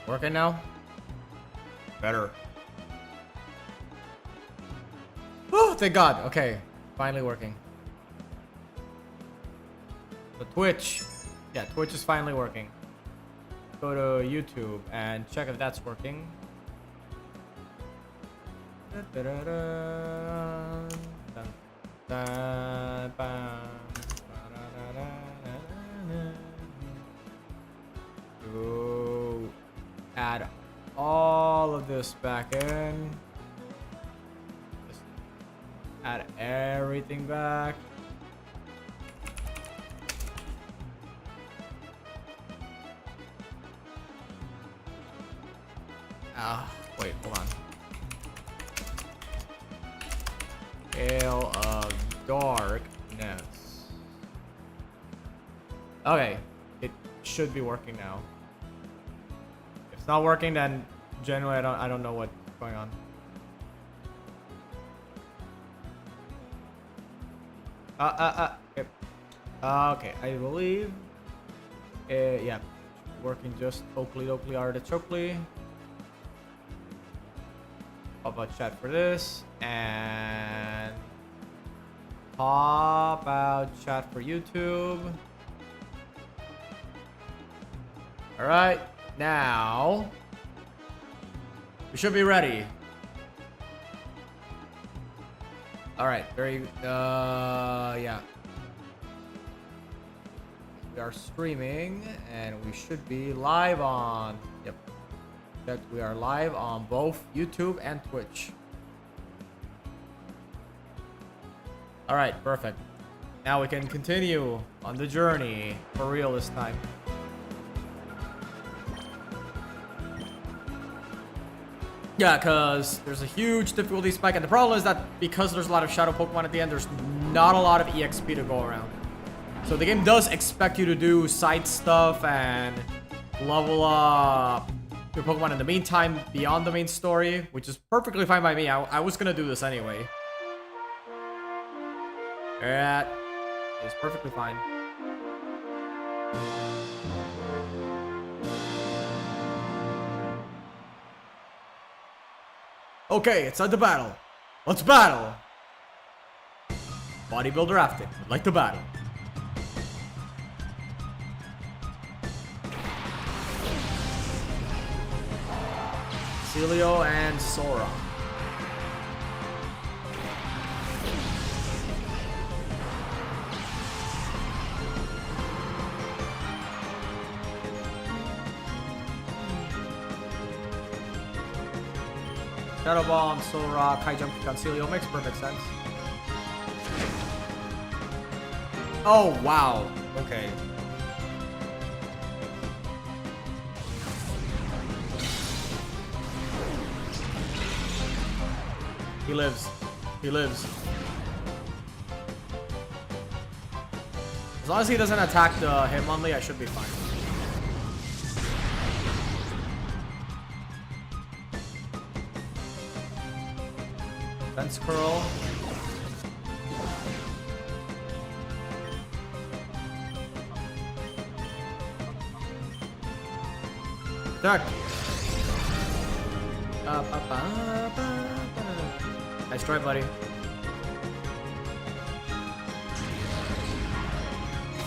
Working now? Better. Oh, thank God. Okay. Finally working. The Twitch. Yeah, Twitch is finally working. Go to YouTube and check if that's working. To add all of this back in. Just add everything back. Wait, hold on. Gale of darkness. Okay, it should be working now. If it's not working, then generally I don't know what's going on. Okay. Okay, I believe. Yeah, working just Oakley artichokely. Pop out chat for this and pop out chat for YouTube. All right, now we should be ready. All right, yeah. We are streaming and we should be live on, yep. We are live on both YouTube and Twitch. All right, perfect. Now we can continue on the journey for real this time. Yeah, because there's a huge difficulty spike, and the problem is that because there's a lot of shadow Pokemon at the end, there's not a lot of EXP to go around. So the game does expect you to do side stuff and level up your Pokemon in the meantime beyond the main story, which is perfectly fine by me. I was gonna do this anyway. That is perfectly fine. Okay, it's time to battle. Let's battle. Bodybuilder Afton would like to battle. Celio and Sora. Shadow Ball, Sora, Kai Jump on Celio makes perfect sense. Oh wow. Okay. He lives. He lives. As long as he doesn't attack the Hitmonlee, I should be fine. Fence curl. Attack. Nice try, buddy.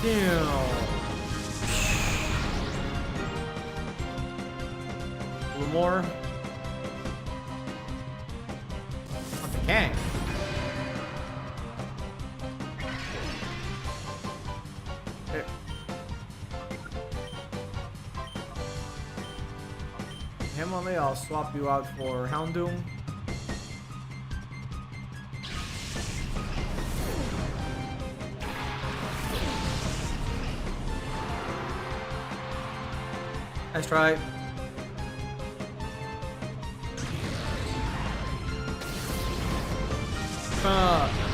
Damn. A little more. What the gang? Hitmonlee, I'll swap you out for Houndoom. Nice try.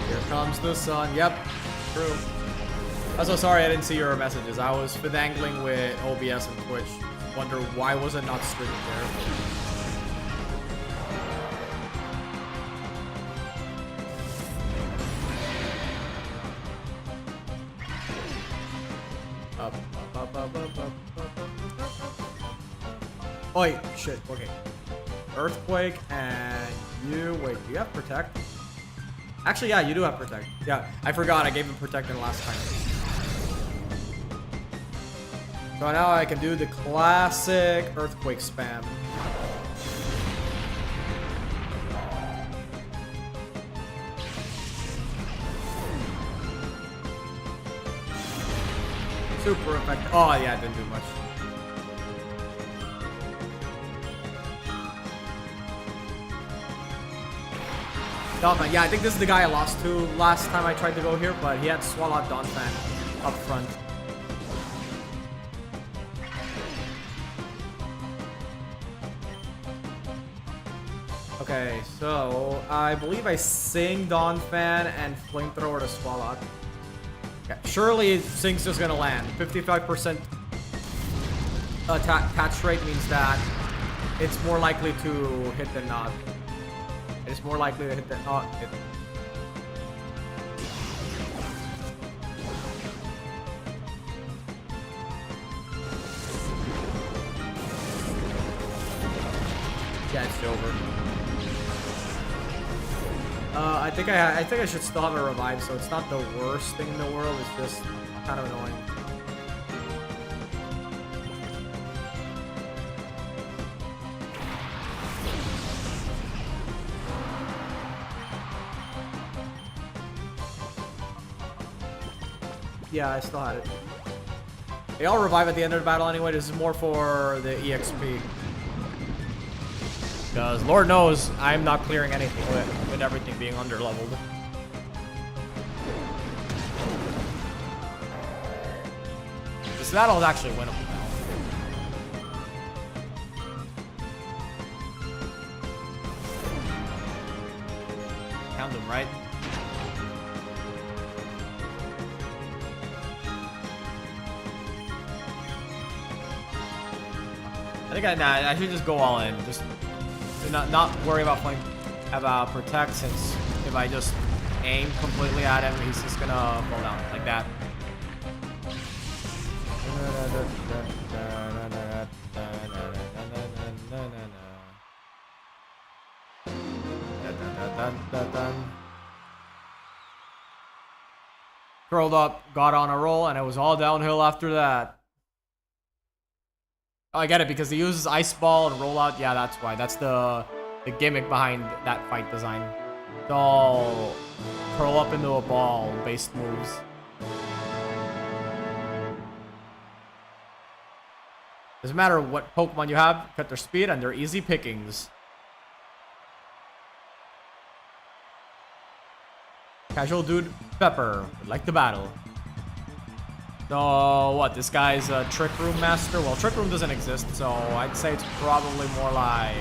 Here comes the sun. Yep, true. I'm so sorry I didn't see your messages. I was fidangling with OBS and Twitch. Wonder why was it not streaming there? Oh, wait, shit. Okay. Earthquake and you. Wait, do you have protect? Actually, yeah, you do have protect. Yeah, I forgot. I gave him protect in the last time. So now I can do the classic earthquake spam. Super effective. Oh, yeah, it didn't do much. Donphan. Yeah, I think this is the guy I lost to last time I tried to go here, but he had swallowed Donphan up front. Okay, so I believe I sing Donphan and flamethrower to Swalot. Okay, surely Sing's just gonna land. 55% attach rate means that it's more likely to hit than not. It's more likely to hit than not hit. Yeah, it's over. I think I should still have a revive, so it's not the worst thing in the world. It's just kind of annoying. Yeah, I still had it. They all revive at the end of the battle anyway. This is more for the EXP. Because Lord knows I'm not clearing anything with everything being underleveled. This battle is actually winnable now. Count them, right? I think I should just go all in. Just not worry about playing about protect, since if I just aim completely at him, he's just gonna fall down like that. Curled up, got on a roll, and it was all downhill after that. Oh, I get it, because he uses Ice Ball and Rollout. Yeah, that's why. That's the gimmick behind that fight design. It's all curl up into a ball based moves. Doesn't matter what Pokemon you have, cut their speed and they're easy pickings. Casual dude Pepper would like to battle. So, what, this guy's a Trick Room master? Well, Trick Room doesn't exist, so I'd say it's probably more like...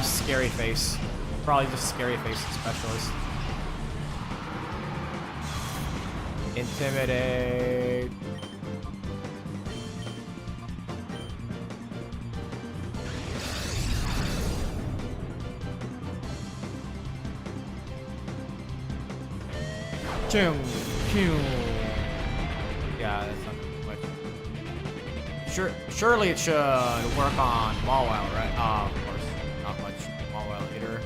Scary Face. Probably just Scary Face specialist. Intimidate. Yeah, that's not much. Surely it should work on Mawile, right? Of course, not much Mawile either.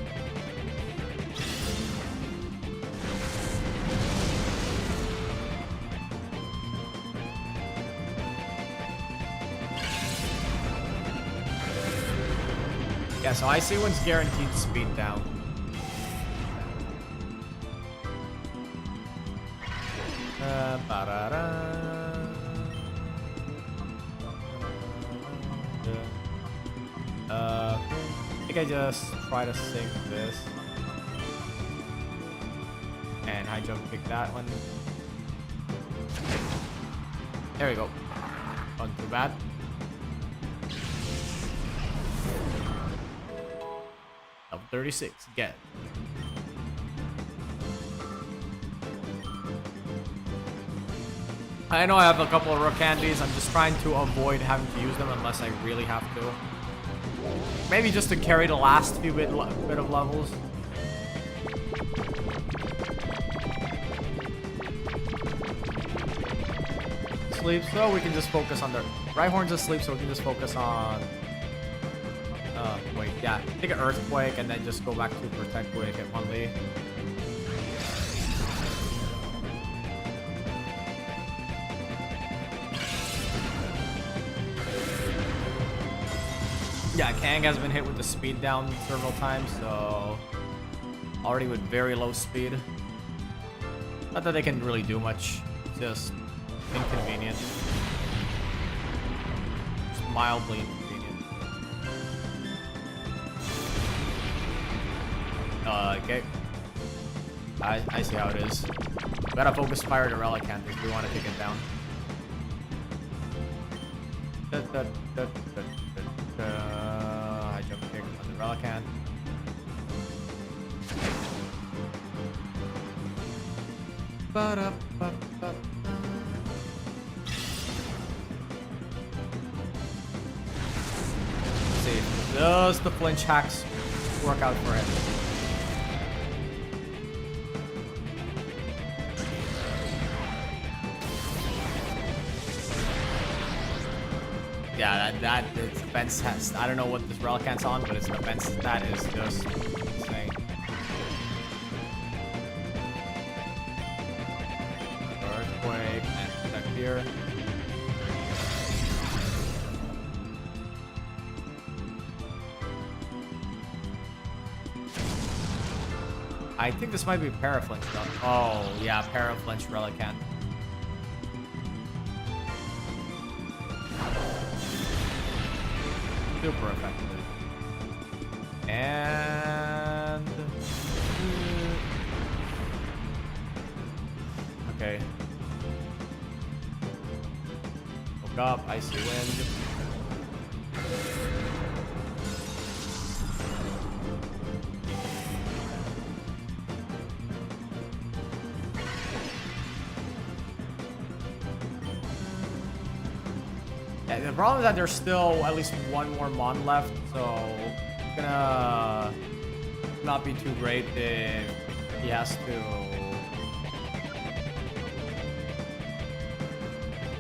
Yeah, so Icy Wind's guaranteed speed down. I think I just try to sink this and high jump kick that one. There we go. Not too bad. Level 36, get. I know I have a couple of rook candies. I'm just trying to avoid having to use them unless I really have to. Maybe just to carry the last few bit of levels. asleep, so we can just focus on the Rhyhorn's asleep, so we can just focus on. Wait, yeah, take an Earthquake and then just go back to Protect with Hitmonlee. Yeah, Kang has been hit with the speed down several times, so already with very low speed. Not that they can really do much, just inconvenient. Just mildly inconvenient. Okay. I see how it is. We gotta focus fire to Relicanth if we want to take it down. I jump kick on the Relicanth. Let's see, does the flinch hacks work out for him? Yeah, that its defense test. I don't know what this Relicanth's on, but its defense stat is just insane. Earthquake and Protect here. I think this might be Paraflinch though. Oh yeah, Paraflinch Relicanth. Super effective. And okay. Woke up, icy wind. Yeah, the problem is that there's still at least one more Mon left, so it's gonna not be too great if he has to.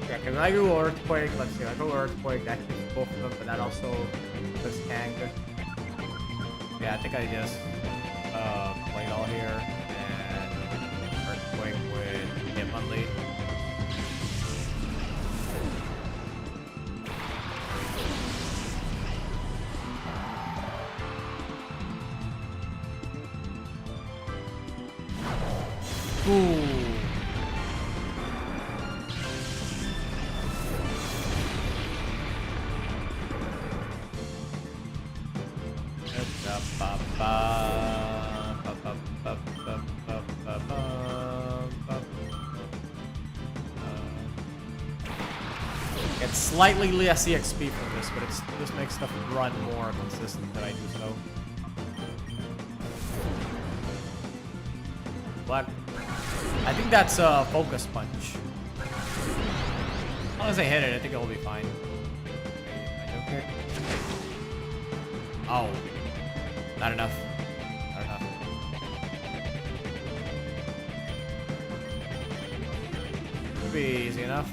Yeah, because I go Earthquake, let's see, I go Earthquake, that kills both of them, but that also does Kang. Yeah, I think I just played all here and Earthquake with Hitmonlee. Ooh. Get slightly less EXP from this, but it just makes stuff run more consistent that I do so. But I think that's a focus punch. As long as I hit it, I think it'll be fine. Okay. Oh. Not enough. Not enough. Could be easy enough.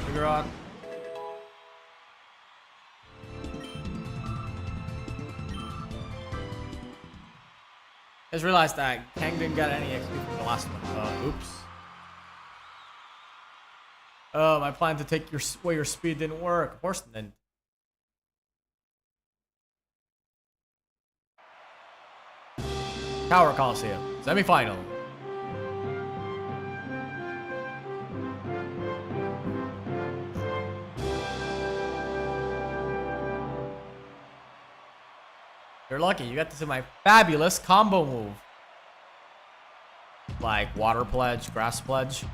Figure out. I just realized that Kang didn't get any XP from the last one. Oops. My plan to take away your speed didn't work. Of course it didn't. Tower Coliseum. Semi-final. You're lucky, you got to see my fabulous combo move. Like Water Pledge, Grass Pledge.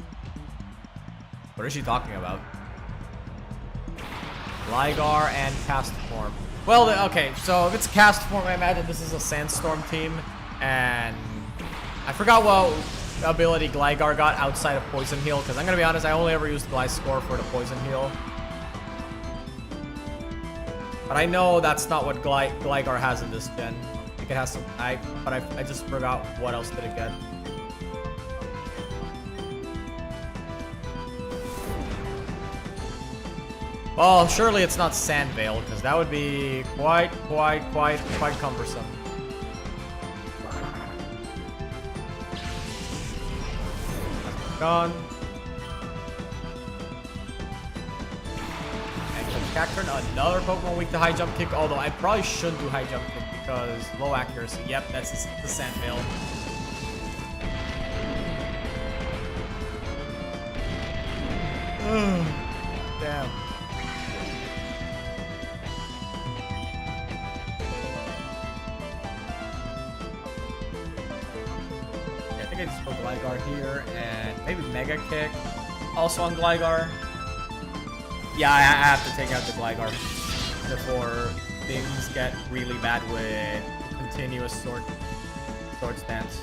What is she talking about? Ligar and Cast Form. Well, okay, so if it's Cast Form, I imagine this is a Sandstorm team. And I forgot ability Gligar got outside of Poison Heal, because I'm going to be honest, I only ever used Gliscor for the Poison Heal. But I know that's not what Gligar has in this gen. I think it has some... But I just forgot what else did it get. Well, surely it's not Sandvale, because that would be quite cumbersome. Gone. And Cacturn, another Pokemon weak to high jump kick, although I probably should do high jump kick because low accuracy. Yep, that's the Sandvale. Damn. I just go Gligar here and maybe Mega Kick. Also on Gligar. Yeah, I have to take out the Gligar before things get really bad with continuous sword stance.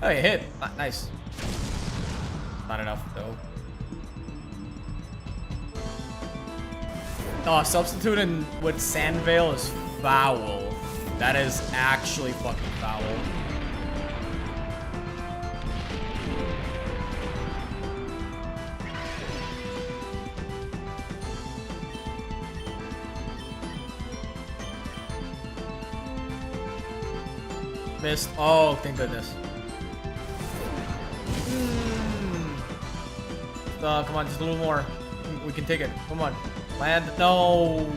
Oh, it hit. Nice. Not enough though. Oh, substituting with Sandvale is foul. That is actually fucking foul. Missed. Oh, thank goodness. Come on, just a little more. We can take it. Come on. Land. No.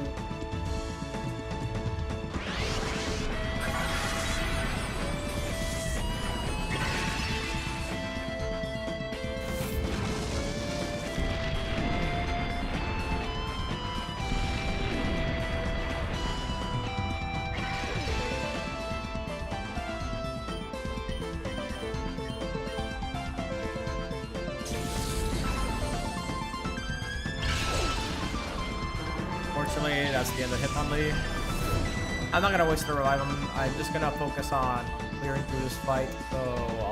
Unfortunately, that's the end of Hitmonlee. I'm not gonna waste the revive him. I'm just gonna focus on clearing through this fight. So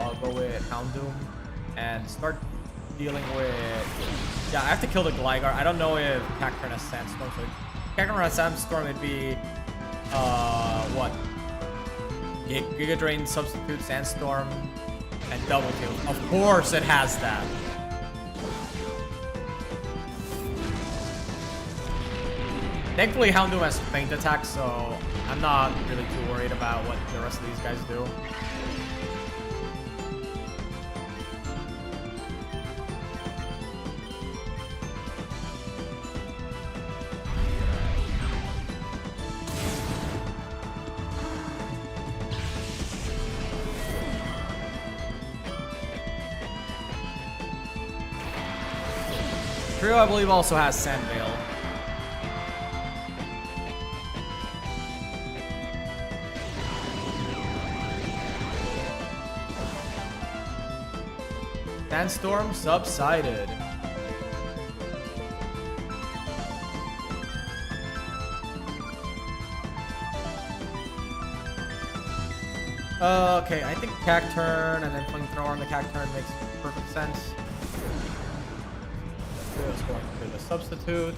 I'll go with Houndoom and start dealing with... Yeah, I have to kill the Gligar. I don't know if Cacturn has Sandstorm. So Cacturn has Sandstorm, it'd be... what? Giga Drain, Substitute, Sandstorm, and Double Kill. Of course it has that. Thankfully, Houndoom has Feint Attack, so I'm not really too worried about what the rest of these guys do. Trio, I believe, also has Sandvale. Sandstorm subsided. Okay, I think Cacturn and then Flamethrower on the Cacturn makes perfect sense. Let's go into the Substitute.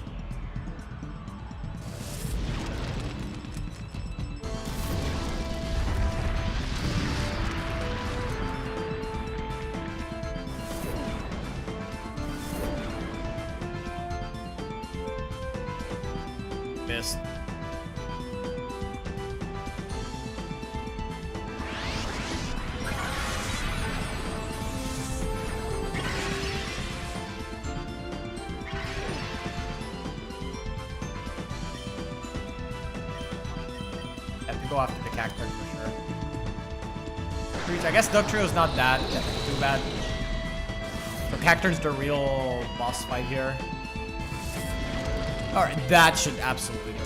Missed. Have to go after the Cacturn for sure. I guess Duck Trio is not that too bad. So Cacturn's the real boss fight here. Alright, that should absolutely do it.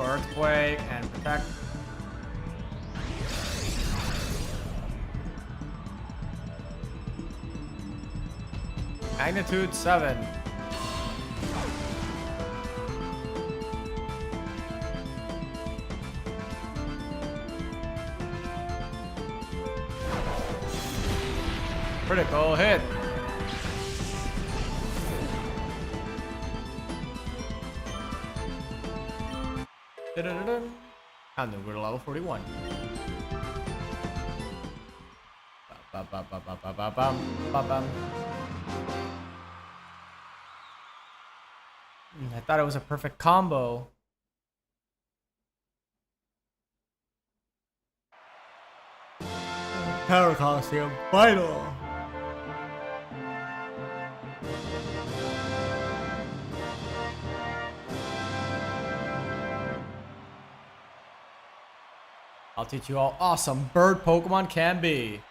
Earthquake and protect. Magnitude 7. Critical hit. And then we're to level 41. I thought it was a perfect combo. Power Coliseum final. I'll teach you all awesome bird Pokemon can be.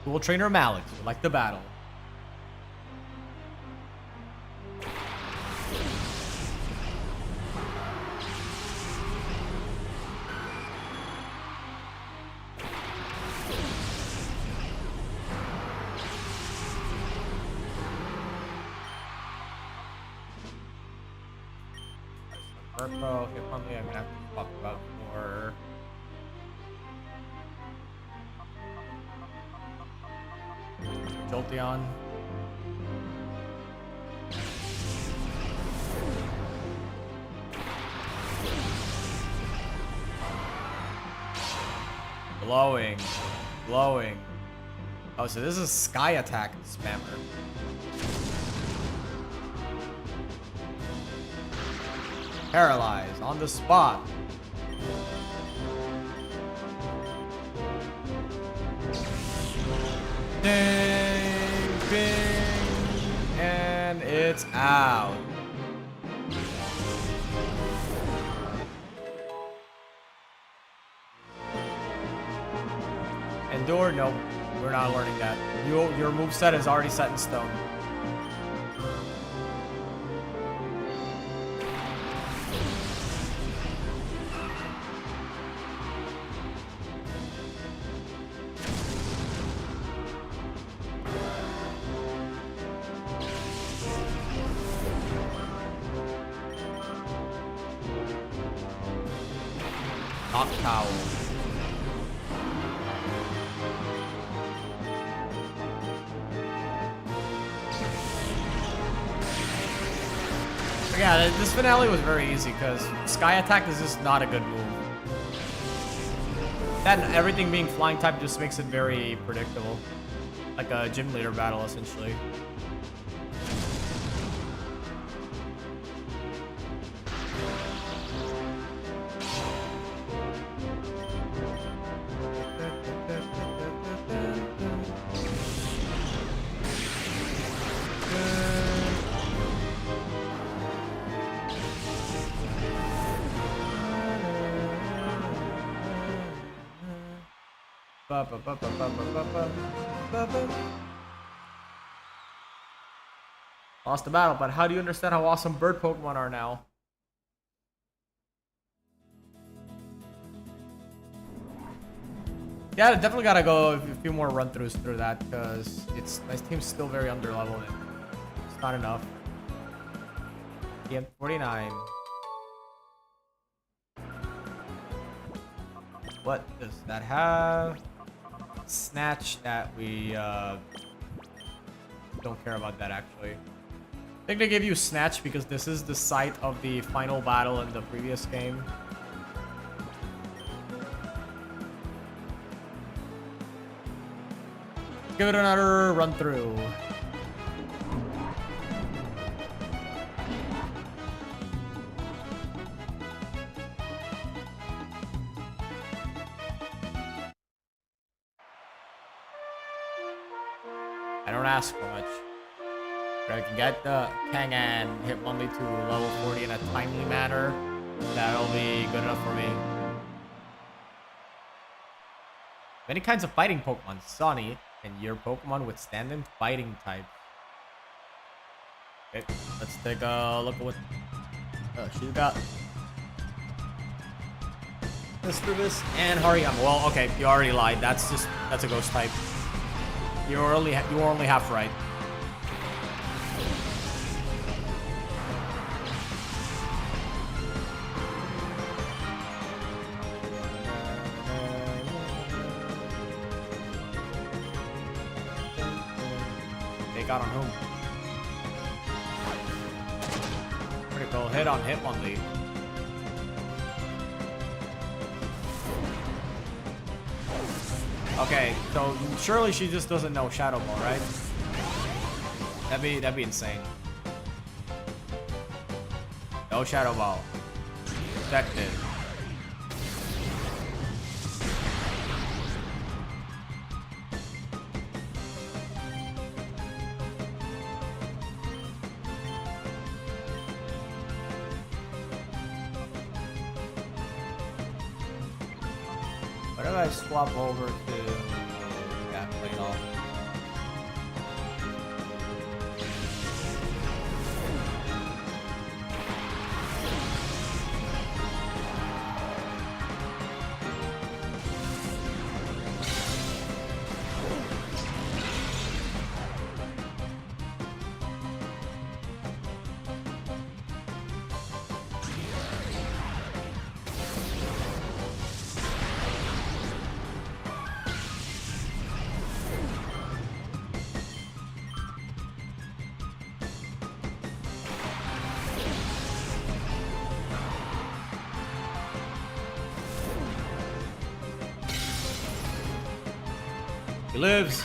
Dual Trainer Malik, like the battle. Purple, okay, probably I'm gonna have to talk about more. Jolteon. Glowing. Glowing. Oh, so this is Sky Attack spammer. Paralyzed on the spot. Ding, bing, and it's out. Endure? Nope, we're not learning that. Your moveset is already set in stone. Knock Towel. Yeah, this finale was very easy because Sky Attack is just not a good move. That and everything being flying type just makes it very predictable. Like a gym leader battle, essentially. Lost the battle, but how do you understand how awesome bird Pokemon are now? Yeah, definitely gotta go a few more run-throughs through that because my team's still very underleveled. It's not enough. TM49. What does that have? Snatch that we don't care about that actually. I think they gave you Snatch because this is the site of the final battle in the previous game. Give it another run through. I don't ask for much. If I can get the Kangan Hitmonlee to level 40 in a timely manner, that'll be good enough for me. Many kinds of fighting Pokemon. Sonny, and your Pokemon withstand in fighting types. Okay, let's take a look at what She's got Mischievous and Hariyama. Well, okay, you already lied. That's a ghost type. You were only half right. They got on whom? Critical hit on Hitmonlee. Okay, so surely she just doesn't know Shadow Ball, right? That'd be insane. No Shadow Ball. Protected. What if I swap over to play it off? He lives.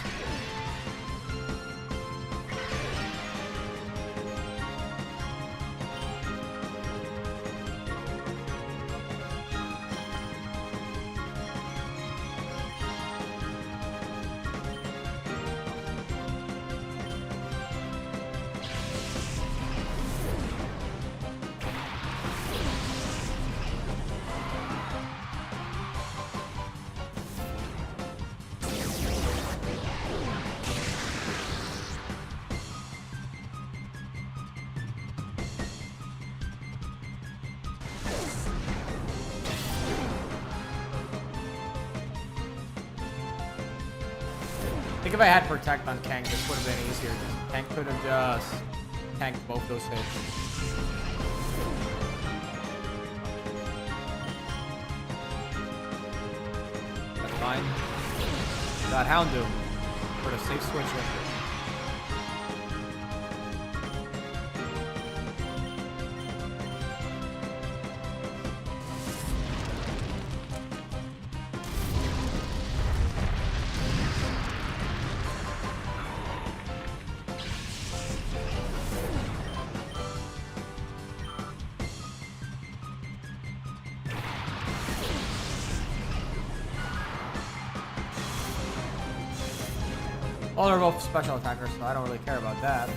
I think if I had Protect on Kang, this would have been easier. Kang could have just tanked both those hits. That's fine. Got Houndoom for the safe switch in. Well, they're both special attackers, so I don't really care about that.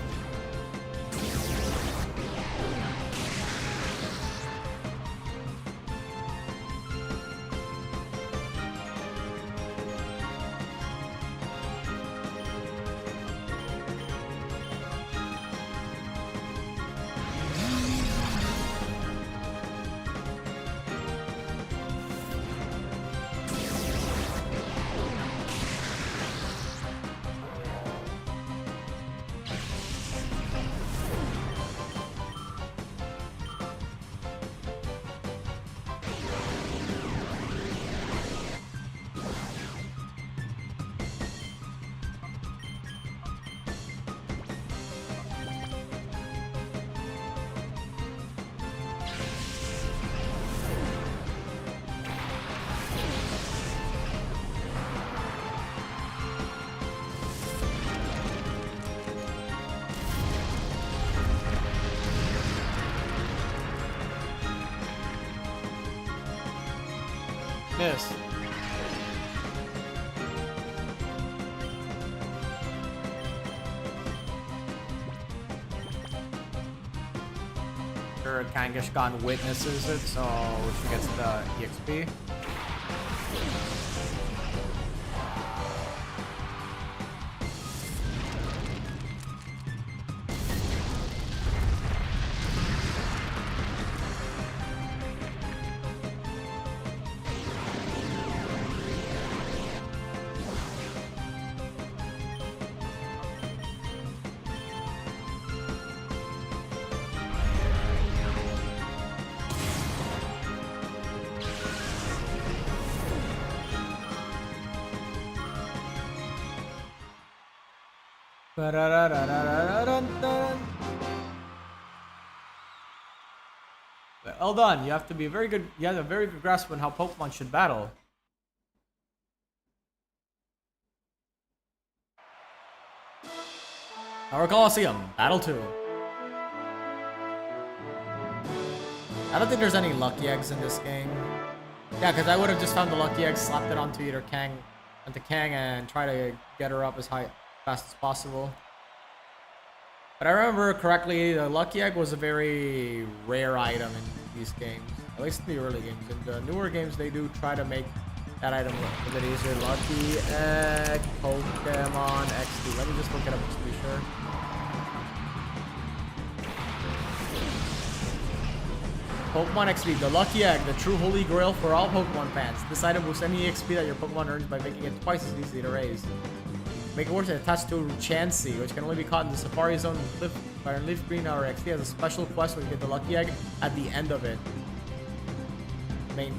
Miss. Sure, Kangaskhan witnesses it, so she gets the EXP. Well done. You have to be very good. You have a very good grasp on how Pokemon should battle. Our Colosseum, Battle 2. I don't think there's any lucky eggs in this game. Yeah, because I would have just found the lucky egg, slapped it onto Kang, and try to get her up as fast as possible. But I remember correctly, the lucky egg was a very rare item in these games, at least in the early games. In the newer games, they do try to make that item a bit easier. Lucky egg, Pokemon XD. Let me just look it up just to be sure. Pokemon XP, the Lucky Egg, the true holy grail for all Pokemon fans. This item boosts any EXP that your Pokemon earns by making it twice as easy to raise. Make it worse, it attached to Chansey, which can only be caught in the Safari Zone by Leaf Green or XP has a special quest where you get the Lucky Egg at the end of it. Main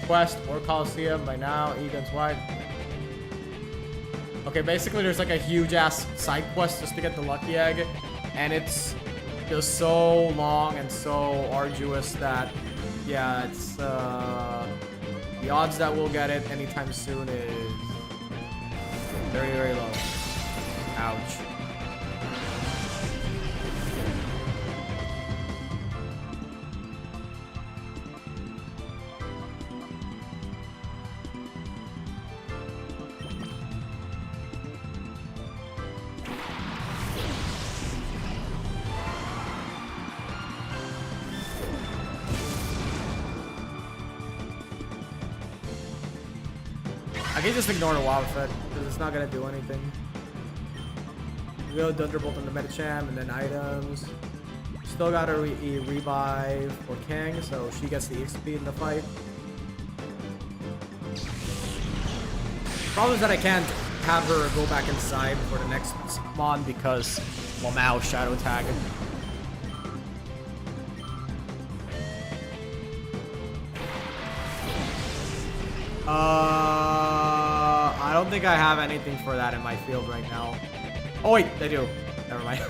quest, more Coliseum, by now, Egon's Wide. Okay, basically there's like a huge ass side quest just to get the Lucky Egg, and it's just so long and so arduous that, yeah, it's, the odds that we'll get it anytime soon is very, very low. Ouch. I can just ignore the Wild Effect, because it's not going to do anything. We'll Thunderbolt on the Medicham, and then items. Still got a revive for Kang, so she gets the XP in the fight. Problem is that I can't have her go back inside for the next mon because Lamau Shadow Tag. I don't think I have anything for that in my field right now. Oh wait, they do. Never mind.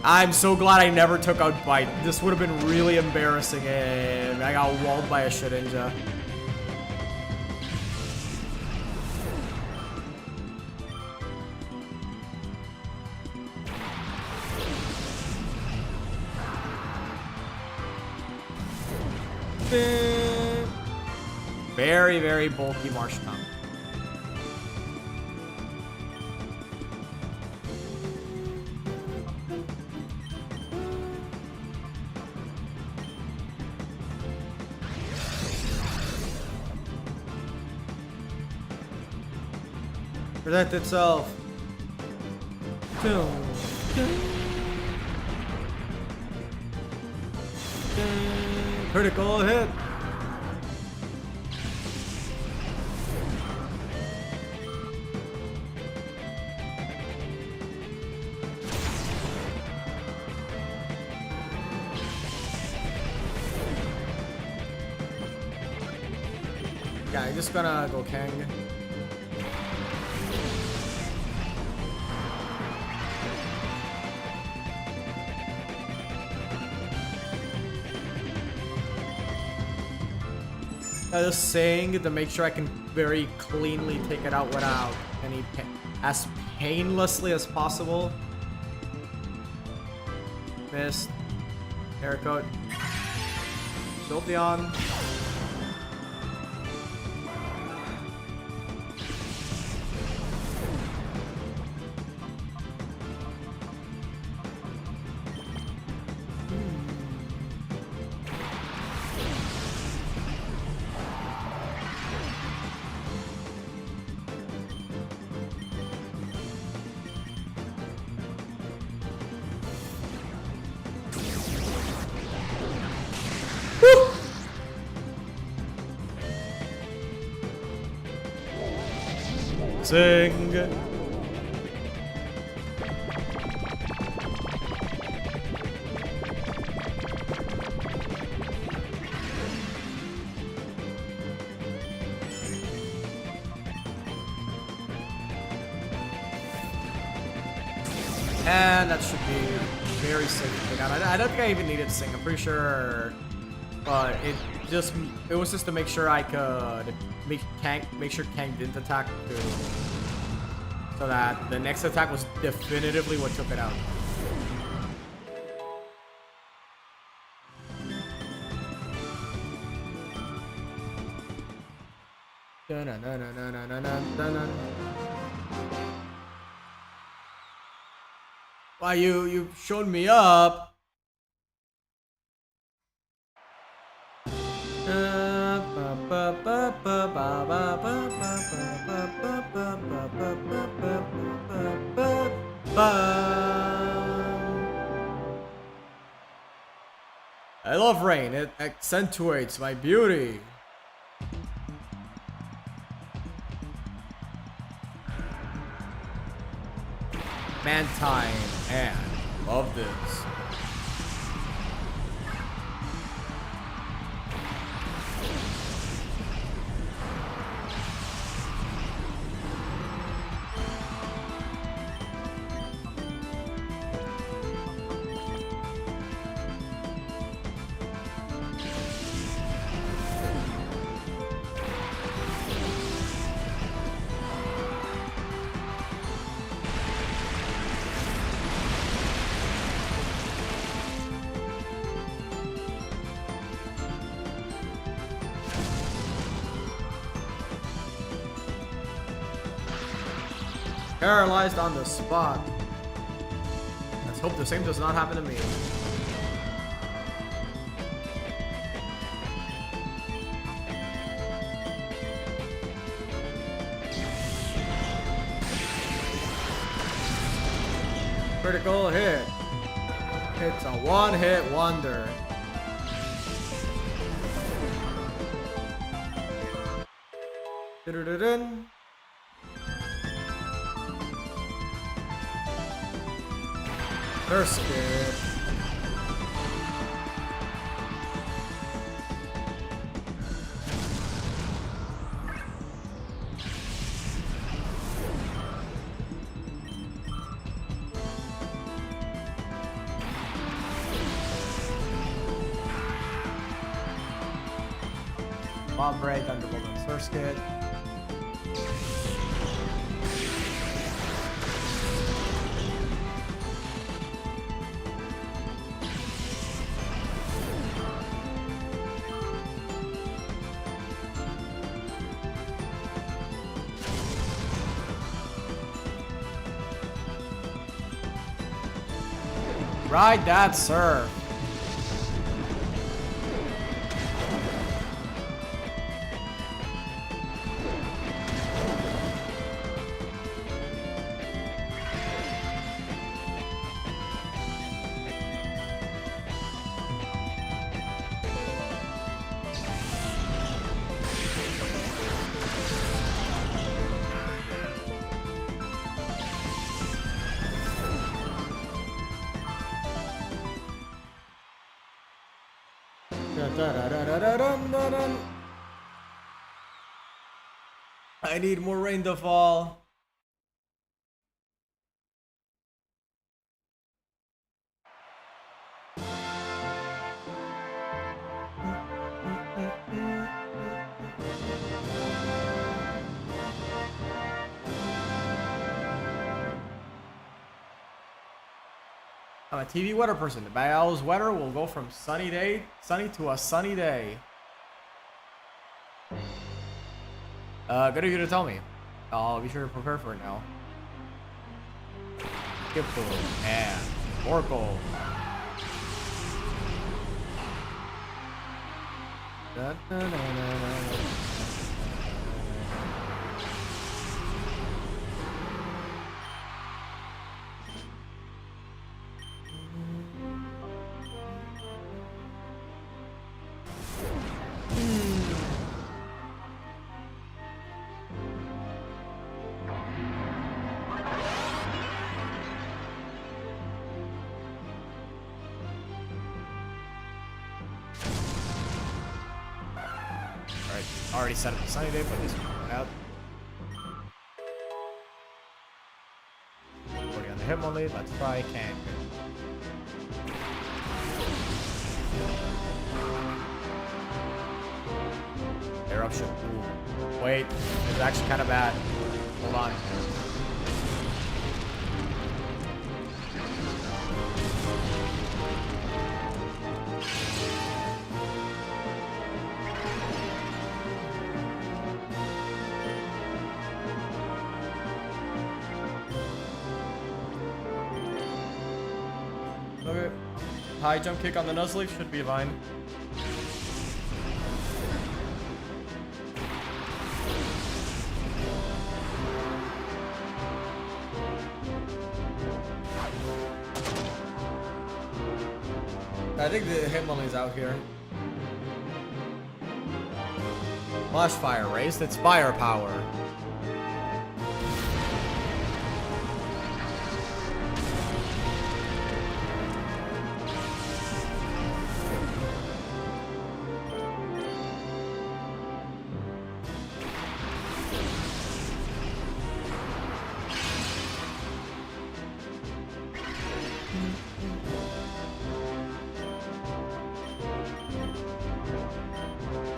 I'm so glad I never took out Bite. This would have been really embarrassing if I got walled by a Shedinja. Very, very bulky Marshtomp. Protect itself. Critical hit. Yeah, I'm just gonna go Kang. Just saying to make sure I can very cleanly take it out without any as painlessly as possible. Missed. Aircoat. Jolteon. Sing. And that should be very safe to take out. I don't think I even needed Sing. I'm pretty sure, but it was just to make sure I could make sure Kang didn't attack too, so that the next attack was definitively what took it out. Why you showed me up? I love rain. It accentuates my beauty. Mantine and love this. Paralyzed on the spot. Let's hope the same does not happen to me. Critical hit. It's a one-hit wonder. Dun-dun-dun-dun. They're scared. Bomb Ray, Thunderbolt, and First Hit. Ride that surf. I need more rain to fall. I'm a TV weather person. The Baal's weather will go from sunny to a sunny day. Good of you to tell me. I'll be sure to prepare for it now. Skipple and Oracle. Already set up a sunny day, but this one out. 40 on the Hitmonlee. Let's try Kang. Eruption. Ooh. Wait, it's actually kind of bad. Hold on. Okay. High jump kick on the Nuzleaf should be fine. I think the Hitmonlee's out here. Flash Fire raised its firepower.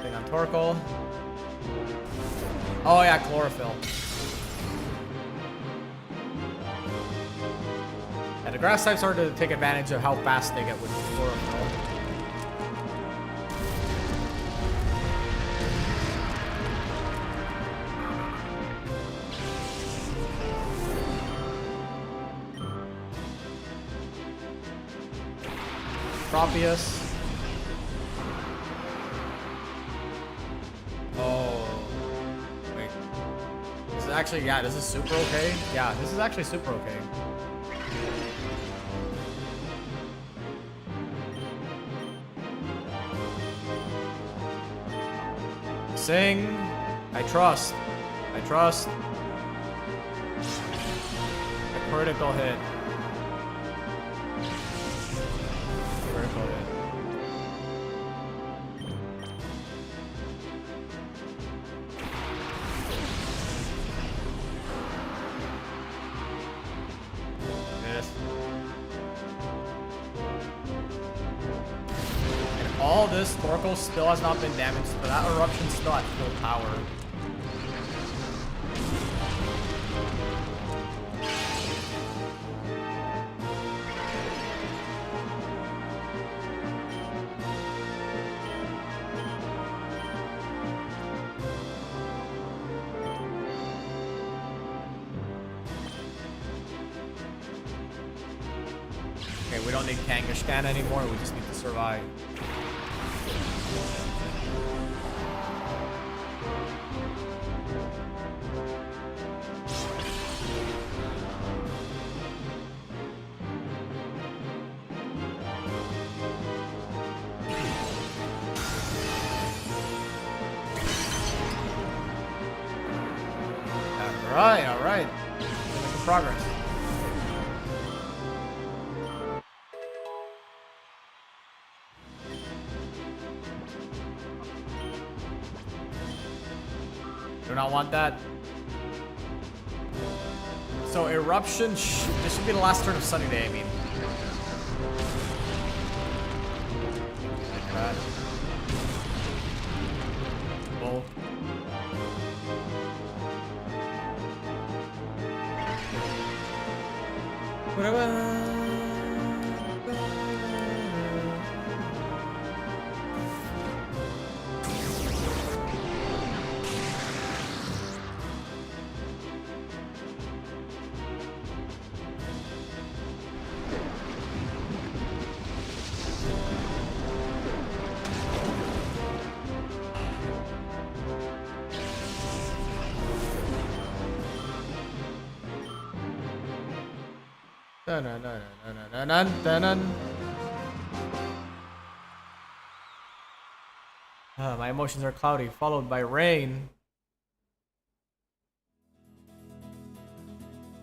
Thing on Torkoal. Oh yeah, Chlorophyll. Yeah, the grass types are to take advantage of how fast they get with Chlorophyll. Propius. Oh. Wait. This is actually, yeah, this is super okay. Yeah, this is actually super okay. Sing. I trust. I trust. A critical hit. Critical hit. Yes. And all this, Torkoal still has not been damaged, but that eruption's still at full power. Okay, we don't need Kangaskhan anymore, we just need to survive. Alright, alright. Making progress. Do not want that. So eruption, this should be the last turn of Sunny Day, I mean. Like that. Bull. Dun, dun, dun, dun, dun, dun, dun, dun. My emotions are cloudy, followed by rain.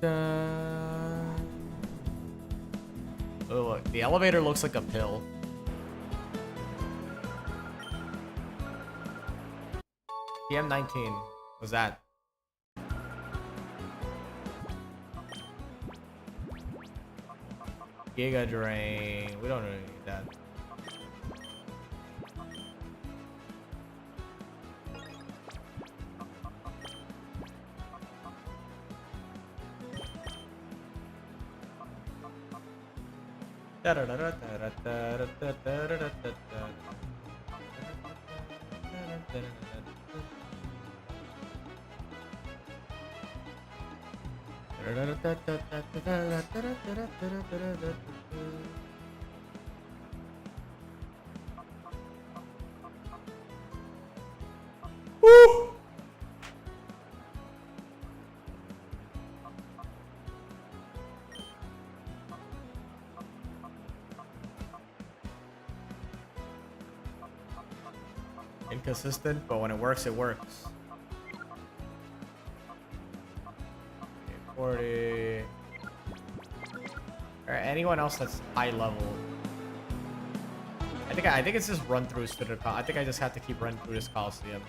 Dun. Oh, look, the elevator looks like a pill. PM19. What's that? Giga Drain. We don't really need that. Woo! Inconsistent, but when it works, it works. 40. Or anyone else that's high level. I think it's just run throughs to the I think I just have to keep running through this Coliseum.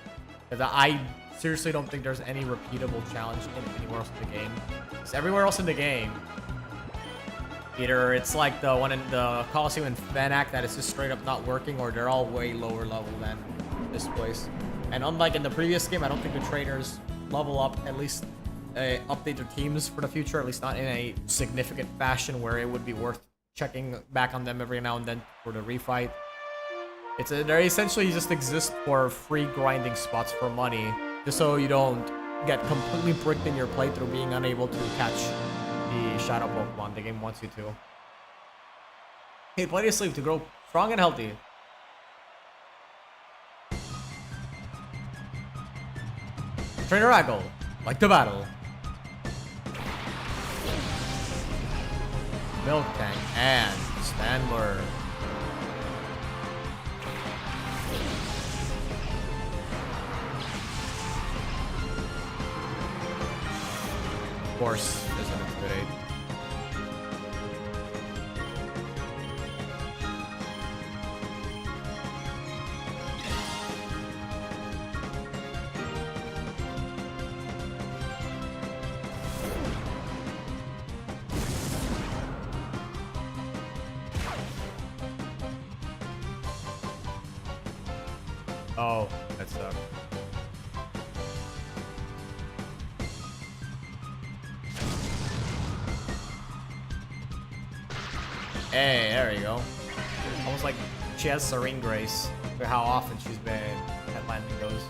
Because I seriously don't think there's any repeatable challenge anywhere else in the game. Because everywhere else in the game, either it's like the one in the Coliseum in Fanac that is just straight up not working, or they're all way lower level than this place. And unlike in the previous game, I don't think the trainers level up, at least update their teams for the future, at least not in a significant fashion where it would be worth checking back on them every now and then for the refight. They essentially just exist for free grinding spots for money, just so you don't get completely bricked in your playthrough being unable to catch the shadow Pokemon the game wants you to. Hey, plenty of sleep to grow strong and healthy. Trainer Raggle, like the battle. Milk Tank and Standler. Of course, there's an Intimidate. Oh, that sucked. Hey, there you go. Almost like she has Serene Grace for how often she's been at landing goes.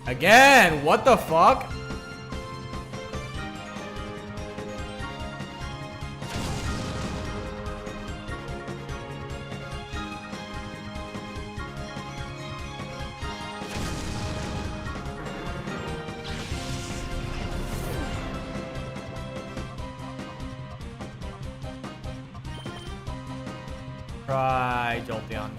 Again, what the fuck? Try Jolteon.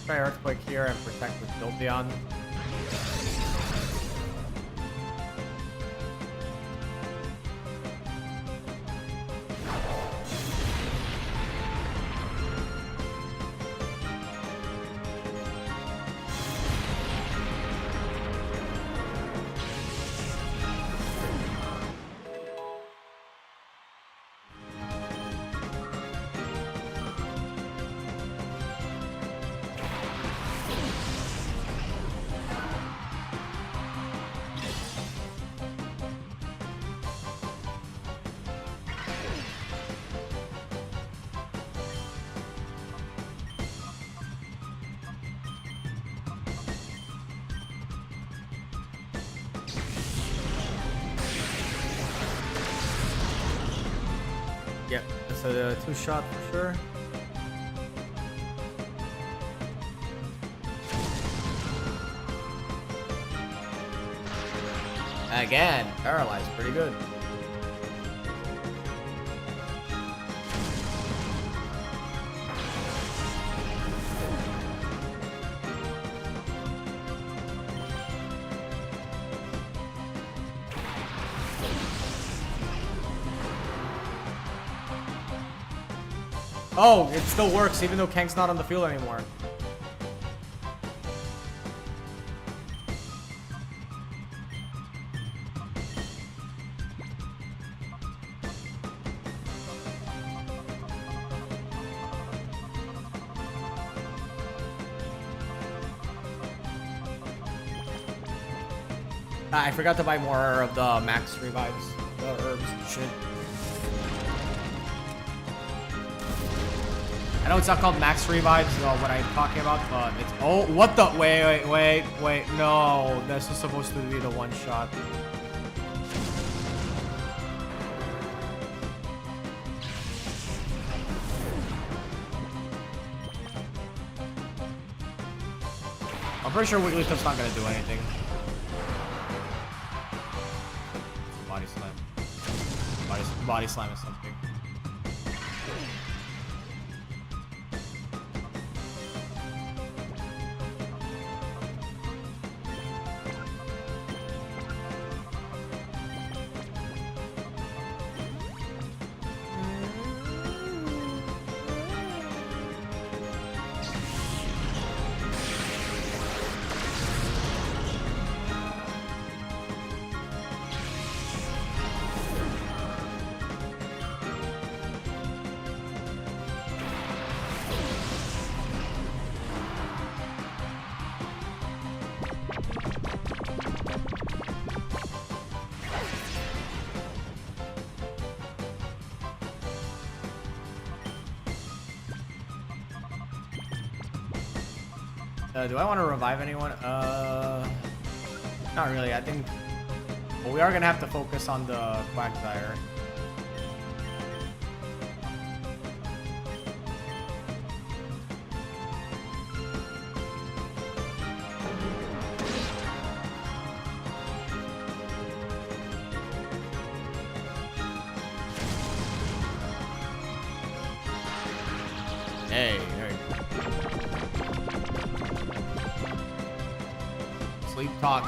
Try Earthquake here and protect with Jolteon. Yep, that's a 2-shot for sure. Again, paralyzed, pretty good. Oh, it still works even though Kang's not on the field anymore. I forgot to buy more of the max revives, the herbs and shit. I know it's not called max revives, what I'm talking about, but it's... Oh, what the... Wait. No, this is supposed to be the one shot. I'm pretty sure Wigglytuff's not gonna do anything. Body slam. Body slam is something. Do I want to revive anyone? Not really. I think... Well, we are going to have to focus on the Quagsire. Hey, there you go. Sleep talk.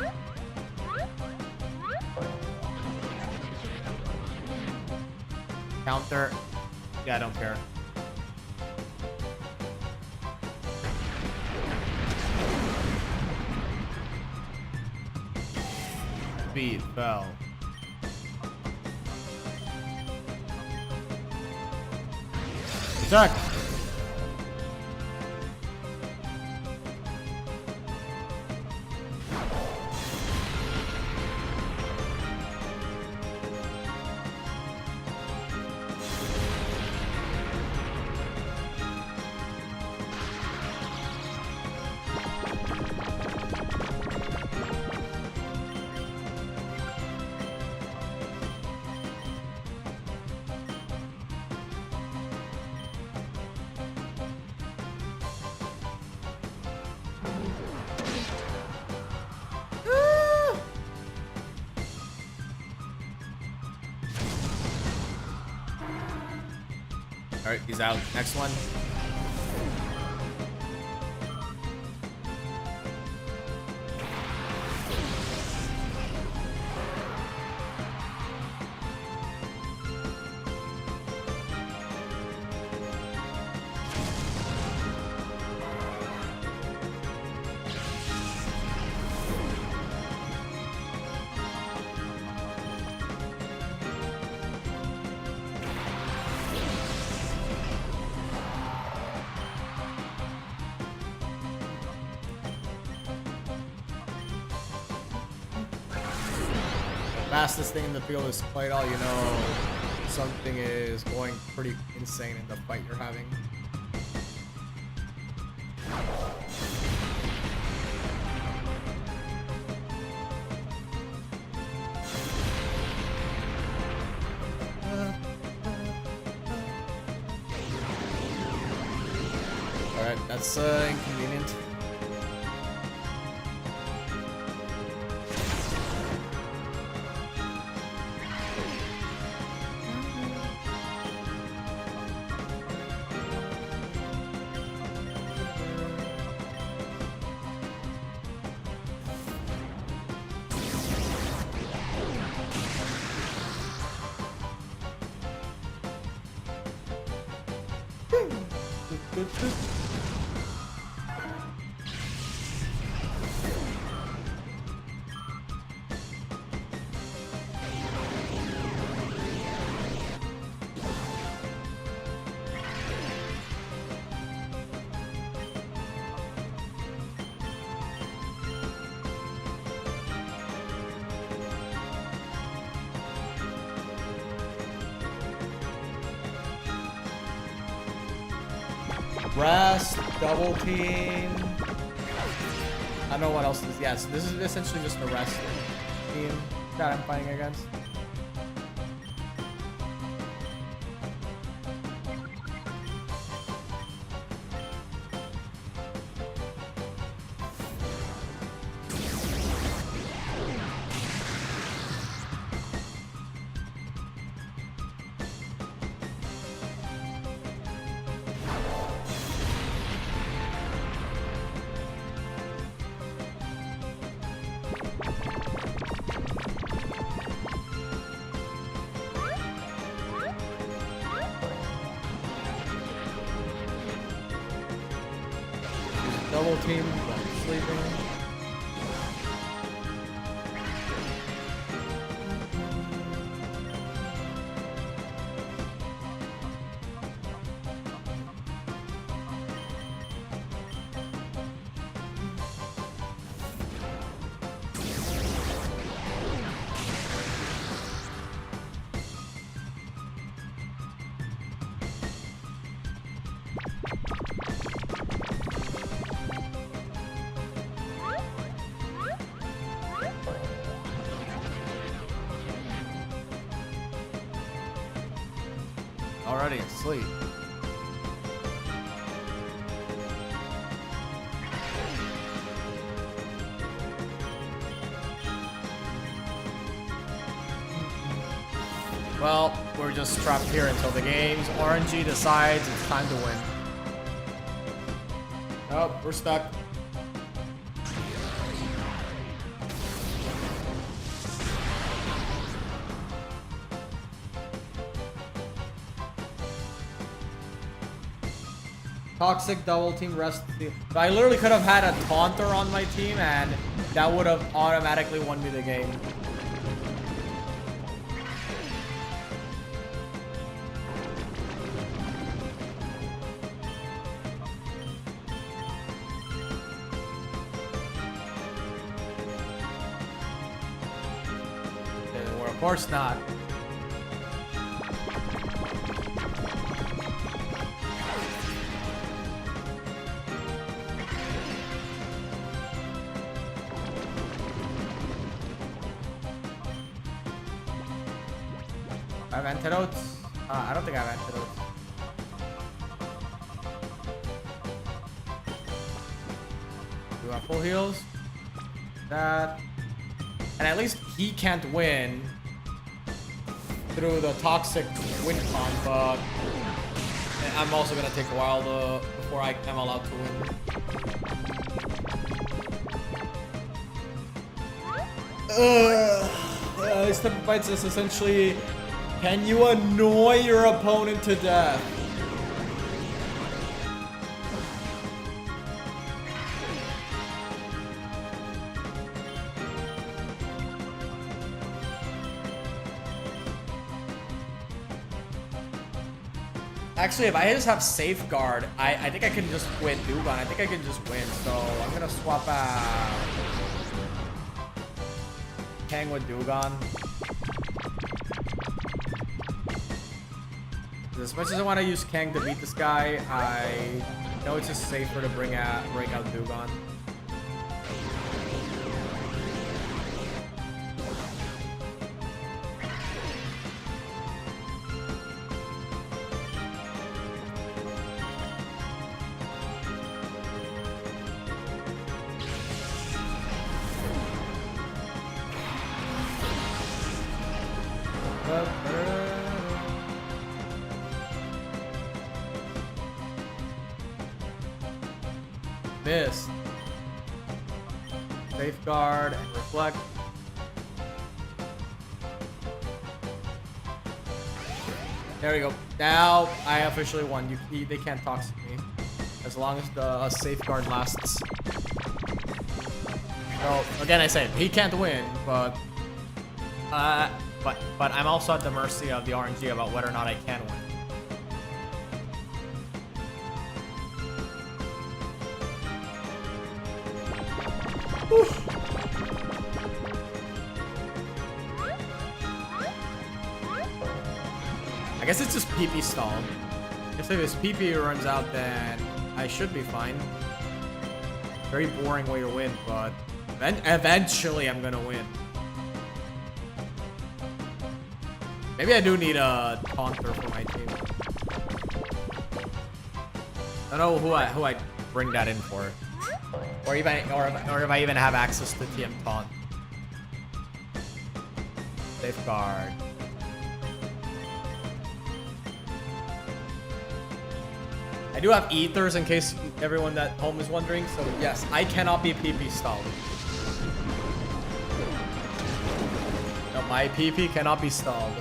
Counter. Yeah, I don't care. Speed fell. Attack. Alright, he's out. Next one. Fastest thing in the field is quite all you know. Something is going pretty insane in the fight you're having. Alright, that's inconvenient. Rest, double team. I don't know what else this is. Yes, this is essentially just the rest team that I'm fighting against. Double team, sleeping. Already asleep. Well, we're just trapped here until the game's RNG decides it's time to win. Oh, we're stuck. Toxic double team rest. I literally could have had a taunter on my team and that would have automatically won me the game. Well, of course not. I have antidotes? I don't think I have antidotes. Do I have full heals? That. And at least he can't win through the toxic win con, but I'm also gonna take a while before I am allowed to win. This type of fights is essentially, can you annoy your opponent to death? Actually, if I just have safeguard, I think I can just win Dugon. I think I can just win. So I'm gonna swap out Kang with Dugon. As much as I want to use Kang to beat this guy, I know it's just safer to bring out Dugon. Miss. Safeguard and reflect. There we go. Now I officially won. They can't toxic me. as long as the safeguard lasts. So again, I said he can't win, but I'm also at the mercy of the RNG about whether or not I can win. Whew. I guess it's just PP stall. I guess if his PP runs out, then I should be fine. Very boring way to win, but eventually I'm gonna win. Maybe I do need a taunter for my team. I don't know who I bring that in for, or if I even have access to TM taunt. Safeguard. I do have ethers in case everyone at home is wondering, so yes, I cannot be PP stalled. No, my PP cannot be stalled.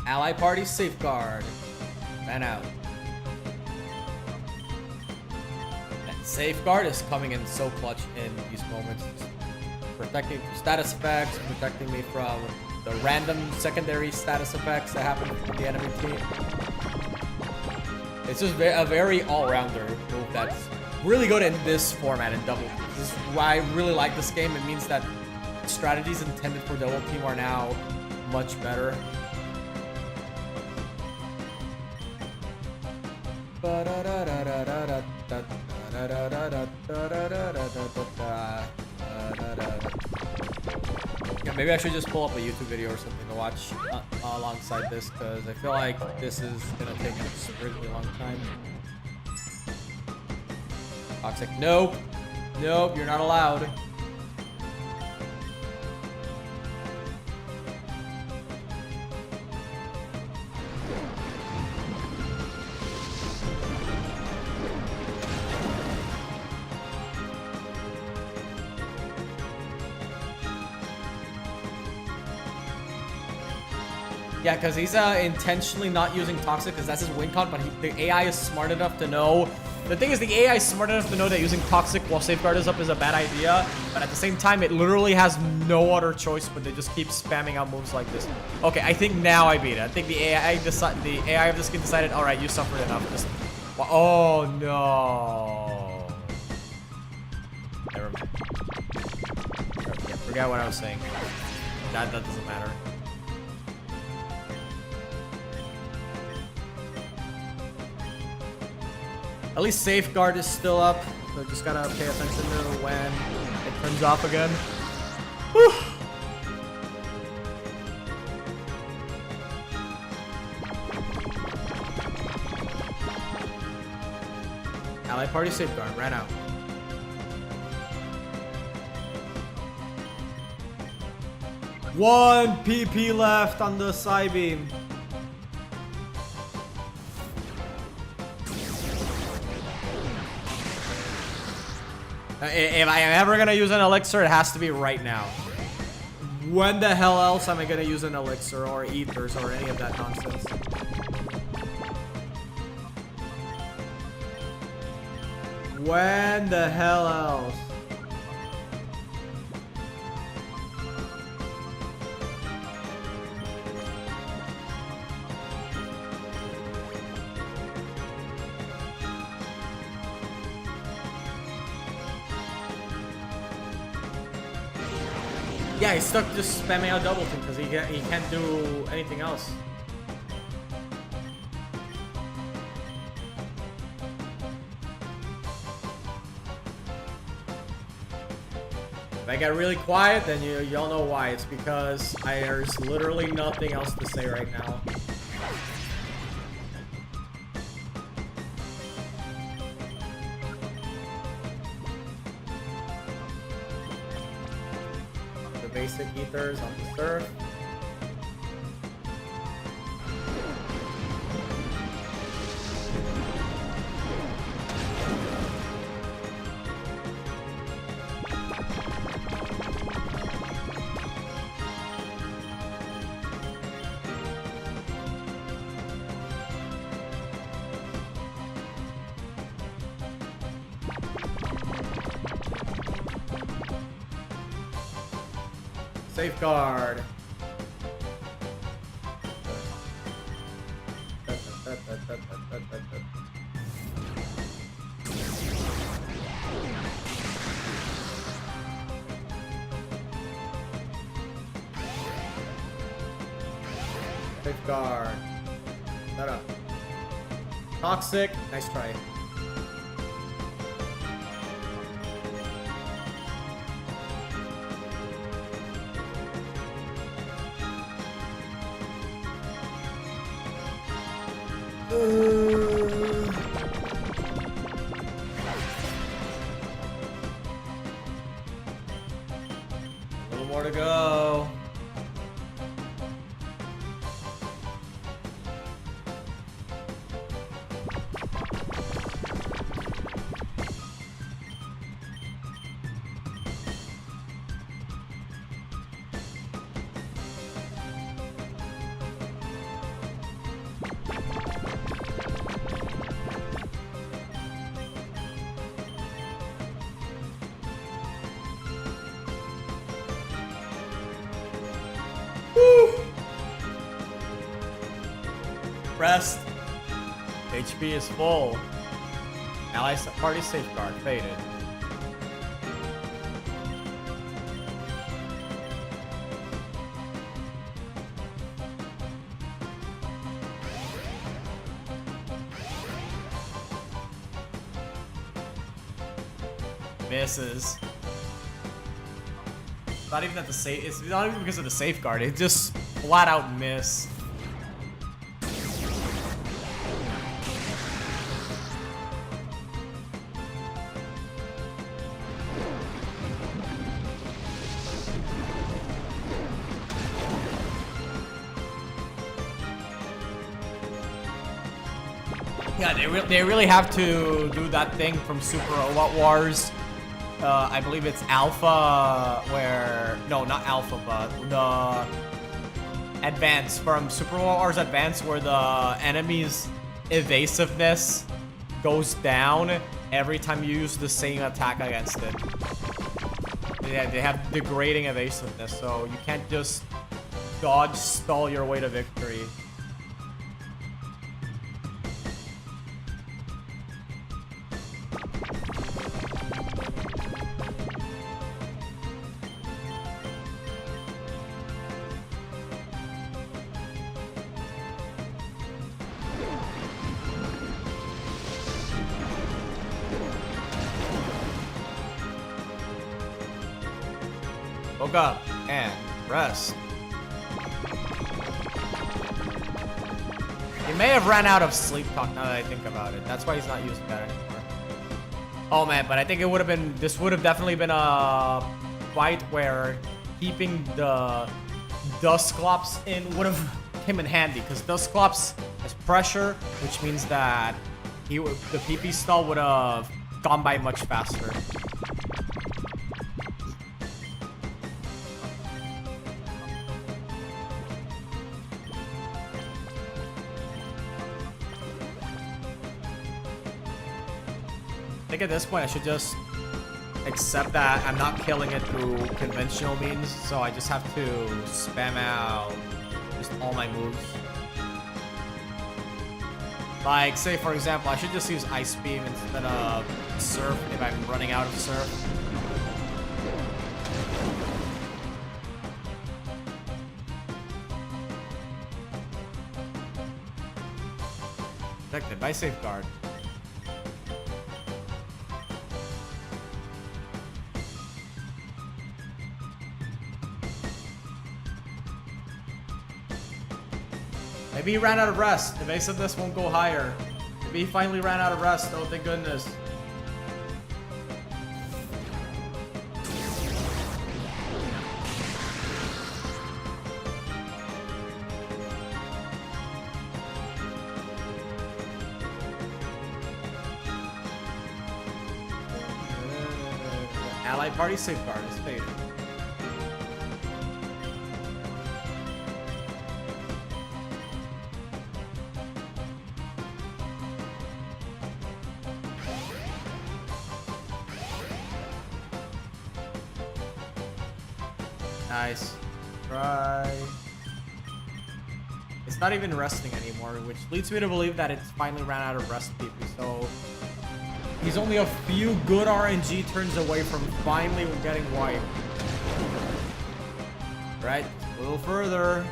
Ally party safeguard. Ran out. And safeguard is coming in so clutch in these moments. Protecting status effects, protecting me from the random secondary status effects that happen from the enemy team. It's just a very all-rounder move that's really good in this format in double. This is why I really like this game. It means that strategies intended for double team are now much better. Yeah, maybe I should just pull up a YouTube video or something to watch alongside this, because I feel like this is gonna take a really long time. Toxic, nope. Nope, you're not allowed. Yeah, because he's intentionally not using Toxic because that's his win con, but the AI is smart enough to know. The thing is, the AI is smart enough to know that using Toxic while Safeguard is up is a bad idea, but at the same time, it literally has no other choice but they just keep spamming out moves like this. Okay, I think now I beat it. I think the AI of this game decided, all right, you suffered enough. Just, oh no. Never mind. Yeah, forget what I was saying. That doesn't matter. At least Safeguard is still up, so just gotta pay attention to when it turns off again. Whew. Ally party Safeguard ran out. One PP left on the side beam. If I am ever gonna use an elixir, it has to be right now. When the hell else am I gonna use an elixir or ethers or any of that nonsense? When the hell else? Yeah, he's stuck just spamming out double team because he can't do anything else. If I get really quiet, then y'all know why. It's because there's literally nothing else to say right now. basic ethers on the surf. Safeguard. Safeguard. Shut up. Toxic. Nice try. A little more to go. Rest. HP is full. Ally party safeguard faded. Misses. Not even at the safe. It's not even because of the safeguard. It just flat out missed. Yeah, they really have to do that thing from Super Robot Wars. I believe it's Alpha, where... No, not Alpha, but the Advance. From Super Robot Wars Advance, where the enemy's evasiveness goes down every time you use the same attack against it. Yeah, they have degrading evasiveness, so you can't just dodge stall your way to victory. Woke up and rest. He may have ran out of sleep talk now that I think about it. That's why he's not using that anymore. Oh man, but I think it would have been, this would have definitely been a fight where keeping the Dusclops in would have come in handy, because Dusclops has pressure, which means that the PP stall would have gone by much faster. I think at this point I should just accept that I'm not killing it through conventional means, so I just have to spam out just all my moves. Like, say for example, I should just use Ice Beam instead of Surf if I'm running out of Surf. Protected by Safeguard. Maybe he ran out of rest. Evasiveness won't go higher. Maybe he finally ran out of rest. Oh, thank goodness. Allied party safeguard is faded. Nice. Try. It's not even resting anymore, which leads me to believe that it's finally ran out of rest PP. So he's only a few good RNG turns away from finally getting wiped. Right, a little further.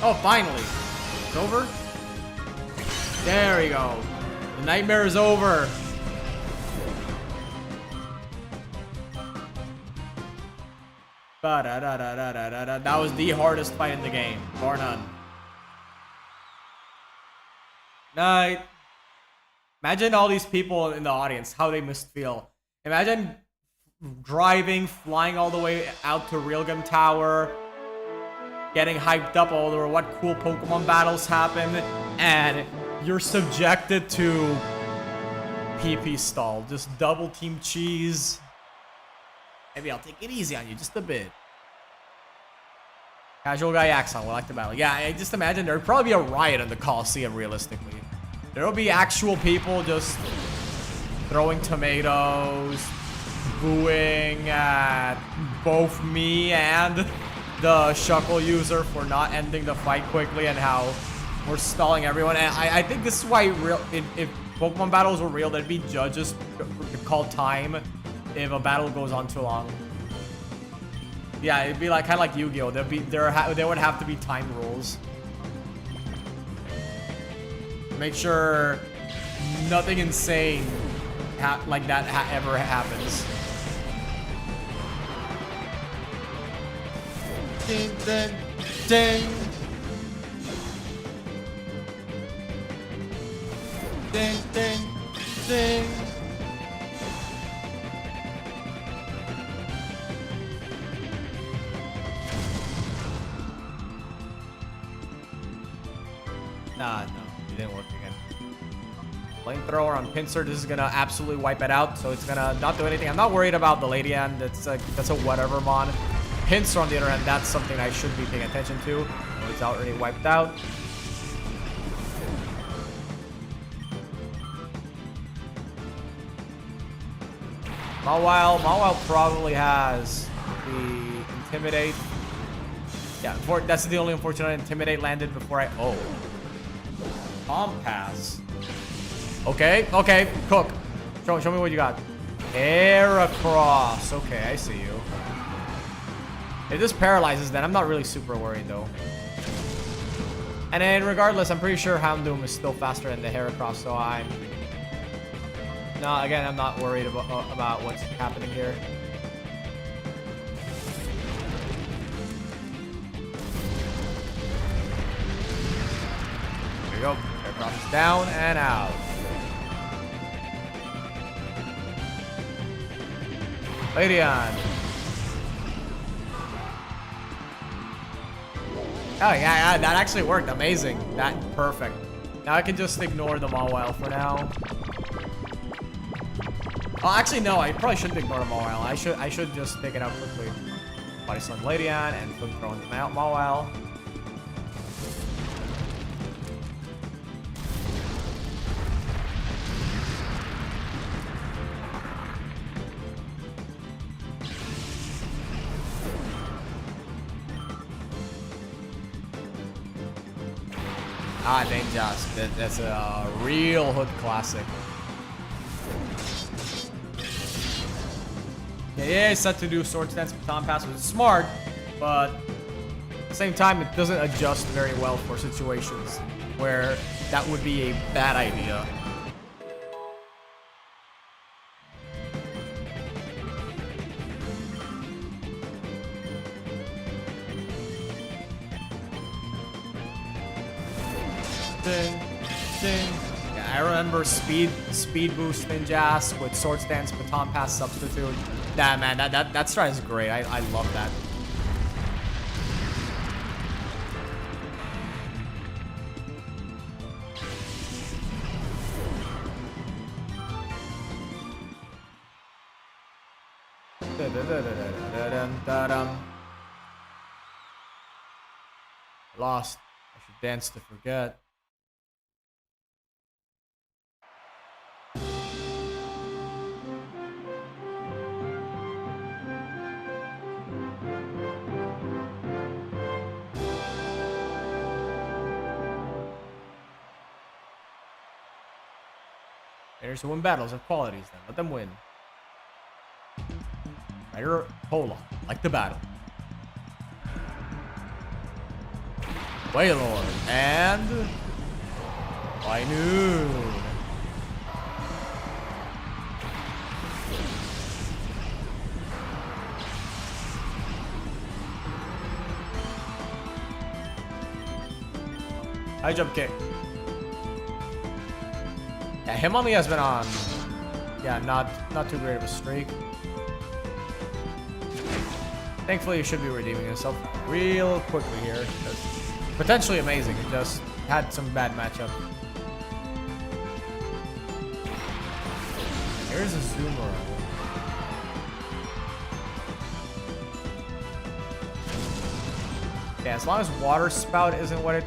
Oh, finally. It's over. There we go. The nightmare is over. Ba-da-da-da-da-da-da. That was the hardest fight in the game, bar none. Night. Imagine all these people in the audience, how they must feel. Imagine driving, flying all the way out to Realgam Tower, getting hyped up over what cool Pokemon battles happen, and you're subjected to PP stall. Just double team cheese. Maybe I'll take it easy on you just a bit. Casual guy Axon will like the battle. Yeah, I just imagine there'd probably be a riot in the Coliseum, realistically. There'll be actual people just throwing tomatoes, booing at both me and the Shuckle user for not ending the fight quickly and how we're stalling everyone. And I think this is why if Pokemon battles were real, there'd be judges to call time if a battle goes on too long. Yeah, it'd be like kind of like Yu-Gi-Oh. There would have to be time rules. Make sure nothing insane like that ever happens. Ding, ding, ding. Ding, ding, ding. No, it didn't work again. Flamethrower on Pinsir. This is gonna absolutely wipe it out, so it's gonna not do anything. I'm not worried about the Lady Hand. That's a whatever mon. Pinsir on the other hand, that's something I should be paying attention to. It's already wiped out. Mawile probably has the Intimidate. Yeah, that's the only unfortunate Intimidate landed before I... Oh. Palm Pass. Okay, Cook. Show me what you got. Air across. Okay, I see you. If this paralyzes, then I'm not really super worried, though. And then, regardless, I'm pretty sure Houndoom is still faster than the Heracross, so I'm... No, again, I'm not worried about what's happening here. There we go. Heracross is down and out. Ladion. Oh, yeah, that actually worked. Amazing. Perfect. Now I can just ignore the Mawile for now. Oh, actually, no. I probably shouldn't ignore the Mawile. I should just take it out quickly. Body Slam Ladion and Flip Throwing the Mawile. Ah, Dangerous. That's a real Hood classic. Yeah, it's set to do Sword Stance Baton Pass, which is smart, but at the same time, it doesn't adjust very well for situations where that would be a bad idea. Ding, ding. Yeah, I remember speed boost Ninjask with Sword Stance Baton Pass substitute. Nah, man, that strat is great. I love that. Lost. I should dance to forget. Fighters who win battles have qualities, then let them win. Fighter Pola, like the battle. Waylord and Wainu. High jump kick. Yeah, him only has been on. Yeah, not too great of a streak. Thankfully, he should be redeeming himself real quickly here. Potentially amazing. He just had some bad matchup. Here's a Zoomer. Yeah, as long as Water Spout isn't what it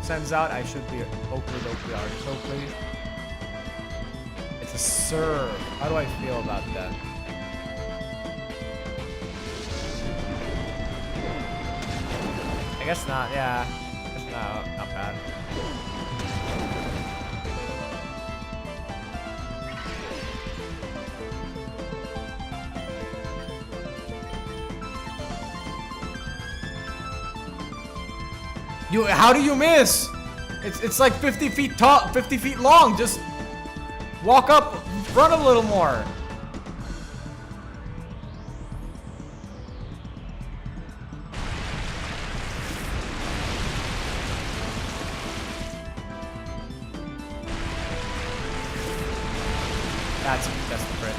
sends out, I should be Oakley, Artist Oakley. It's a serve. How do I feel about that? I guess not, yeah. I guess not bad. How do you miss? It's like 50 feet tall, 50 feet long. Just walk up, run a little more. That's the crit.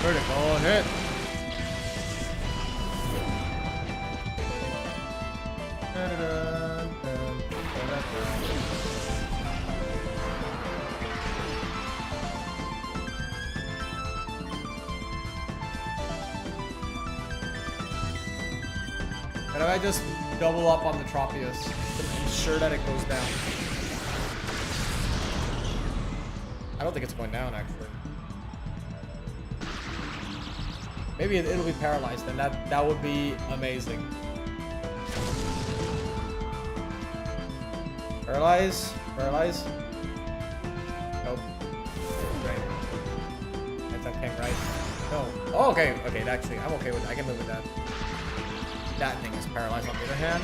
Critical hit. And if I just double up on the Tropius to ensure that it goes down. I don't think it's going down, actually. Maybe it'll be paralyzed, and that would be amazing. Paralyze? Paralyze? Nope. Right. That came right. No. Oh, okay. Okay, actually, I'm okay with it. I can live with that. That thing is paralyzed on the other hand.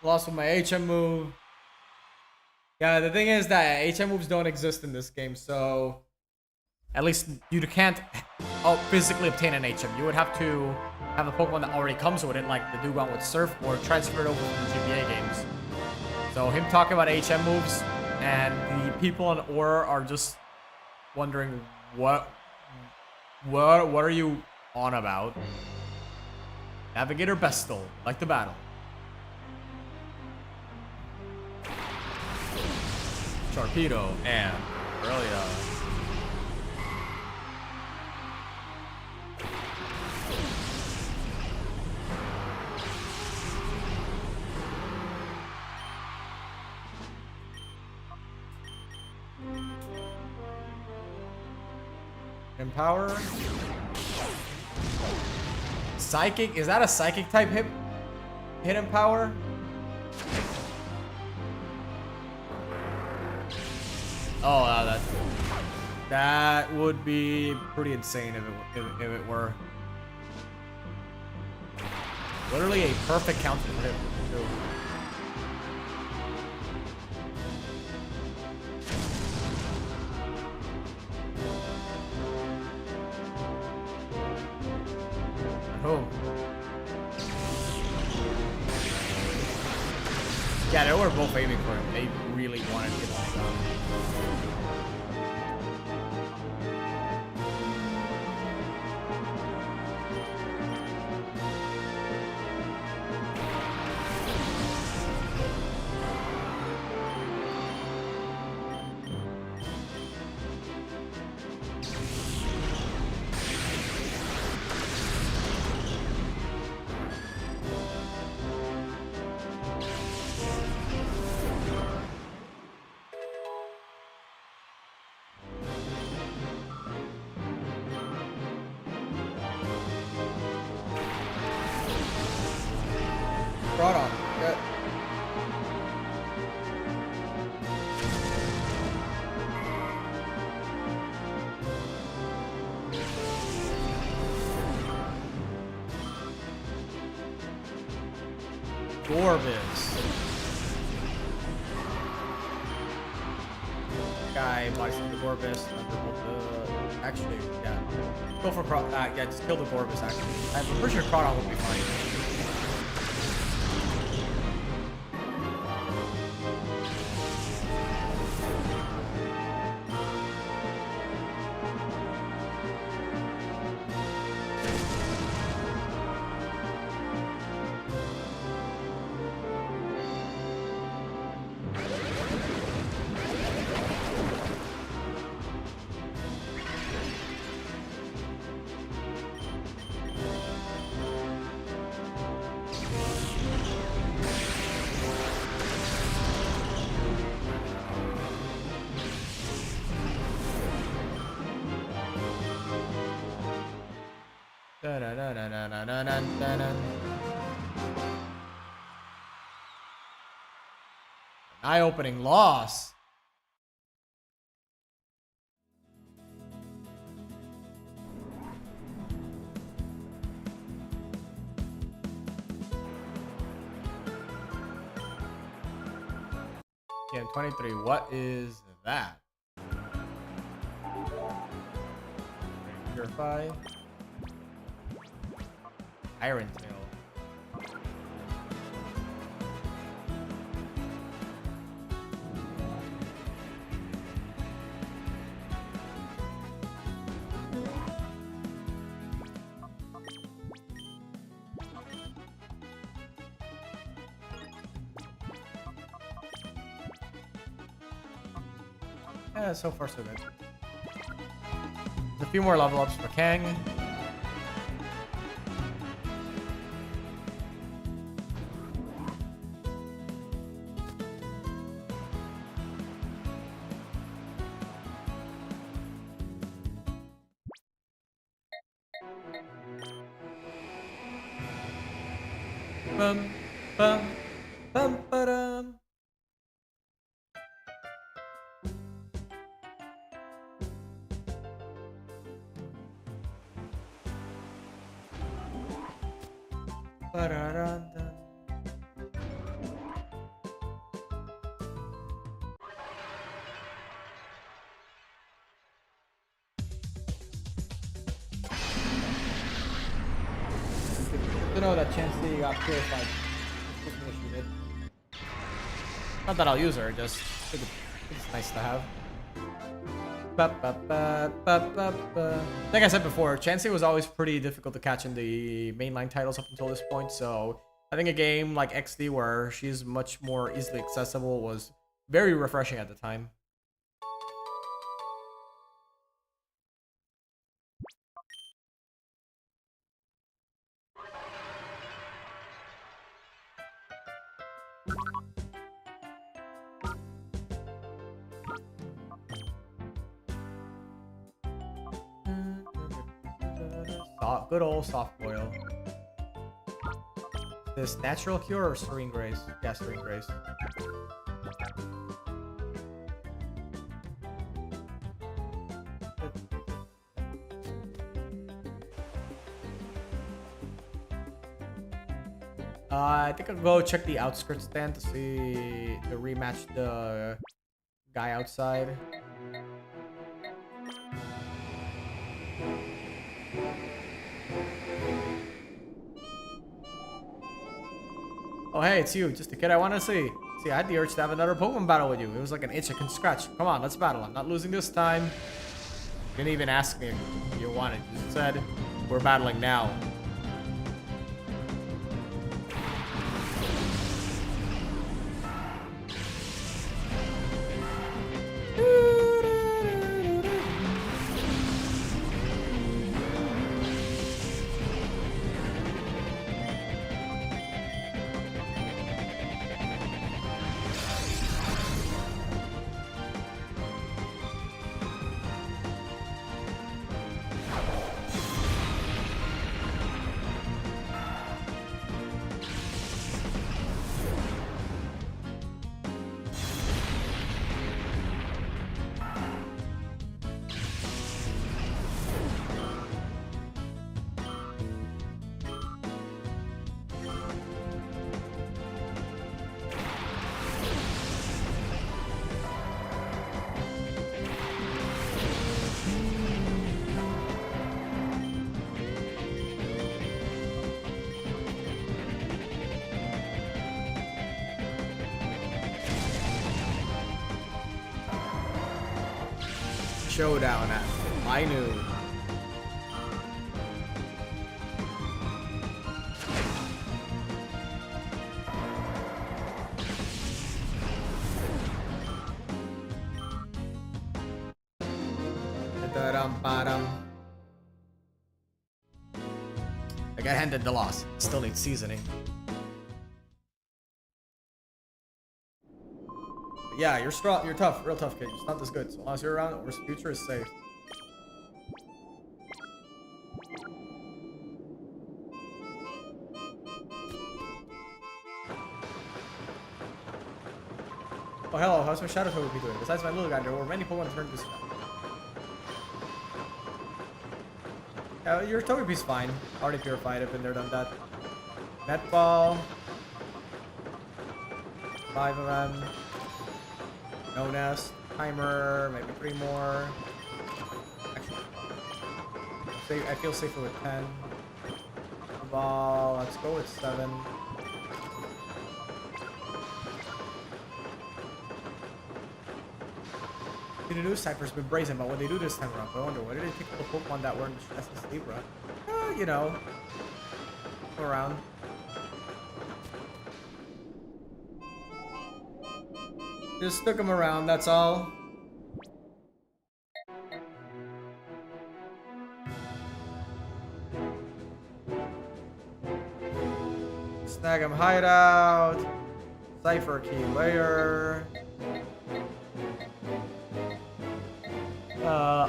Lost with my HM move. Yeah, the thing is that HM moves don't exist in this game, so at least you can't physically obtain an HM. You would have to have a Pokemon that already comes with it, like the Dugong with Surf, or transfer it over from the GBA games. So him talking about HM moves, and the people on Aura are just wondering what are you on about? Navigator Bestel, like the battle. Torpedo, and Aurelia. Empower. Psychic? Is that a psychic type hit empower? Oh, that would be pretty insane if it were. Literally a perfect counter for him, too. Oh. Yeah, they were both aiming for him. They really wanted to get him done. Brought on. Good. Gorbis. Guy bodies the Gorbis. Actually, yeah. Go for yeah, just kill the Gorbis. Actually, I'm pretty sure Crawdon will be fine. Eye-opening loss. Yeah, 23. What is that? Purify. Iron Tail. Yeah, so far so good. There's a few more level ups for Kang. Bum, bum, bum, ba-dum. Ba-da-da-da. To know that Chansey got purified. She did. Not that I'll use her, just it's nice to have. Like I said before, Chansey was always pretty difficult to catch in the mainline titles up until this point, so I think a game like XD where she's much more easily accessible was very refreshing at the time. soft, good old soft boil. This natural cure or serene grace? Yeah, serene grace. I think I'll go check the outskirts stand to see to rematch the guy outside. Oh hey, it's you, just a kid I want to see. See, I had the urge to have another Pokemon battle with you. It was like an itch I can scratch. Come on, let's battle. I'm not losing this time. You didn't even ask me if you wanted. You just said, we're battling now. Showdown at Minu. I got handed the loss. Still needs seasoning. Yeah, you're strong. You're tough. Real tough, kid. It's not this good. So unless you're around, our future is safe. Oh, hello. How's my Shadow Togepi doing? Besides my little guy, there were many Pokemon turned this way. Your Togepi's fine. Already purified. I've been there, done that. Net Ball. 5 of them. No nest. Timer. Maybe 3 more. Actually, I feel safer with 10. Ball. Let's go with 7. The new Cypher's been brazen about what they do this time around. I wonder, why did they pick up the Pokemon that were in the SS Libra? You know. Go around. Just took them around, that's all. Snag 'em hideout. Cypher key layer.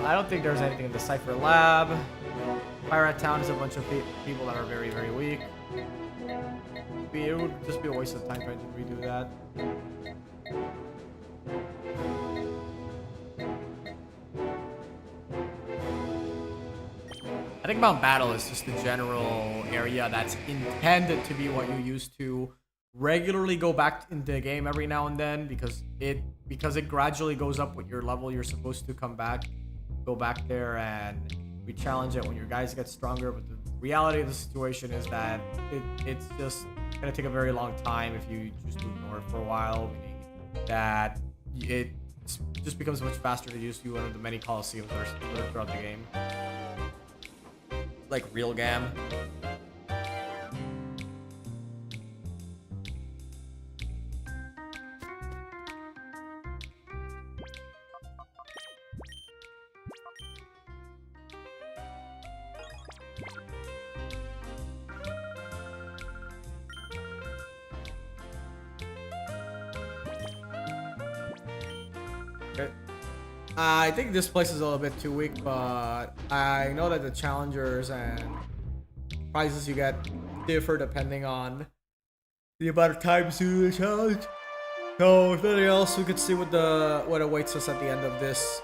I don't think there's anything in the Cypher lab. Pirate Town is a bunch of people that are very, very weak. It would just be a waste of time trying to redo that. I think Mount Battle is just the general area that's intended to be what you used to regularly go back into the game every now and then because it gradually goes up with your level. You're supposed to go back there and re-challenge it when your guys get stronger. But the reality of the situation is that it's just gonna take a very long time if you just ignore it for a while, meaning that it just becomes much faster to use one of the many Colosseums that are throughout the game. Like real Gam. Okay. I think this place is a little bit too weak, but I know that the challengers and prizes you get differ depending on the amount of times you do the challenge. So if anything else, we could see what awaits us at the end of this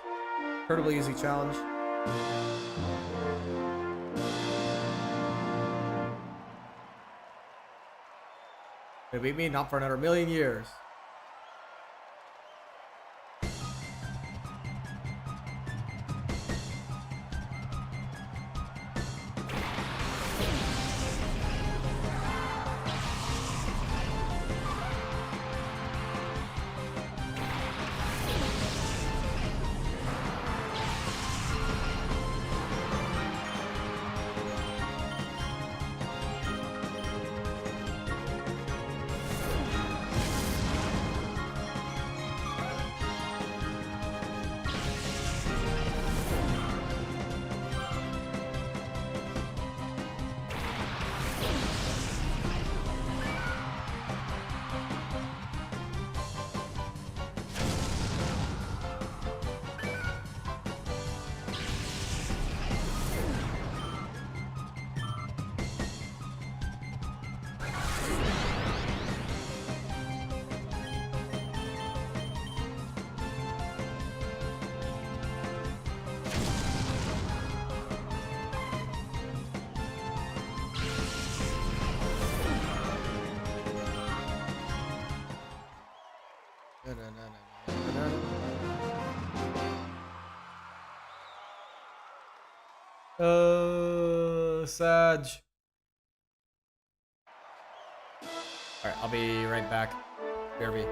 incredibly easy challenge. It'll beat me not for another million years. Sag. Alright, I'll be right back. BRB.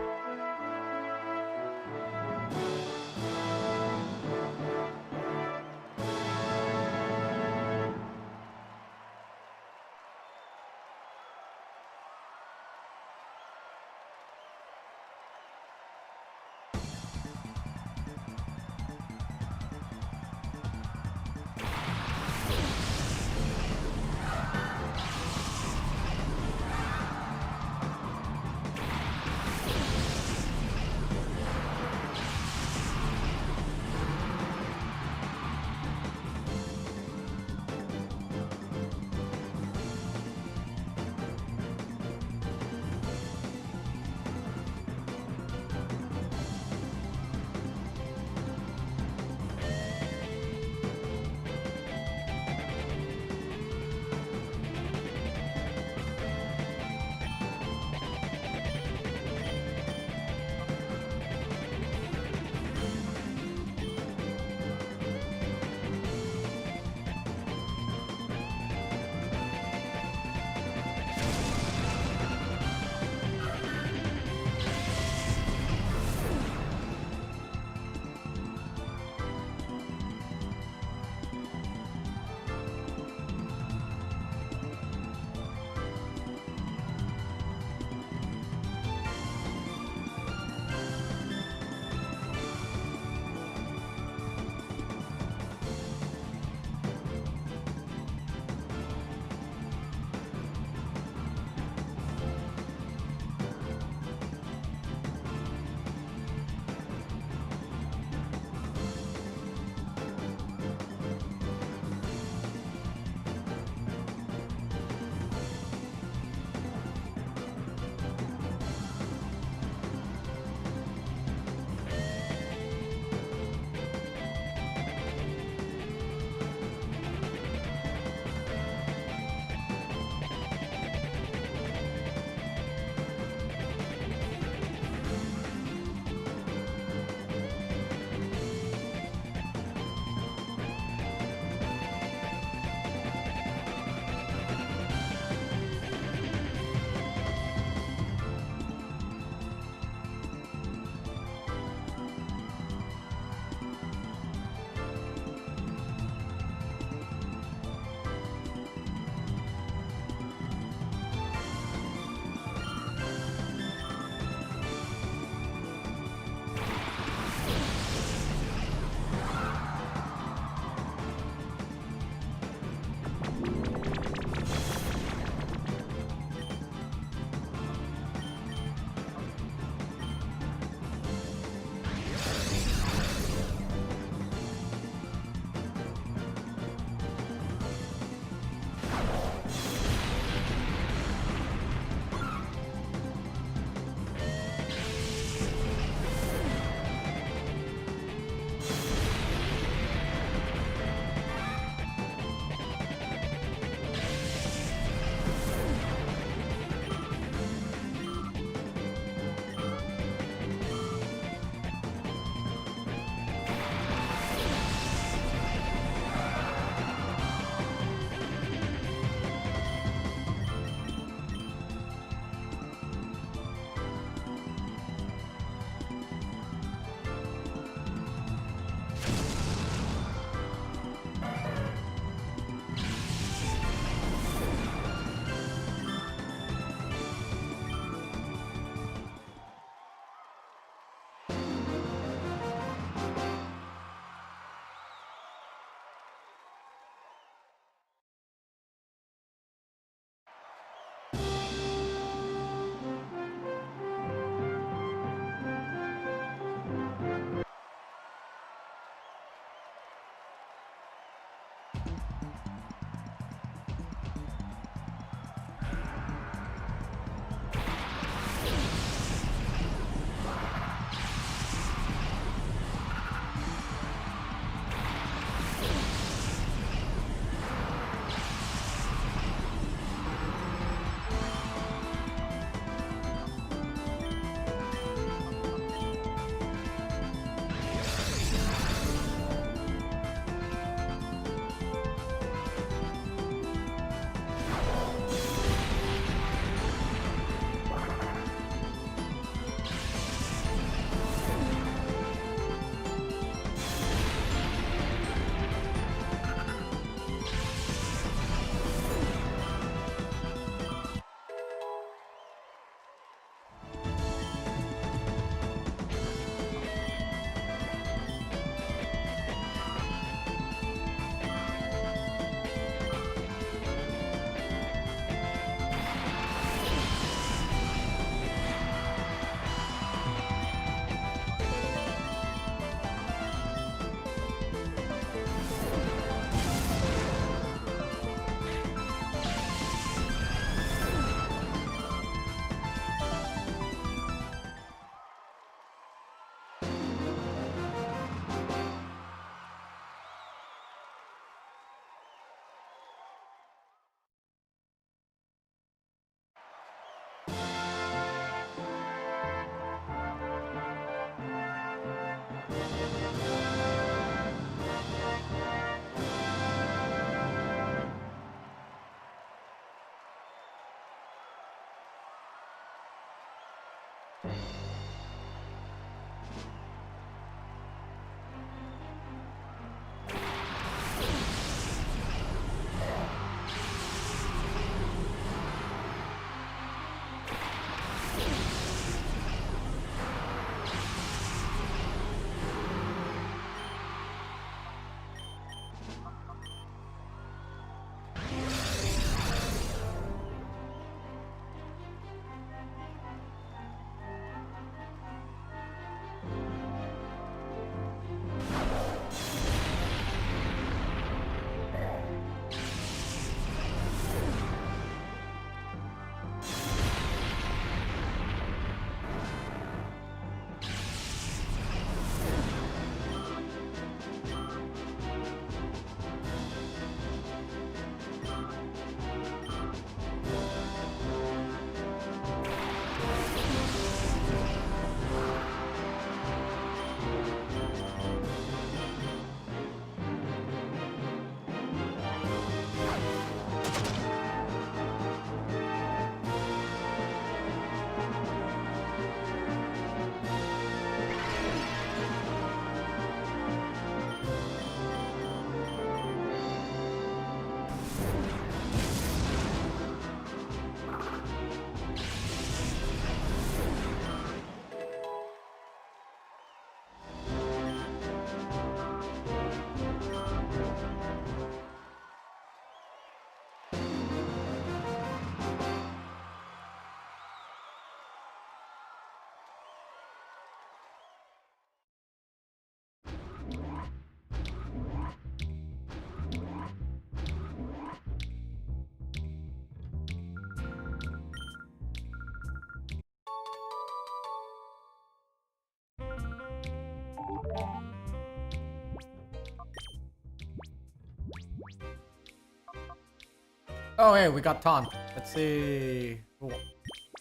Oh, hey, we got taunt. Let's see who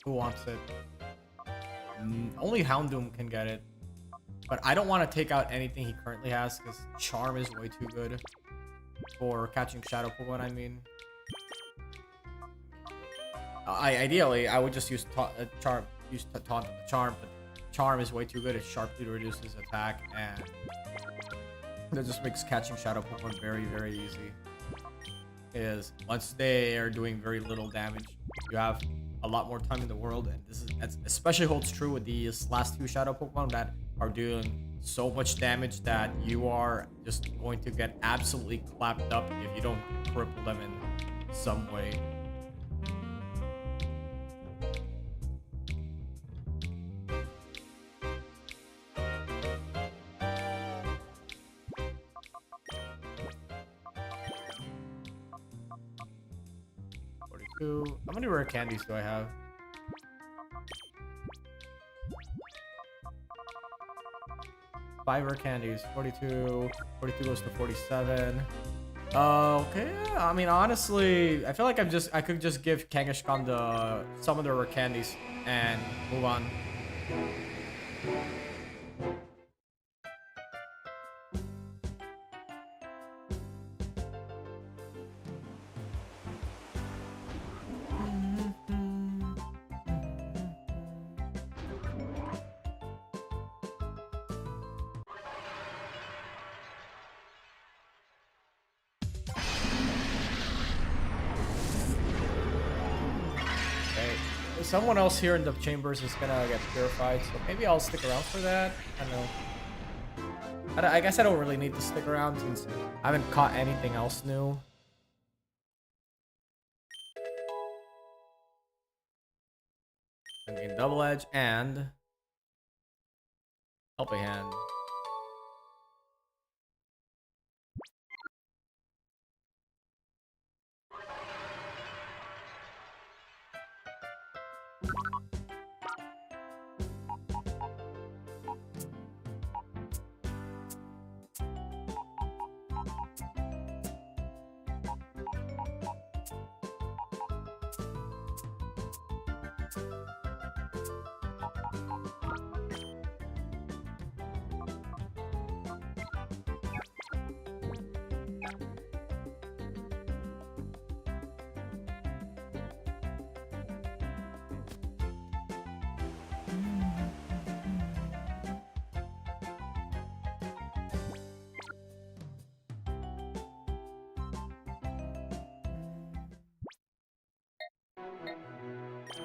wants it. Only Houndoom can get it. But I don't want to take out anything he currently has because Charm is way too good for catching Shadow Pokemon, I mean. Ideally, I would just use Charm, Taunt on the Charm, but Charm is way too good. It sharply reduces attack, and that just makes catching Shadow Pokemon very, very easy. Is once they are doing very little damage, you have a lot more time in the world, and that's especially holds true with these last two Shadow Pokemon that are doing so much damage that you are just going to get absolutely clapped up if you don't cripple them in some way. How many rare candies do I have? Five rare candies. 42. 42 goes to 47. Okay. I mean, honestly, I feel like I could just give Kangaskhan some of the rare candies and move on. Someone else here in the chambers is gonna get purified, so maybe I'll stick around for that. I don't know. I guess I don't really need to stick around since I haven't caught anything else new. I mean, Double Edge and Helping Hand.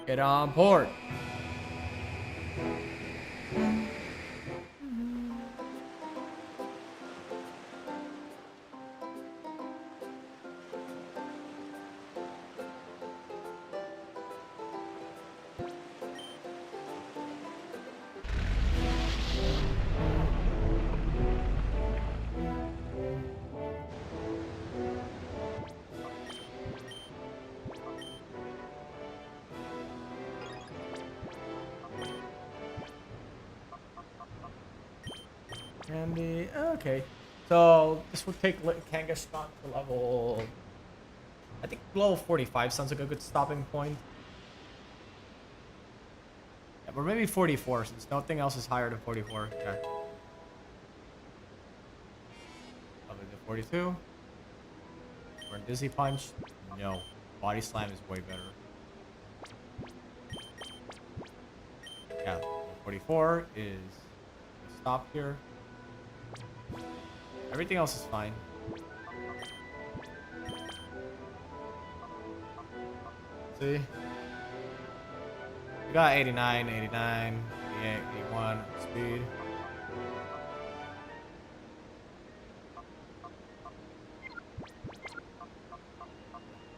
Get on board. Candy. Okay. So this would take Kangaskhan to level. I think level 45 sounds like a good stopping point. Yeah, or maybe 44 since nothing else is higher than 44. Okay. Probably the 42. Or Dizzy Punch. No. Body Slam is way better. Yeah. 44 is stop here. Everything else is fine. See? We got 89, 89, 88, 81 speed.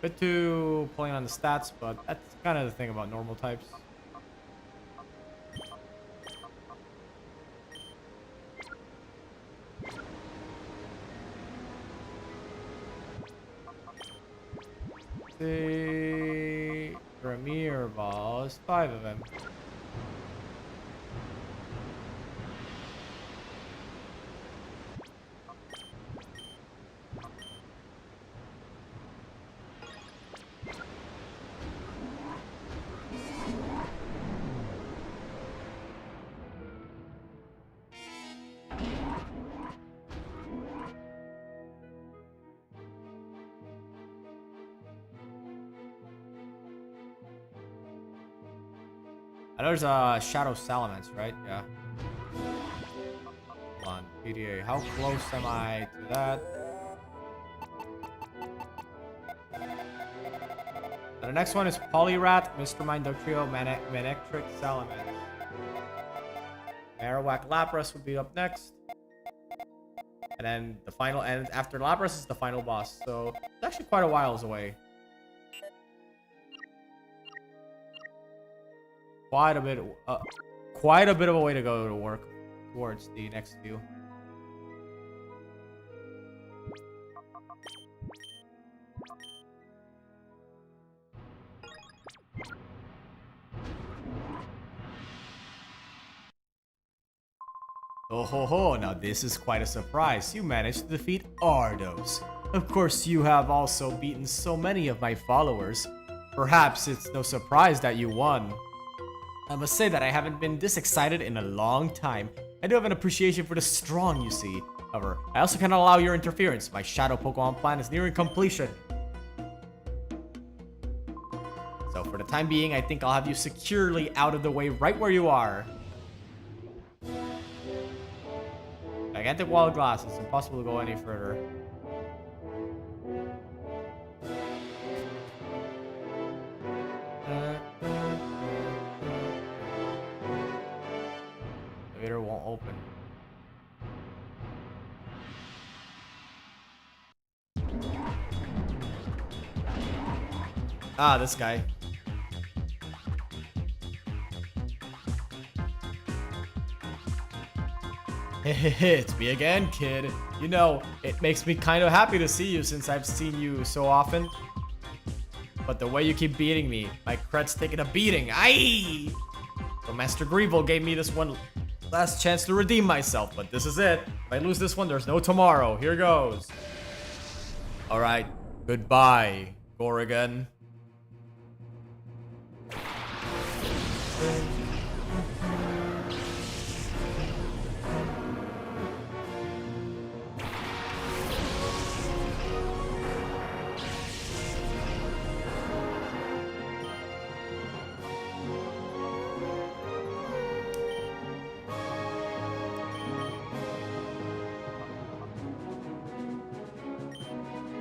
Bit too pulling on the stats, but that's kind of the thing about normal types. The Premier balls, 5 of them. I know there's a Shadow Salamence, right? Yeah. Hold on, PDA. How close am I to that? And the next one is Poliwrath, Mr. Mind Trio, Manectric Salamence. Marowak Lapras would be up next. And then the final, and after Lapras is the final boss. So it's actually quite a while away. Quite a bit of a way to go to work towards the next few. Oh ho ho, now this is quite a surprise. You managed to defeat Ardos. Of course, you have also beaten so many of my followers. Perhaps it's no surprise that you won. I must say that I haven't been this excited in a long time. I do have an appreciation for the strong you see. However, I also cannot allow your interference. My Shadow Pokemon plan is nearing completion. So for the time being, I think I'll have you securely out of the way right where you are. Gigantic wall of glass. It's impossible to go any further. Elevator won't open. Ah, this guy. It's me again, kid. You know, it makes me kind of happy to see you since I've seen you so often. But the way you keep beating me, my cred's taking a beating. Aye! So Master Greevil gave me this one last chance to redeem myself, but this is it. If I lose this one, there's no tomorrow. Here goes. Alright, goodbye, Gorrigan.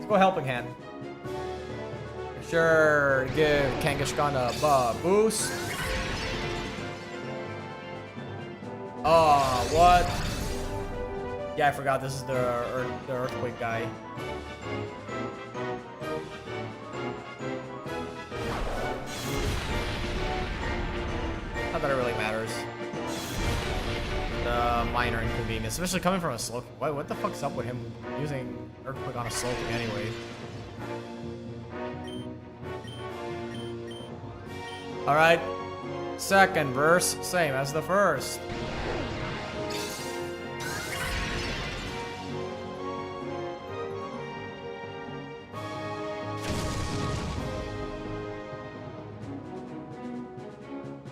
Go helping hand. Sure, give Kangaskhan a boost. Oh, what? Yeah, I forgot this is the earthquake guy. Not that it really matters. The minor inconvenience, especially coming from a Slowking. What the fuck's up with him using Earthquake on a Slowking anyway? Alright. Second verse, same as the first.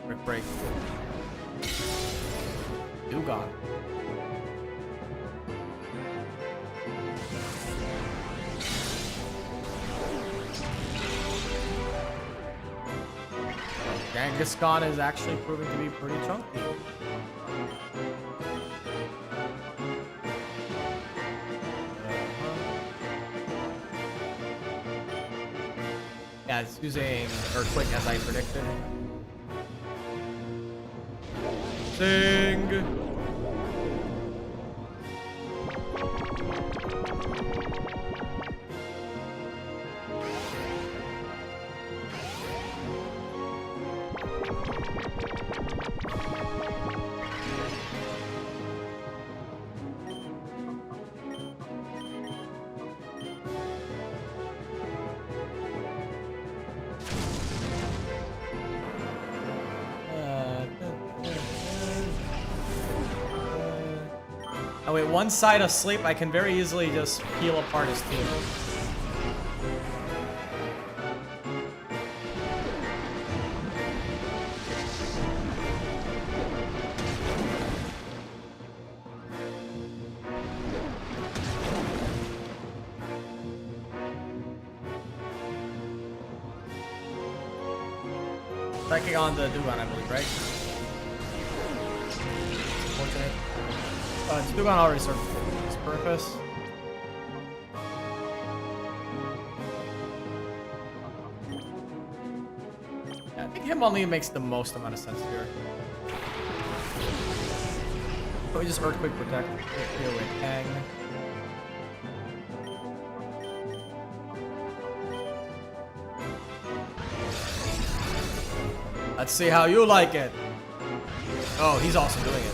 Brick break. Dugong. Kangaskhan is actually proving to be pretty chunky. Yeah, it's using Earthquake as I predicted. Sing! Oh wait, one side asleep, I can very easily just peel apart his team. Checking on the Dugan, I believe, right? Unfortunate. Dugan already served its purpose. Yeah, I think him only makes the most amount of sense here. So we just Earthquake Protect here with Kang. Let's see how you like it. Oh, he's also doing it.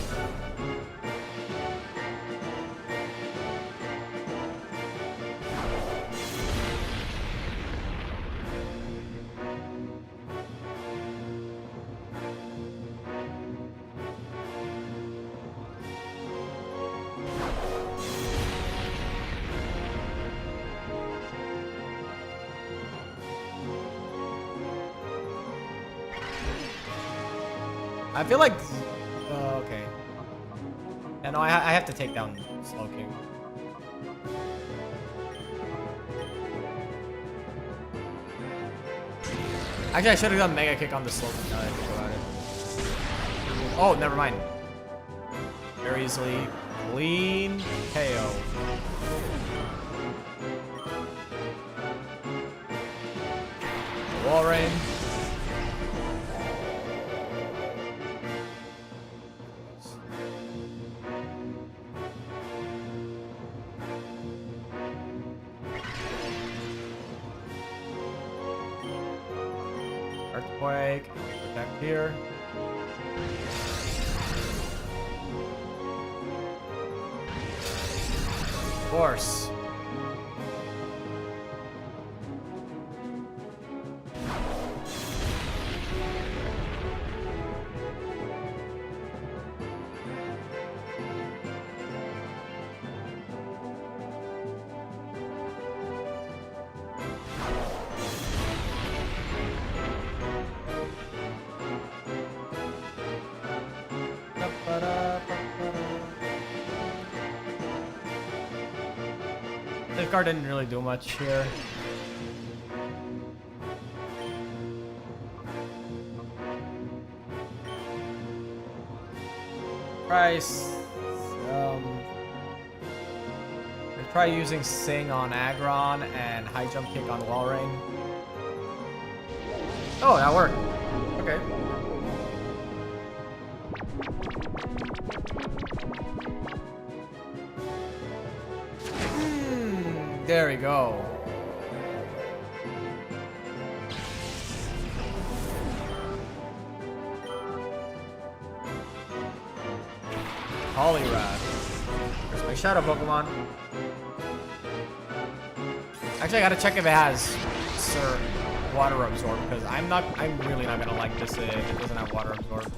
I feel like... okay. Yeah, no, I have to take down Slow King. Actually, I should have done Mega Kick on the Slow King now that I think about it. Oh, never mind. Very easily. Clean KO. Wall Rain. Earthquake, protect here. Of course. Safeguard didn't really do much here. Price. Try using Sing on Aggron and High Jump Kick on Walrein. Oh, that worked. Okay. There we go. Poliwrath. There's my shadow Pokemon. Actually, I gotta check if it has Sir Water Absorb, because I'm really not gonna like this if it doesn't have Water Absorb.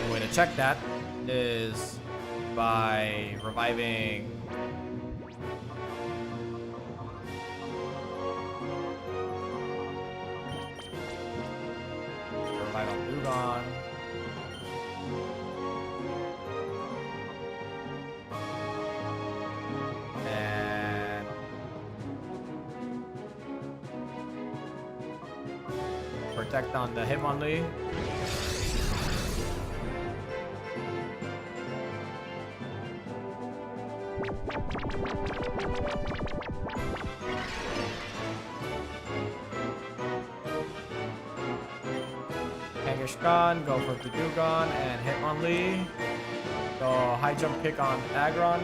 The way to check that is by reviving. Revive on Dugon. Protect on the Hitmonlee. Kangaskhan, go for the Dewgong and Hitmonlee. Go High Jump Kick on Aggron.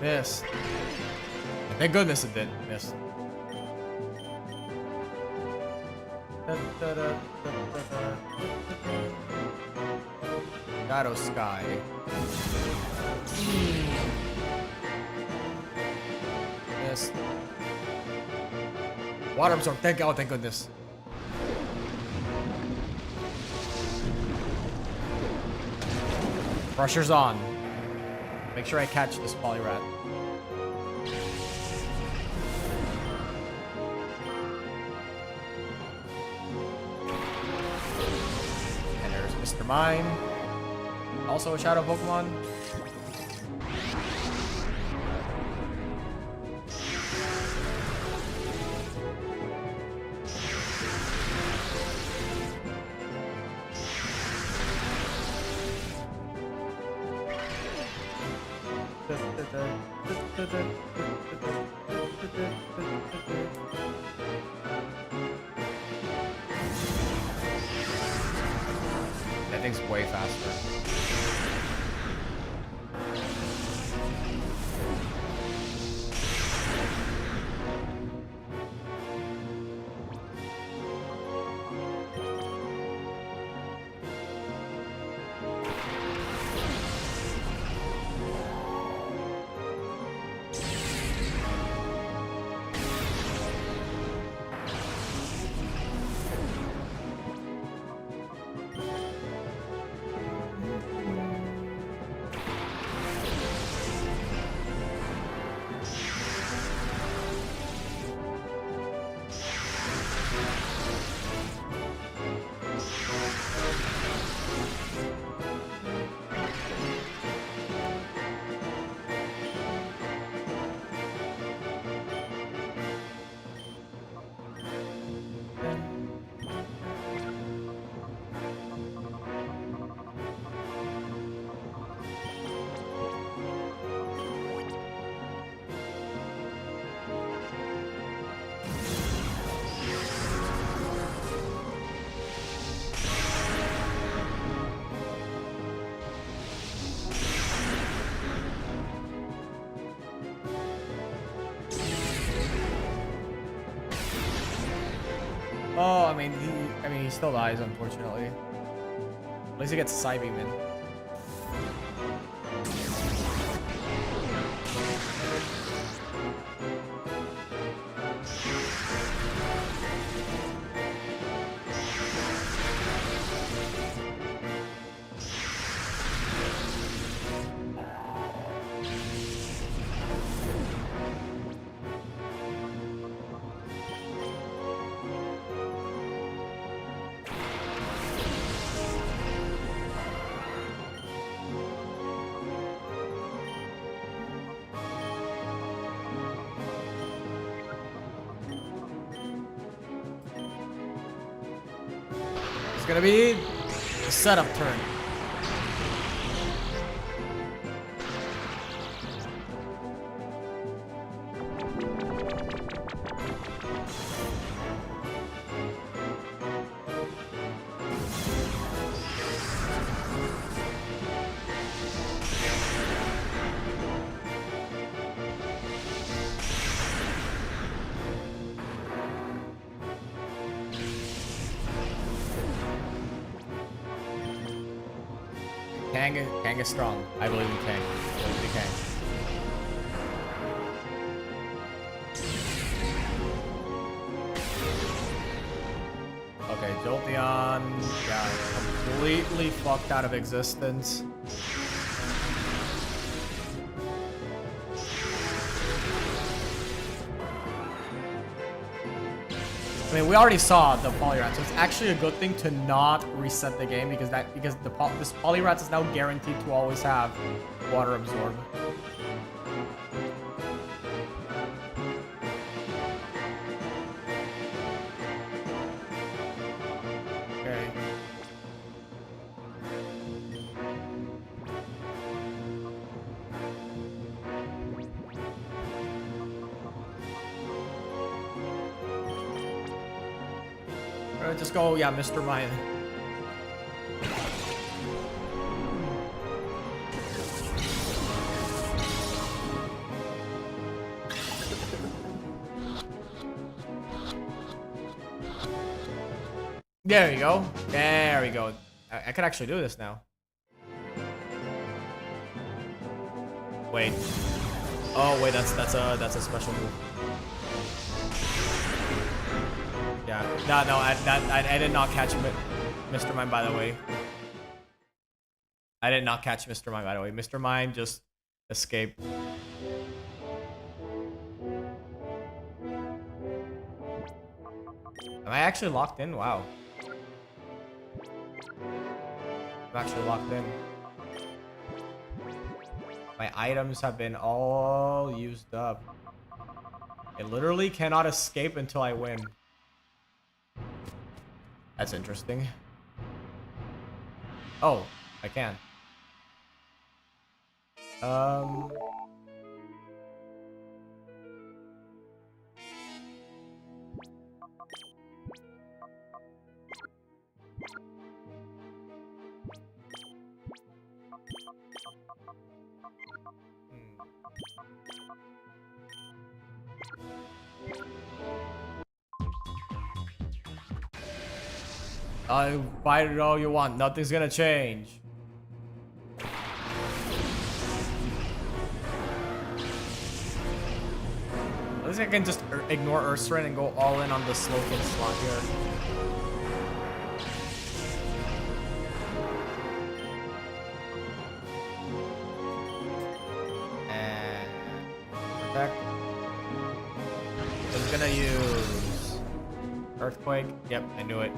Missed. Thank goodness it did. Missed. Shadow Sky. Missed. Water Absorb. Thank God. Thank goodness. Pressure's on. Make sure I catch this Poliwrath. And there's Mr. Mime. Also a Shadow Pokemon. That thing's way faster. Oh, I mean, he still dies, unfortunately. At least he gets a Psybeam in. It's gonna be a setup turn. Kang is strong. I believe in Kang. I believe in Kang. Okay, Jolteon got completely fucked out of existence. I mean, we already saw the Poliwrath, so it's actually a good thing to not reset the game because this Poliwrath is now guaranteed to always have Water Absorb. Okay. Alright, just go, yeah, Mr. Mime. There we go. There we go. I could actually do this now. Wait. Oh wait, that's a special move. Yeah. No, I did not catch Mr. Mime, by the way. I did not catch Mr. Mime, by the way. Mr. Mime just escaped. Am I actually locked in? Wow. I'm actually locked in. My items have been all used up. I literally cannot escape until I win. That's interesting. Oh, I can. Fight it all you want. Nothing's gonna change. At least I can just ignore Ursaring and go all in on the Slowking slot here. And protect. I'm gonna use Earthquake. Yep, I knew it.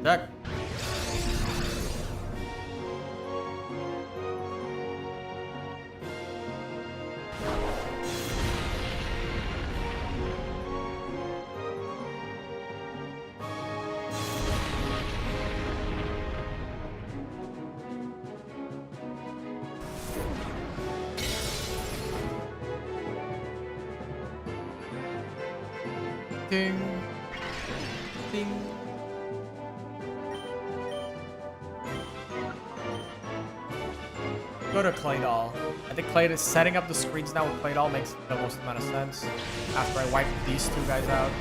Deck. Ding. Ding. Go to Claydol. I think Clay setting up the screens now with Claydol makes the most amount of sense after I wipe these two guys out.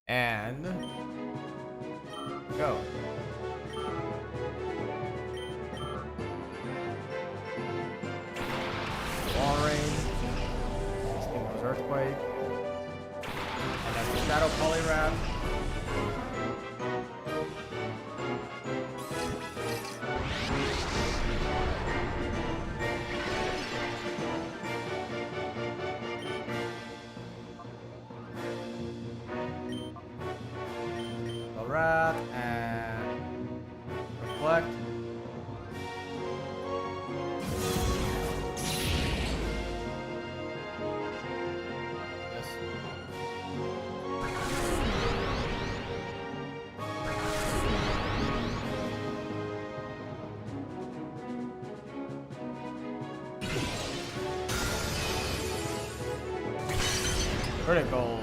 And go. Wall rain. This thing was earthquake. And that's the shadow polywrap. Wrap and reflect. Yes. Critical.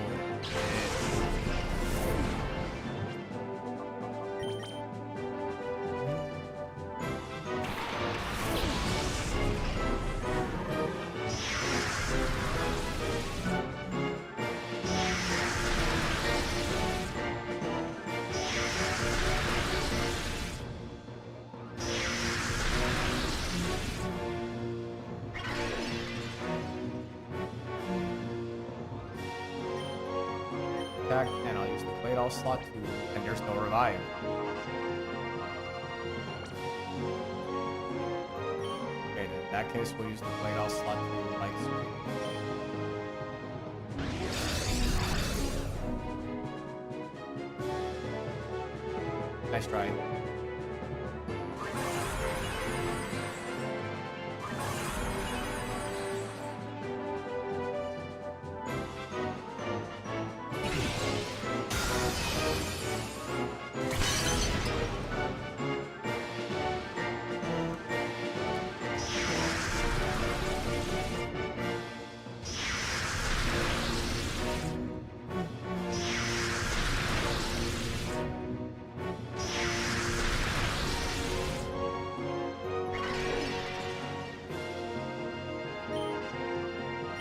Protect, and I'll use the Claydol slot too, and there's no revive. Okay, then in that case, we'll use the Claydol slot to Light Screen. Nice try.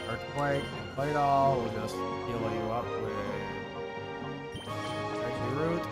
Earthquake and Claydol will just heal you up with Energy Root.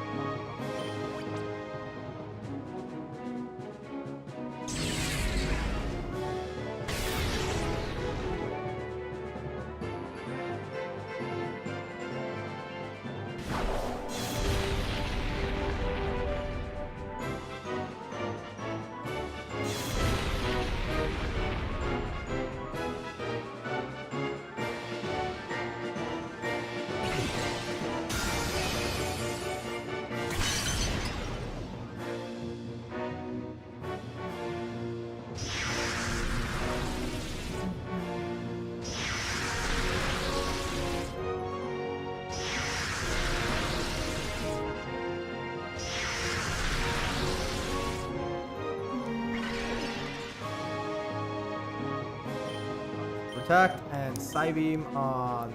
Protect and Psybeam on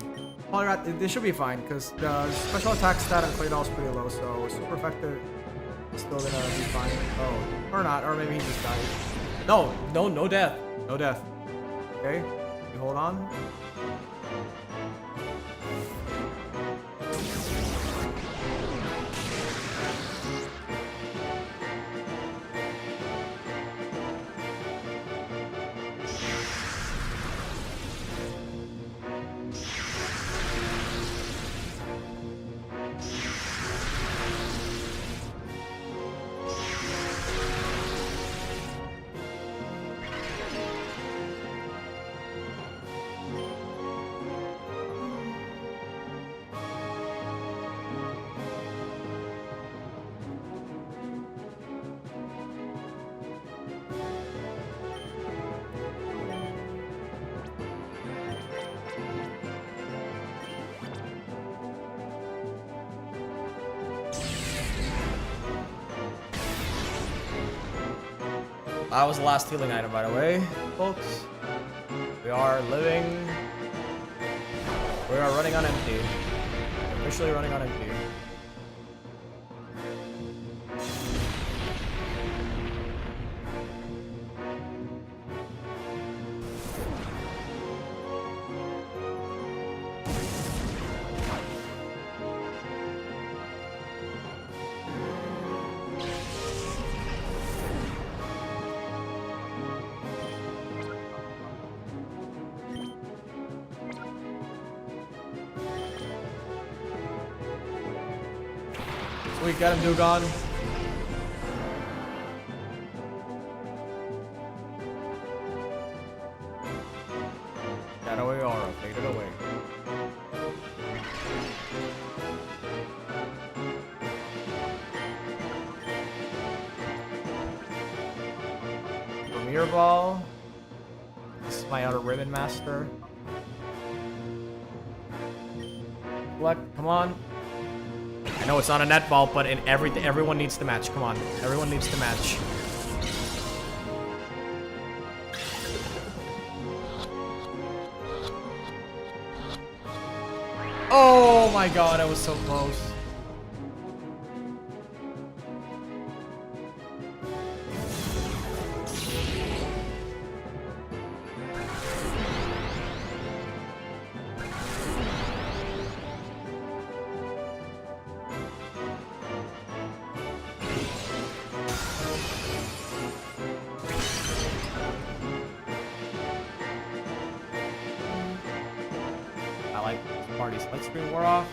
Polyrat. This should be fine because the special attack stat on Claydol is pretty low, so super effective is still gonna be fine. Oh, or not, or maybe he just died. No death. No death. Okay, you hold on. That was the last healing item, by the way, folks. We are living. We are running on empty. Officially running on empty. Sweet, get him, Dugon. Shadowy aura, faded away. Premier Ball. This is my outer ribbon master. Collect, come on. I know it's not a net ball, but in everyone needs to match. Come on, everyone needs to match. Oh my god, I was so close. I like party's light screen wore off.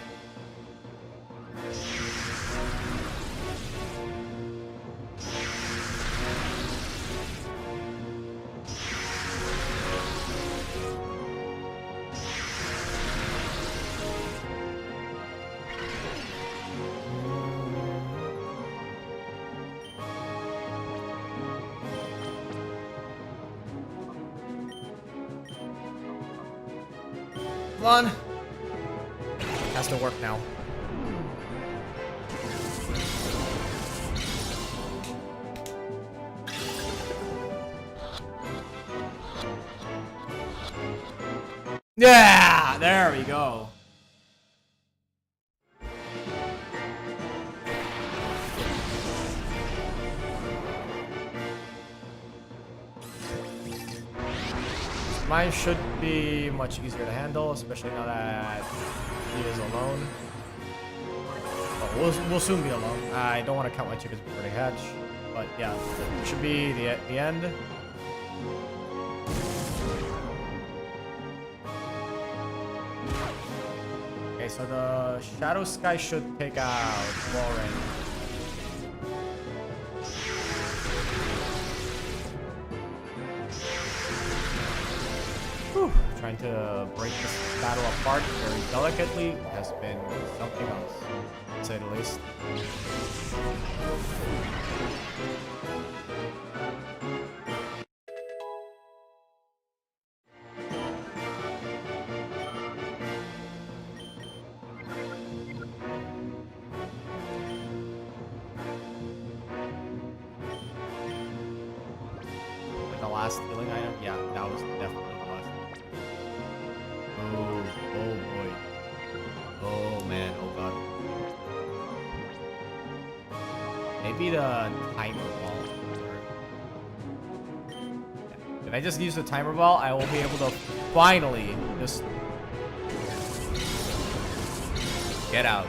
on. Has to work now. Yeah, there we go. Mine should be much easier to handle, especially now that he is alone. But we'll soon be alone. I don't want to count my chickens before they hatch. But yeah, it should be the end. Okay, so the Shadow Sky should take out Warren. Whew. Trying to break this battle apart very delicately has been something else, to say the least. The last healing item? Yeah, that was definitely the last. Oh boy. Oh man, oh god. Maybe the timer ball. Yeah. If I just use the timer ball, I will be able to finally just get out.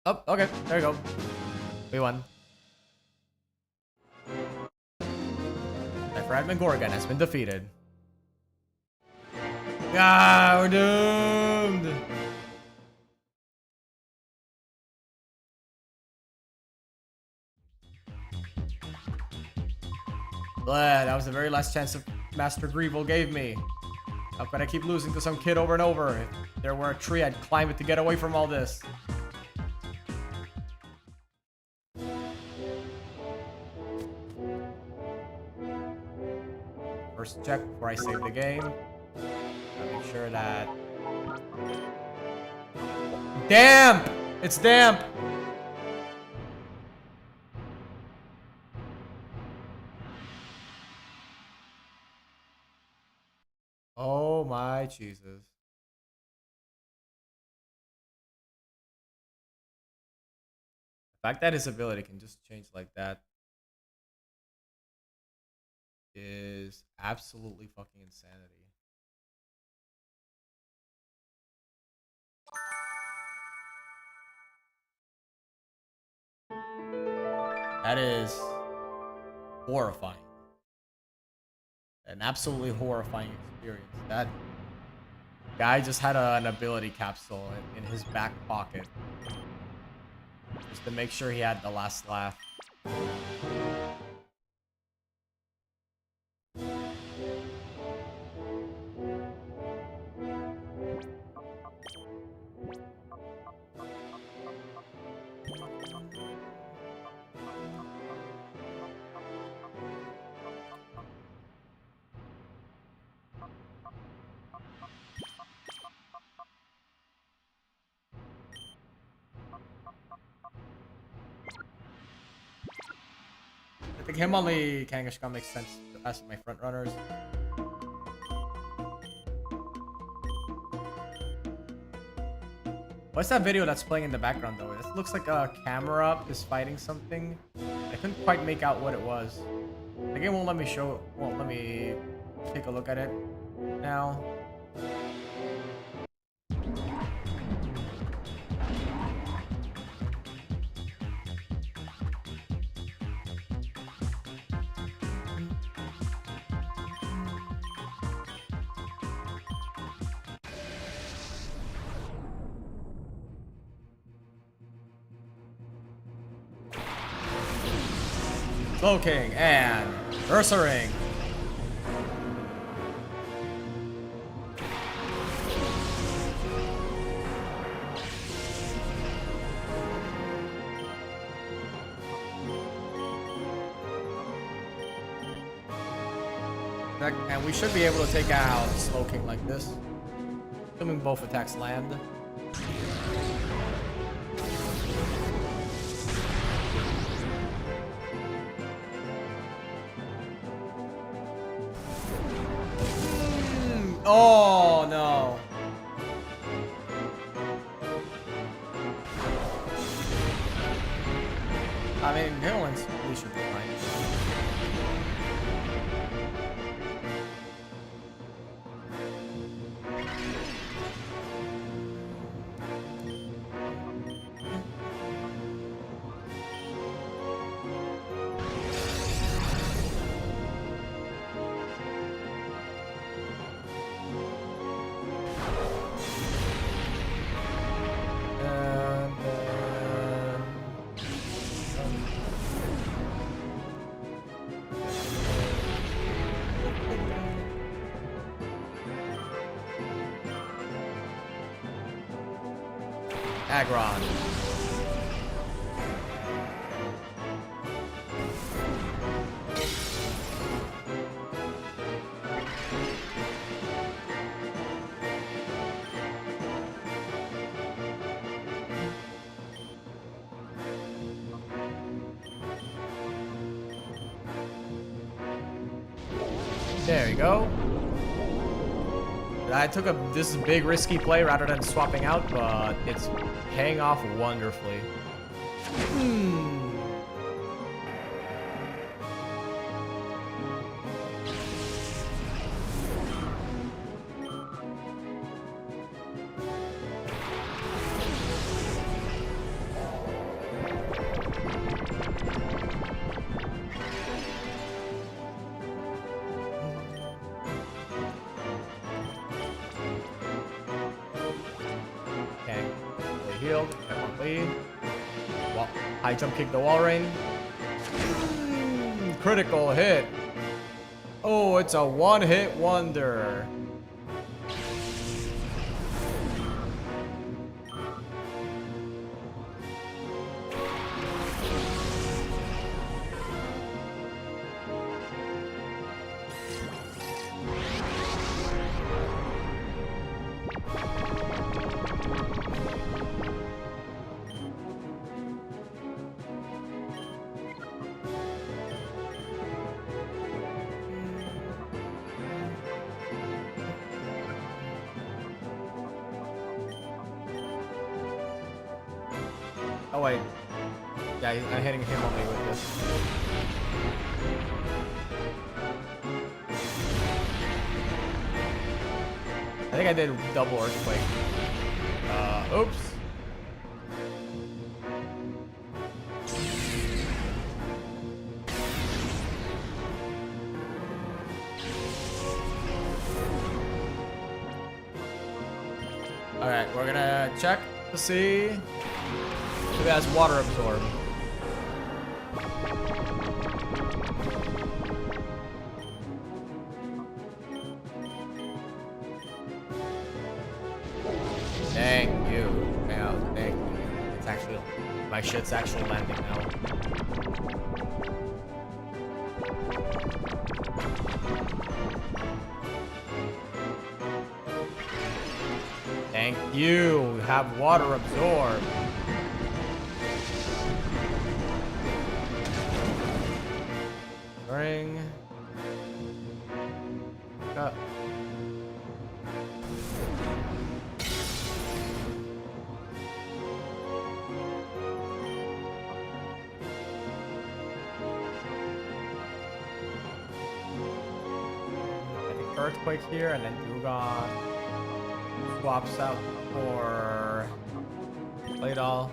Oh, okay, there you go. We won. Fragment Gorgon has been defeated. Ah, we're doomed! Blah, that was the very last chance Master Greevil gave me. How could I keep losing to some kid over and over? If there were a tree, I'd climb it to get away from all this. First check before I save the game. Gotta make sure that... Damp! It's damp! Oh my Jesus. The fact that his ability can just change like that is absolutely fucking insanity. That is horrifying. An absolutely horrifying experience. That guy just had an ability capsule in his back pocket. Just to make sure he had the last laugh. I think him only Kangaskhan makes sense as my front runners. What's that video that's playing in the background though? It looks like a camera is fighting something. I couldn't quite make out what it was. The game won't let me won't let me take a look at it now. Cloaking and Ursaring. And we should be able to take out Slow King like this. Assuming both attacks land. Oh no. I mean, Himmeling's we should be fine. Agron. There you go. I took this big risky play rather than swapping out, but it's paying off wonderfully. Healed, high jump kick the wall rain. Critical hit. Oh, it's a one-hit wonder. Oh wait. Yeah, I'm hitting him only with this. I think I did double earthquake. Oops. Alright, we're gonna check to see if it has water absorb. Thank you. Yeah, thank you. It's actually, my shit's actually landing now. Thank you. Have water absorb. Ring. Cut. I think earthquake here, and then Dugon swaps out for play doll.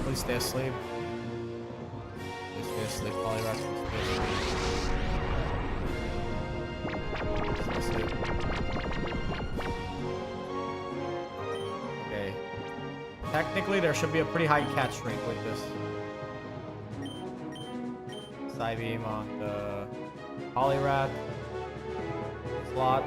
Please stay asleep. Please stay asleep, Polyrux. Okay. Technically, there should be a pretty high catch rate with this. Side beam on the Polyrat slot.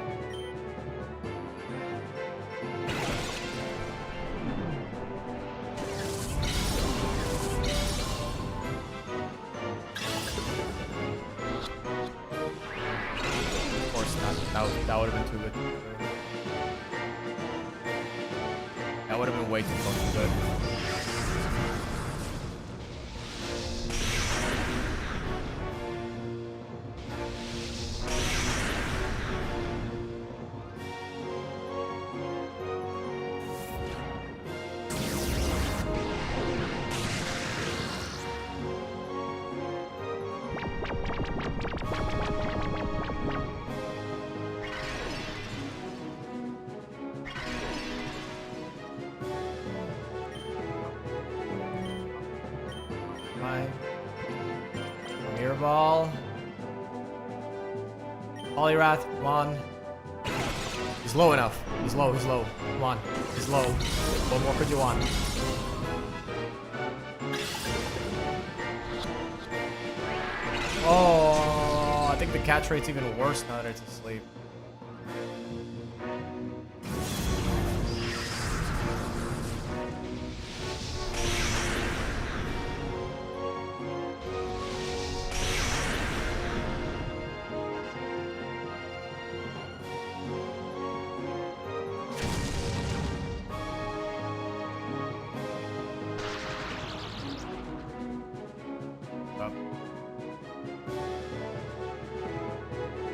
Of course not. That would have been too good. That would have been way too fucking good. Mirror ball. Polyrath, come on. He's low enough. He's low, he's low. Come on. He's low. What more could you want? Oh, I think the catch rate's even worse now that it's asleep.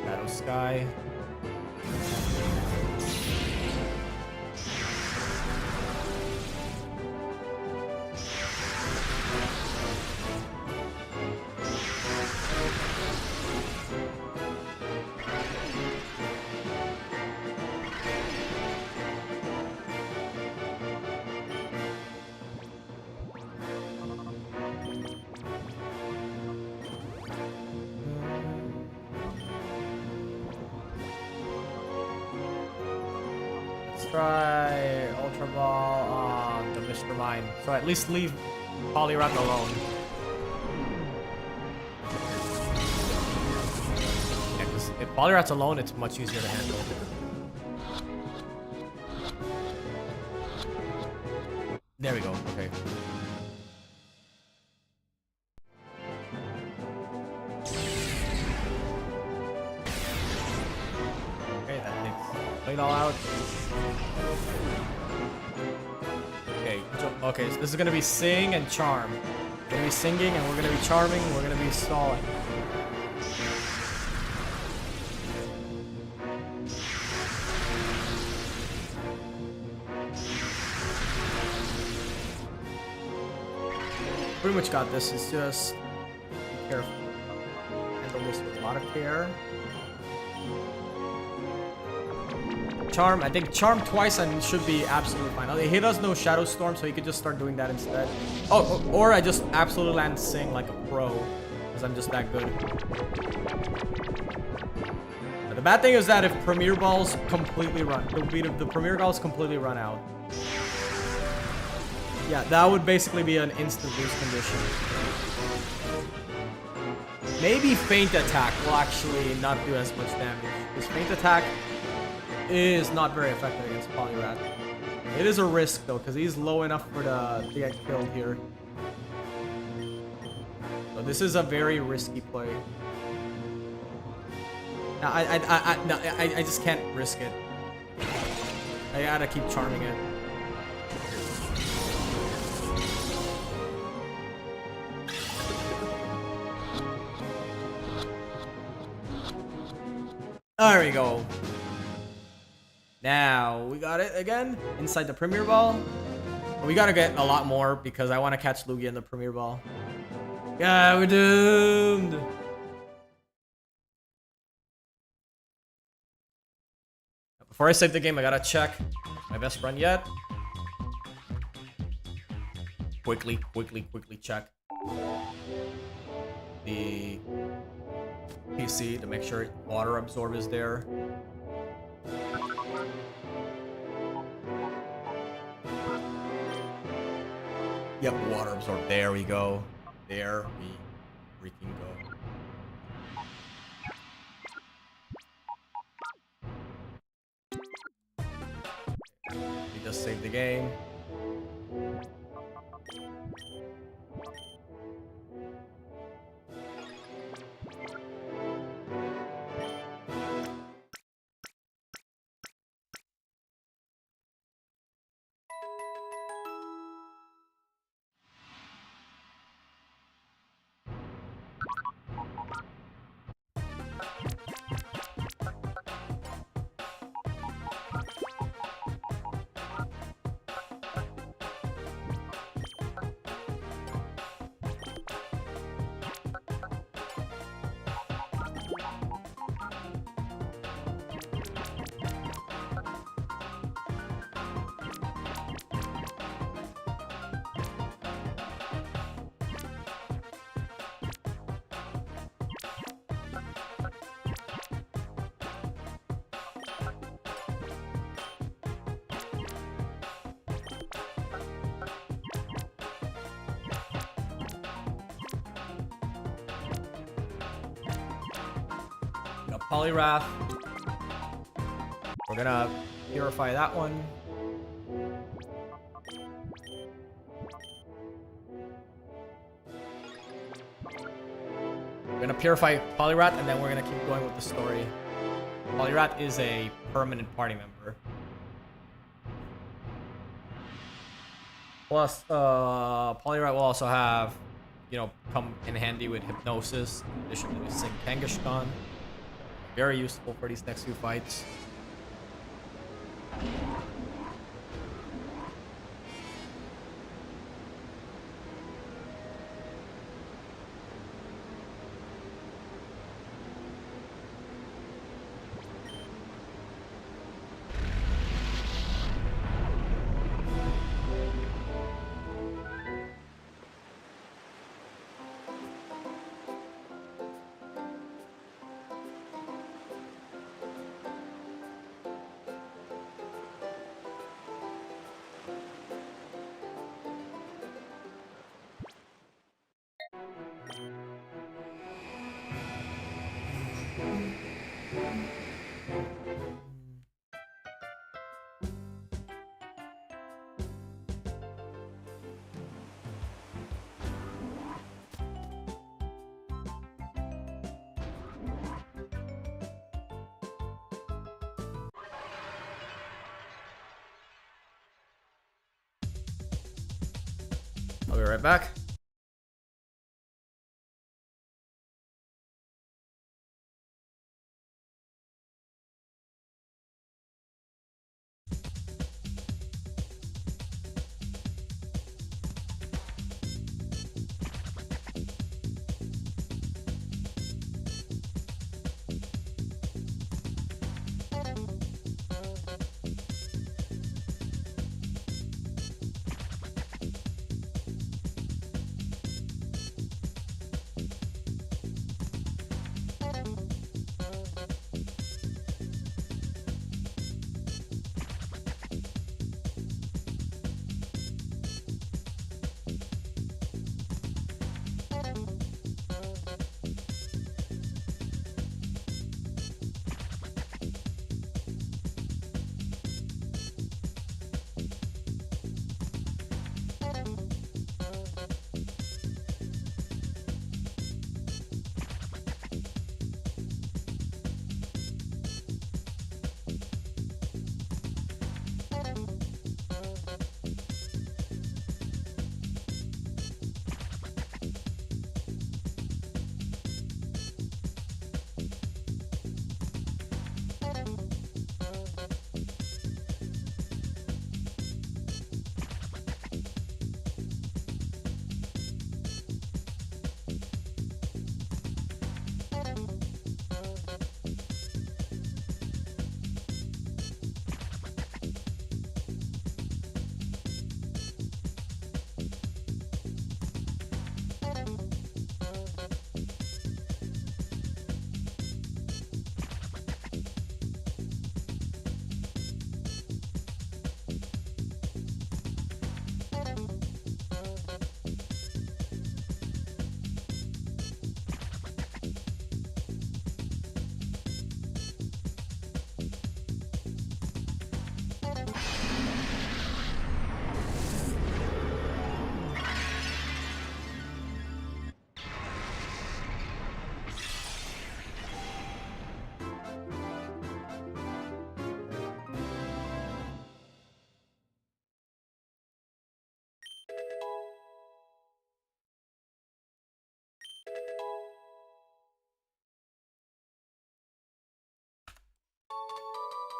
Shadow Sky. Try Ultra Ball on the Mr. Mime. So at least leave Polyrath alone. Yeah, because if Polyrath's alone, it's much easier to handle. There we go. Okay. Okay, that takes played all out. Okay, so this is gonna be sing and charm. We're gonna be singing and we're gonna be charming and we're gonna be stalling. Pretty much got this. It's just be careful. Handle this with a lot of care. Charm, I think charm twice and should be absolutely fine. He does no Shadow Storm, so he could just start doing that instead. Oh, or I just absolutely land sing like a pro, because I'm just that good. But the bad thing is that if Premier Balls completely run, the Premier Balls completely run out. Yeah, that would basically be an instant boost condition. Maybe Feint Attack will actually not do as much damage, because Feint Attack is not very effective against Polyrath. It is a risk though, because he's low enough for to get killed here. So this is a very risky play. Now, I just can't risk it. I gotta keep charming it. There we go. Now, we got it again inside the Premier Ball. We gotta get a lot more because I want to catch Lugia in the Premier Ball. Yeah, we're doomed. Before I save the game, I gotta check my best run yet. Quickly check. The PC to make sure water absorb is there. Yep, water absorb. There we go. There we freaking go. We just saved the game. Got Polyrath. We're gonna purify that one. We're gonna purify Polyrath, and then we're gonna keep going with the story. Polyrath is a permanent party member. Plus, Polyrath will also have, come in handy with Hypnosis, in addition to Sync Kangaskhan. Very useful for these next few fights. I'll be right back.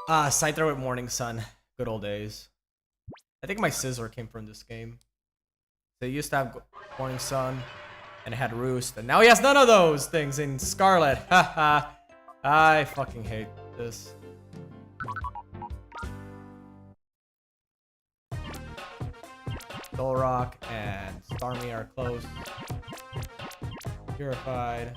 Scyther with Morning Sun. Good old days. I think my scissor came from this game. They used to have Morning Sun, and it had Roost, and now he has none of those things in Scarlet. Haha. I fucking hate this. Solrock and Starmie are close. Purified.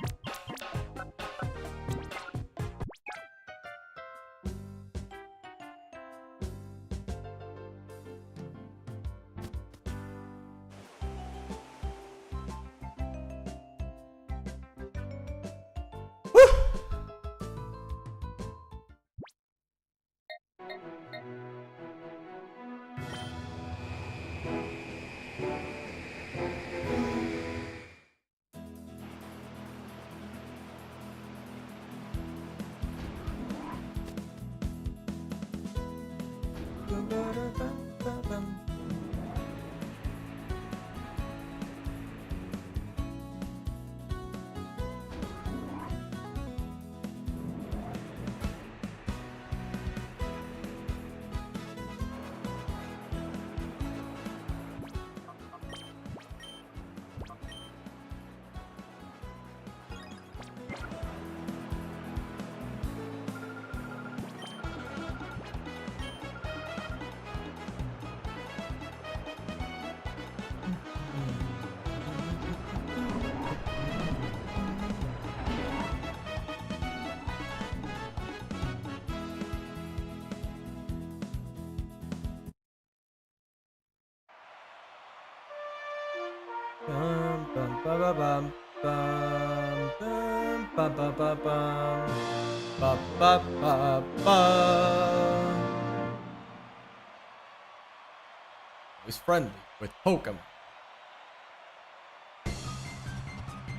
He's friendly with Pokemon.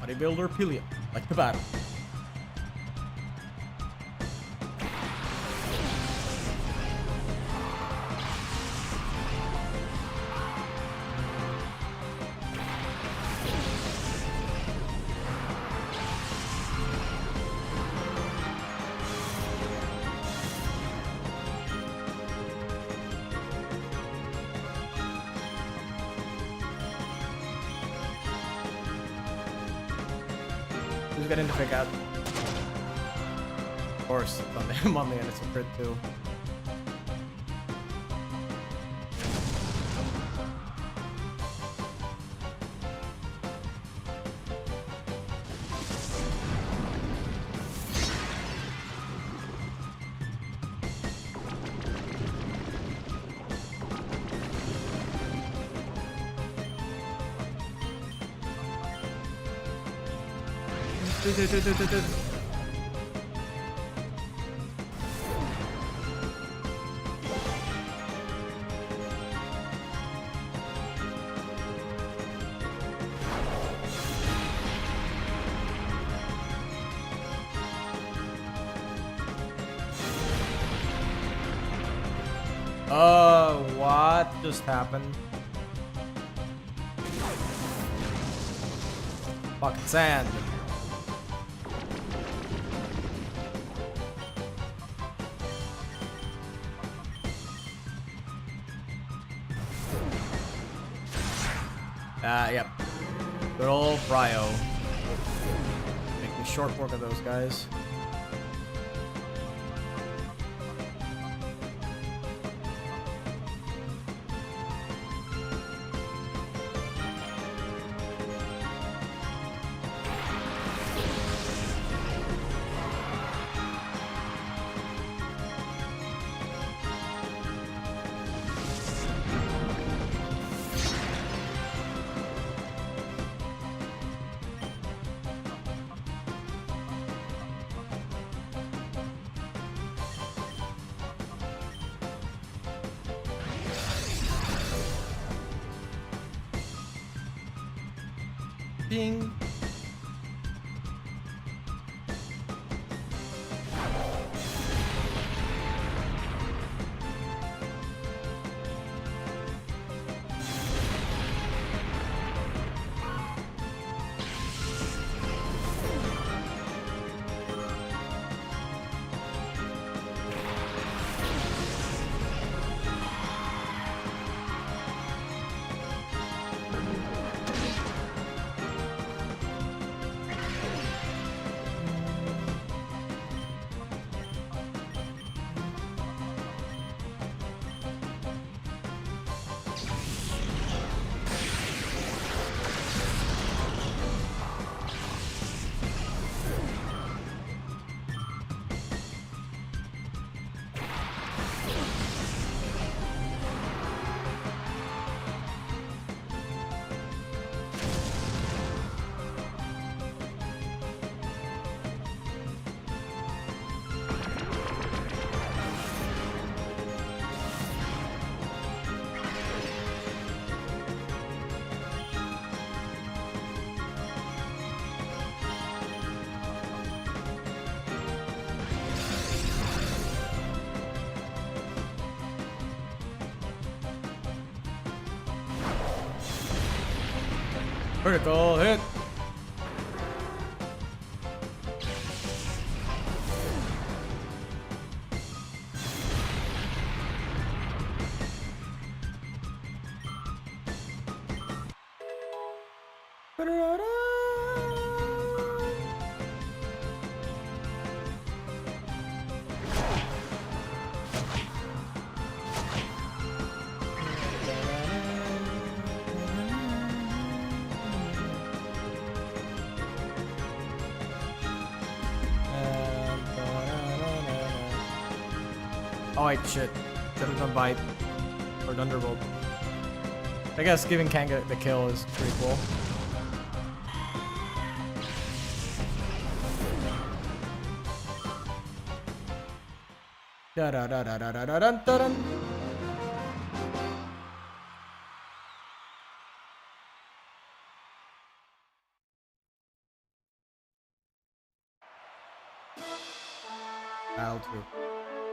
Bodybuilder Pillion, like the battle. Who's getting to pick out? Of course, it's on the Monday and it's a crit too. What just happened? Fucking sand. Yep. Good old Bryo. Making short work of those guys. Ding. Critical hit. Oh wait, shit. Should have done Bite. Or Thunderbolt. I guess giving Kanga the kill is pretty cool. Da da da da da da da da da da. Battle 2.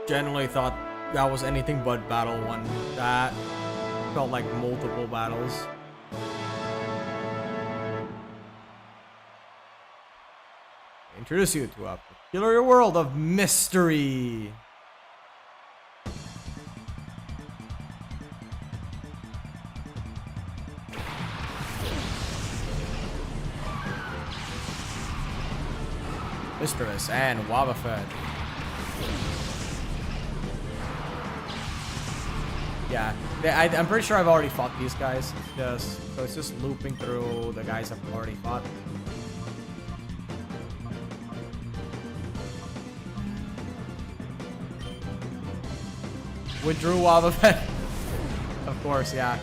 Generally thought that was anything but Battle 1. That felt like multiple battles. Introduce you to a peculiar world of mystery. Mistress and Wobbuffet. Yeah, I'm pretty sure I've already fought these guys. So it's just looping through the guys I've already fought. Withdrew Wobbuffet. Of course, yeah.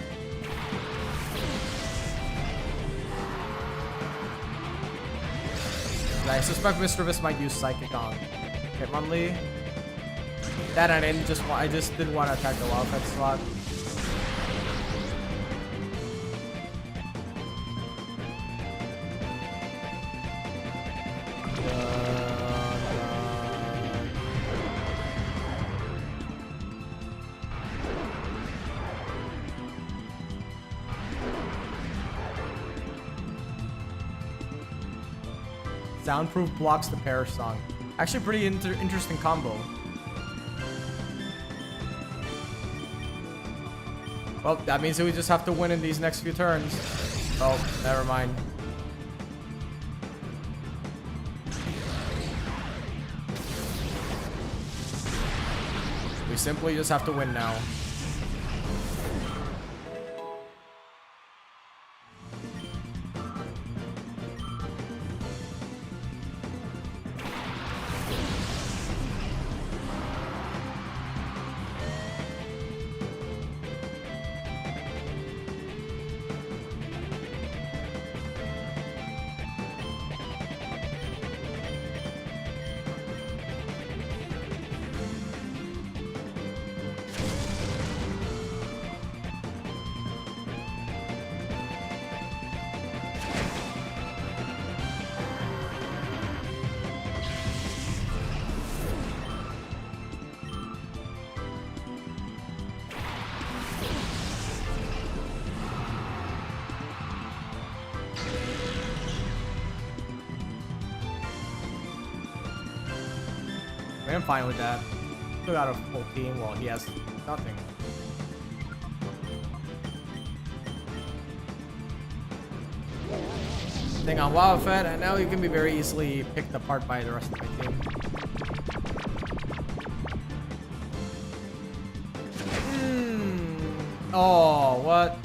I suspect Mr. Vis might use Psychic on Hitmonlee. That I just didn't want to attack the Wildcat slot. Soundproof blocks the Perish Song. Actually, pretty interesting combo. Well, that means that we just have to win in these next few turns. Oh, never mind. We simply just have to win now. I'm fine with that. Still got a full team while he has nothing. Thing on Wildfed, and now he can be very easily picked apart by the rest of my team. Oh, what?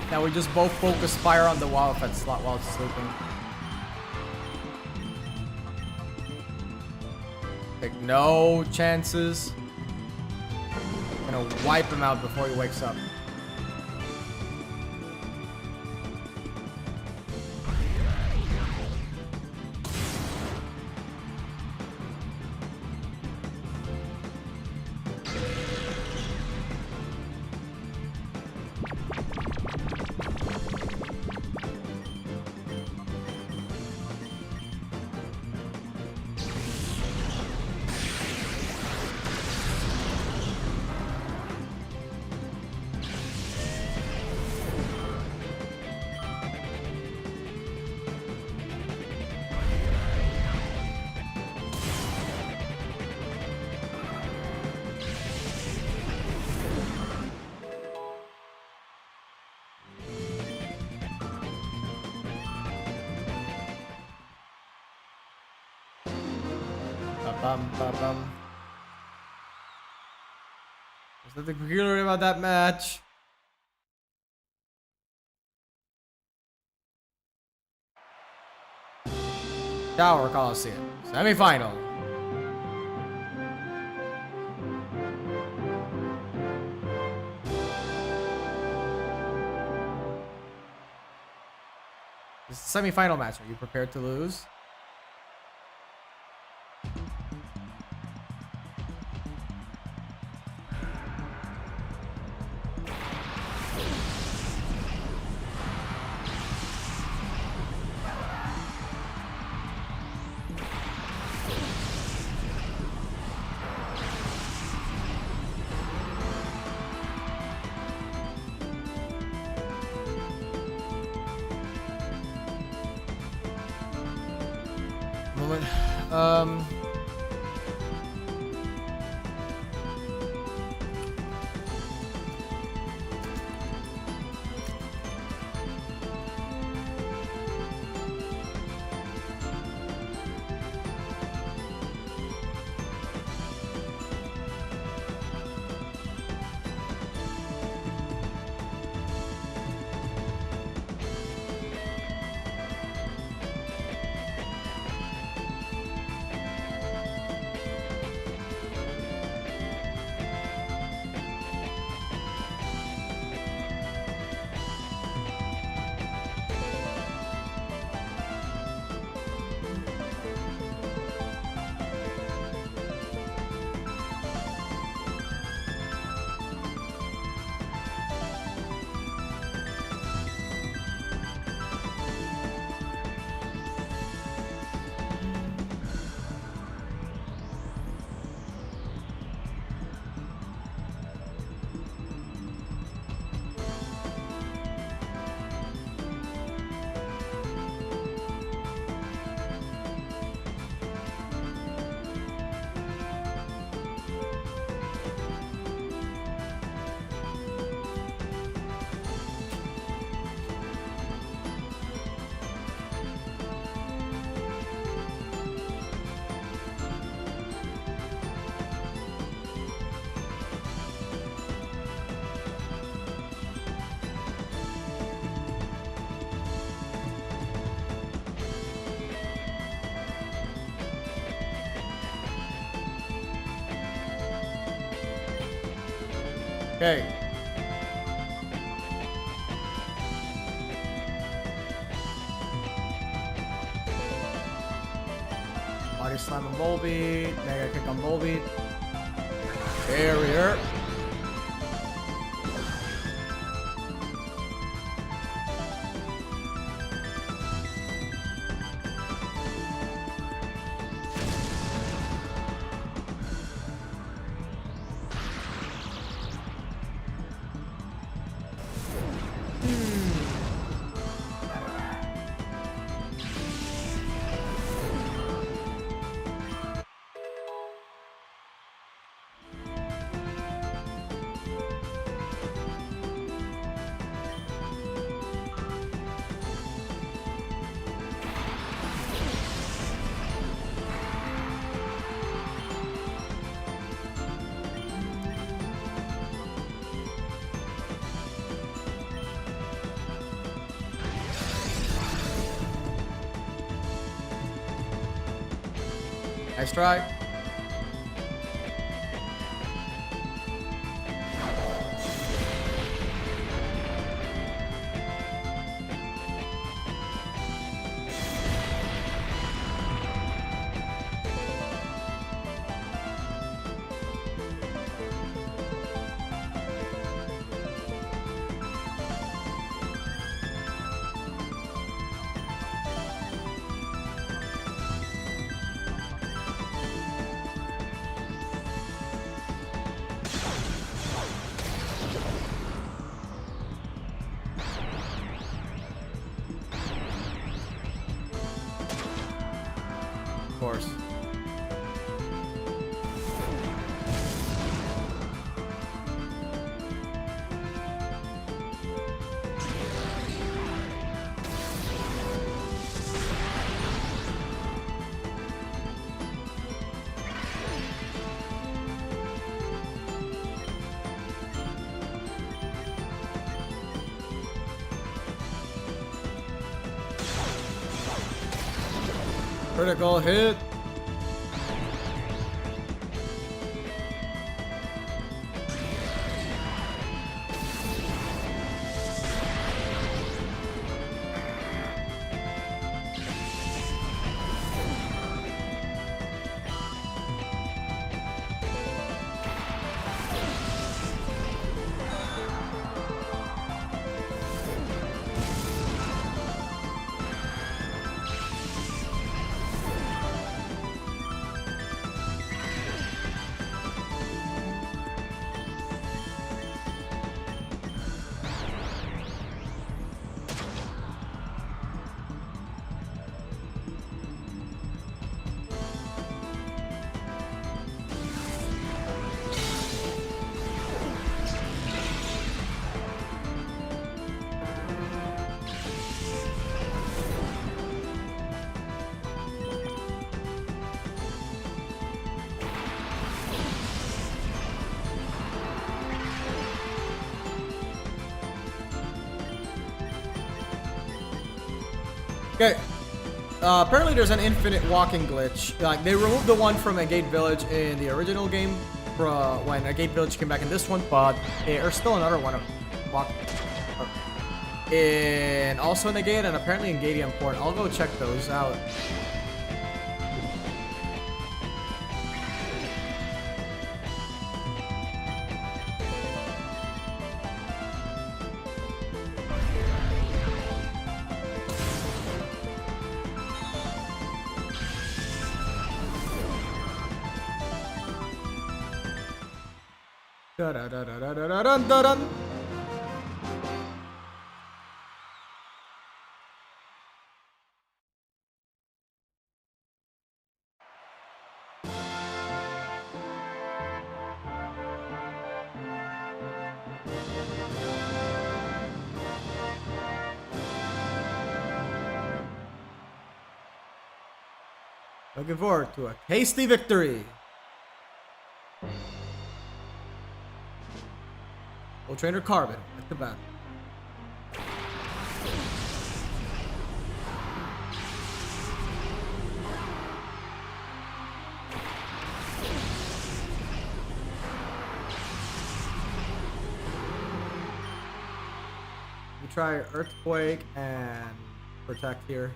Now we just both focus fire on the Wildfed slot while it's sleeping. Take no chances. Gonna wipe him out before he wakes up. Ba-bum. There's nothing peculiar about that match. Tower Coliseum. Semi-final. This is a semi-final match. Are you prepared to lose? Moment. Okay. Body slam on Volbeat. Mega kick on Volbeat. Barrier. Nice try. Of course. Critical hit. Okay. Apparently there's an infinite walking glitch. Like, they removed the one from a Gate Village in the original game when a Gate Village came back in this one, but there's still another one of walk in also in the Gate and apparently in Gatium Port. I'll go check those out. Da-da-da-da-da-da-dun-dun-dun. Looking forward to a hasty victory. Old Trainer Carbon at the battle. We try Earthquake and Protect here.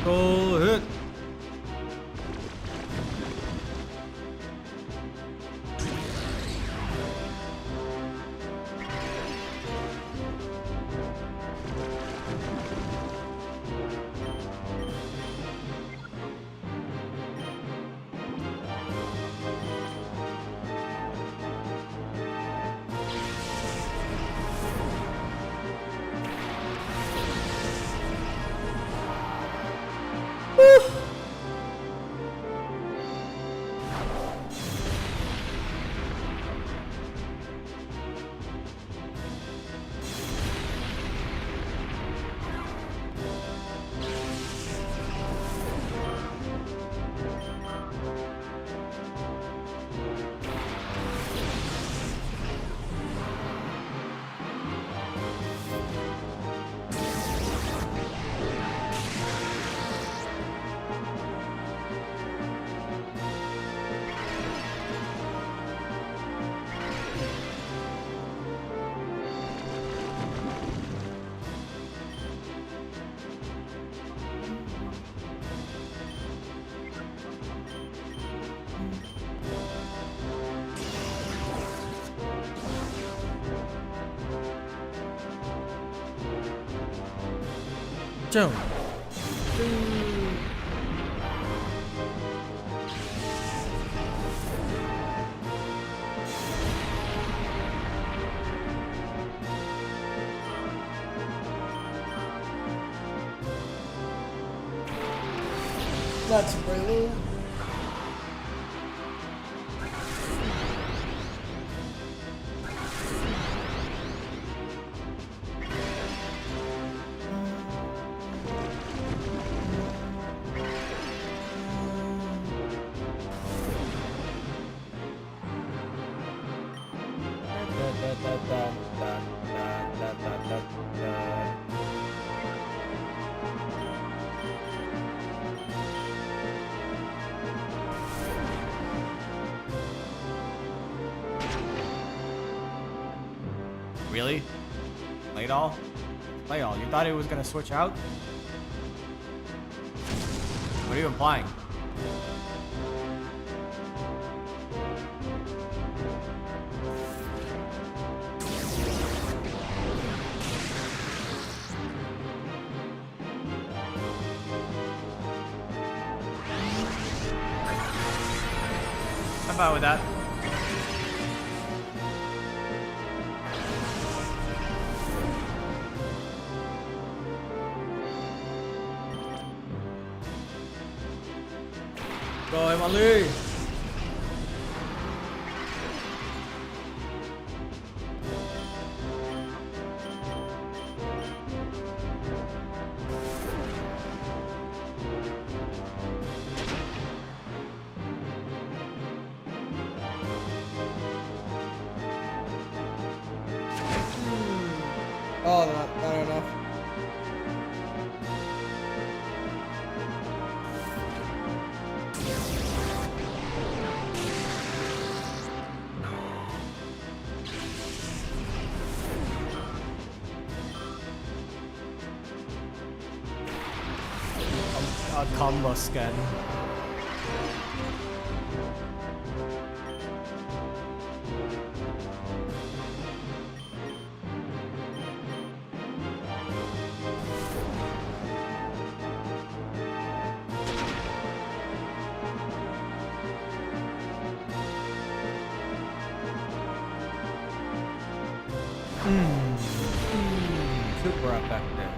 Critical hit. fortune. That's a prelude. Really? Play it all? Play all. You thought it was gonna switch out? What are you implying? I'm fine with that. Go, Emily! Oh, not enough. A combo scan. Super effective.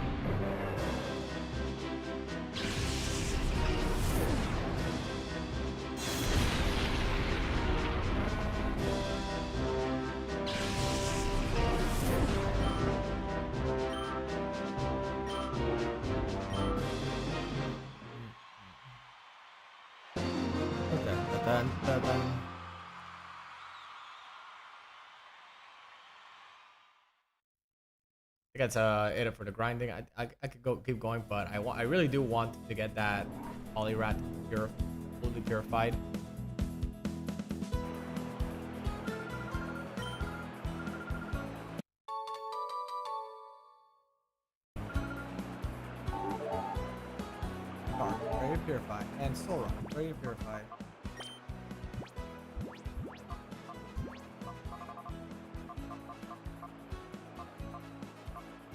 I think that's it for the grinding. I could keep going, but I really do want to get that polyrat fully purified. Ready to purify, and Sora ready to purify.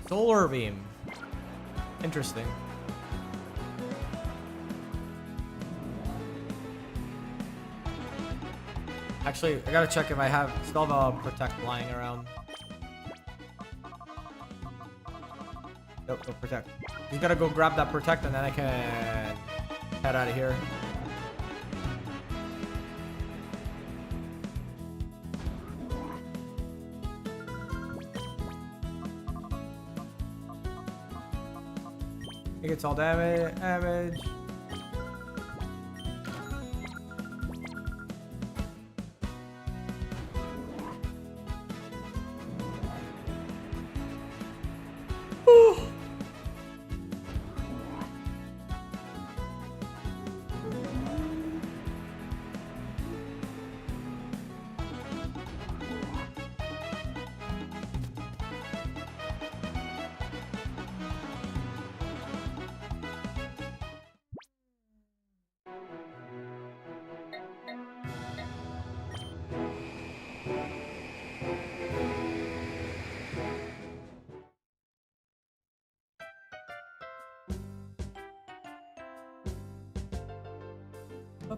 Solar beam. Interesting. Actually, I gotta check if I still have a protect lying around. Nope, no protect. Just gotta go grab that protect and then I can head out of here. It gets all damage.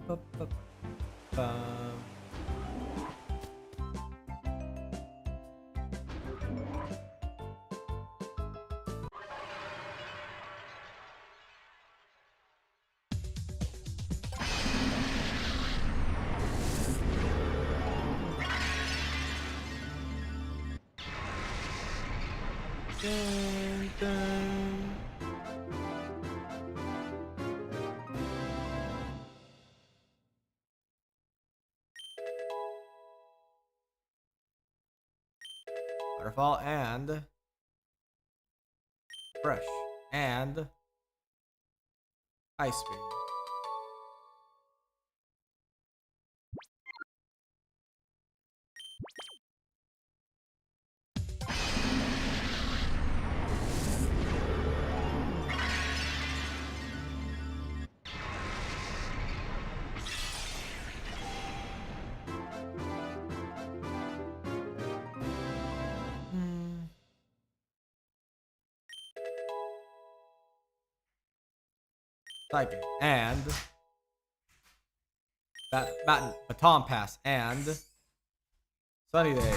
Dun, dun. Waterfall and fresh and ice cream. Psychic and baton pass and sunny day.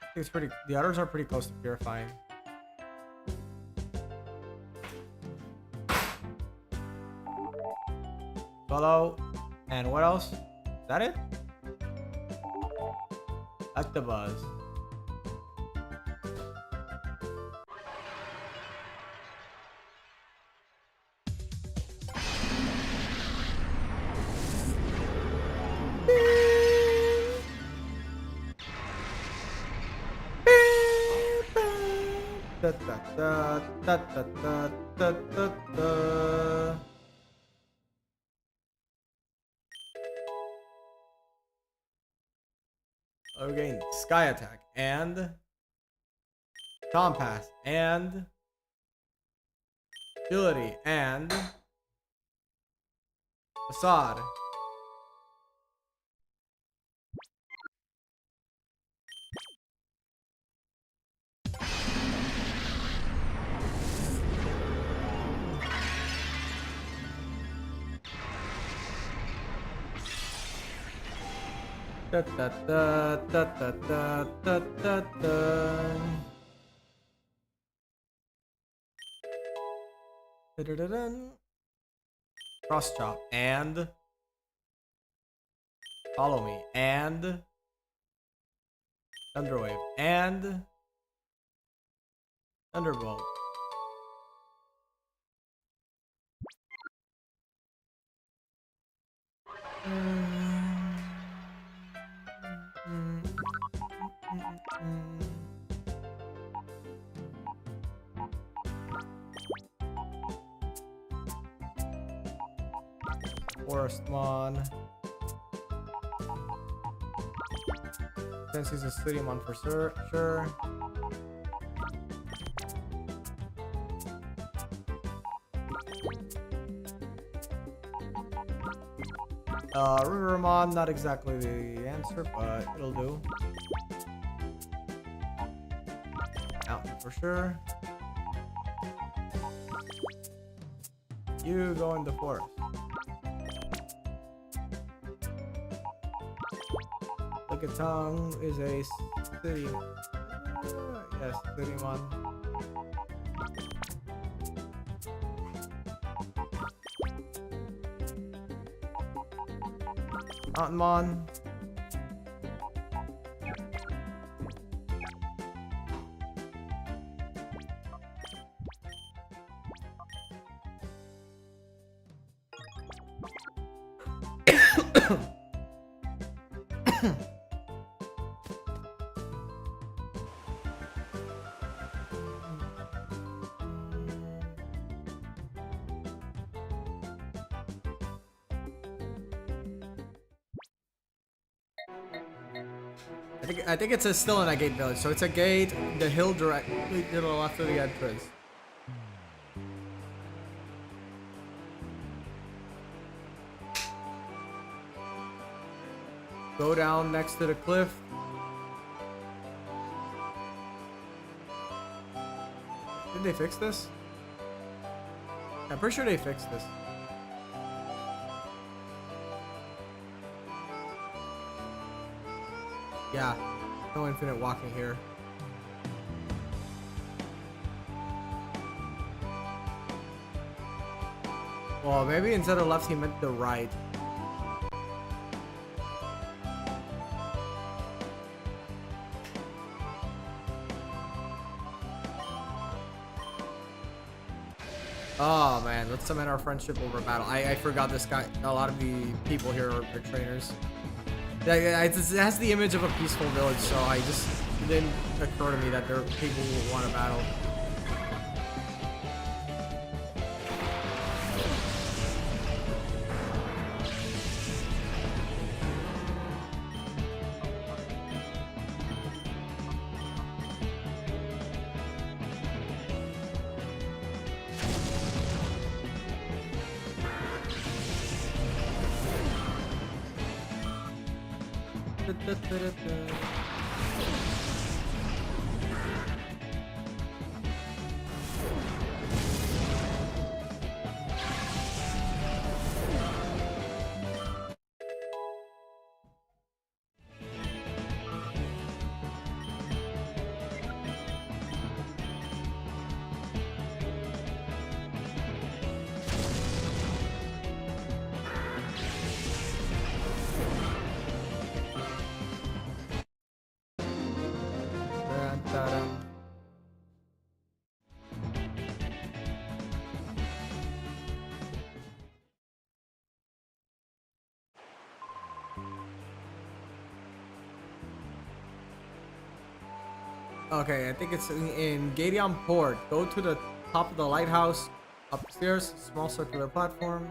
I think it's pretty. The others are pretty close to purifying. Follow and what else? Is that it? That's the buzz. Da, da, da, da, da, da, da, da. Again, sky attack and compass and ability and facade. Da, da, da, da, da, da, da, da, da. Da-da-da-dun. Cross chop and follow me and thunderwave and thunderbolt. Forestmon. Since he's a city mon for sure. Rivermon, not exactly the answer, but it'll do. Mountain for sure. You go in the forest. Tongue is a city. Yes, city mon. Mountainmon. I think it's still in a gate village, so it's a gate, the hill directly to the left of the entrance. Go down next to the cliff. Did they fix this? I'm pretty sure they fixed this. Yeah, no infinite walking here. Well, maybe instead of left, he meant the right. Oh man, let's cement our friendship over battle. I forgot this guy. A lot of the people here are trainers. Yeah, it has the image of a peaceful village, so I just it didn't occur to me that there are people who want to battle. Okay, I think it's in Gale Port. Go to the top of the lighthouse, upstairs, small circular platform.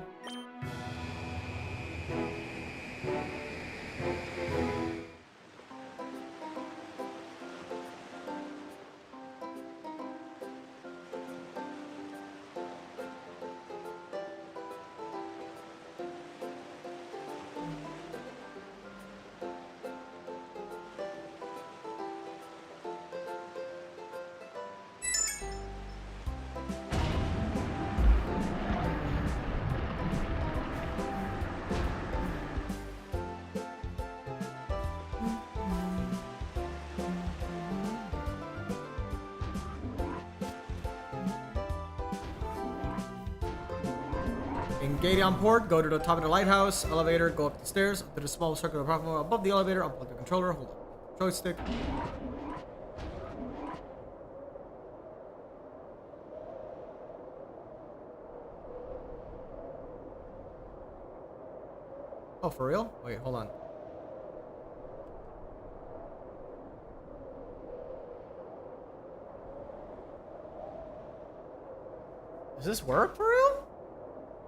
In Gale Port, go to the top of the lighthouse, elevator, go up the stairs, up to the small circular platform above the elevator, unplug the controller, hold on joystick. Oh, for real? Wait, hold on. Does this work for real?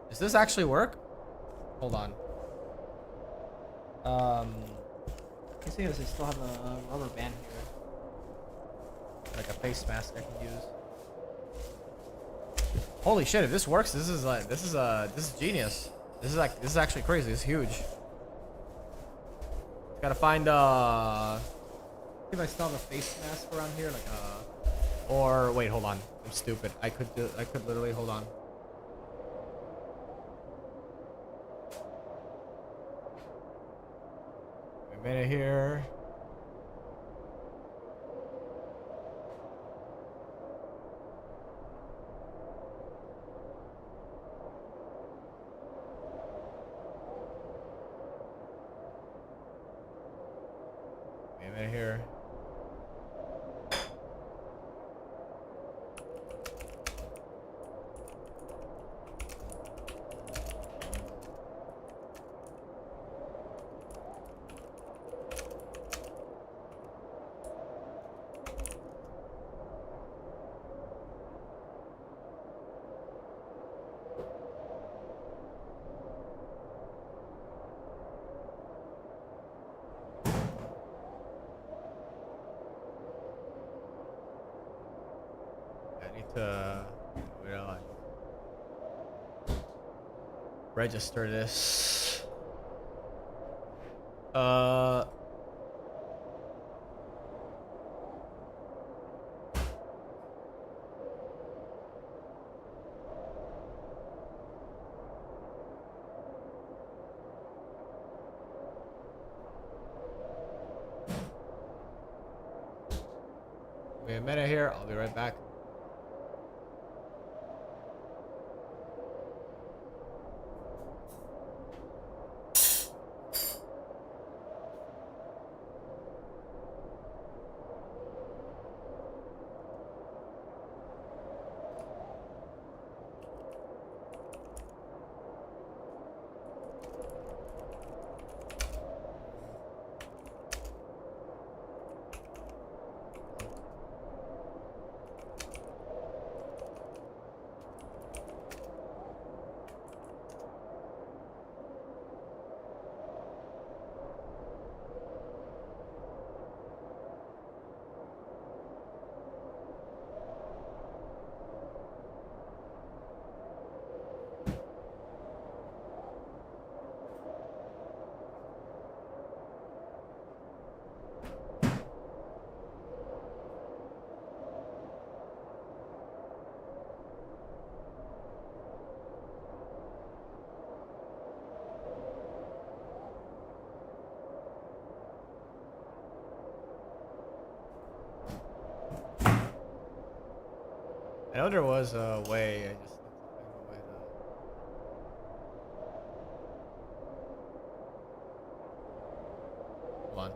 Does this actually work? Hold on. I see, I still have a rubber band here. Like a face mask I can use. Holy shit, if this works, this is genius. This is actually crazy. It's huge. Gotta find see if I still have a face mask around here, like or wait, hold on. I'm stupid. I could literally hold on. A minute here. A minute here. To register this. me a minute here. I'll be right back. I know there was a way. I just need to find a way to. Hold on.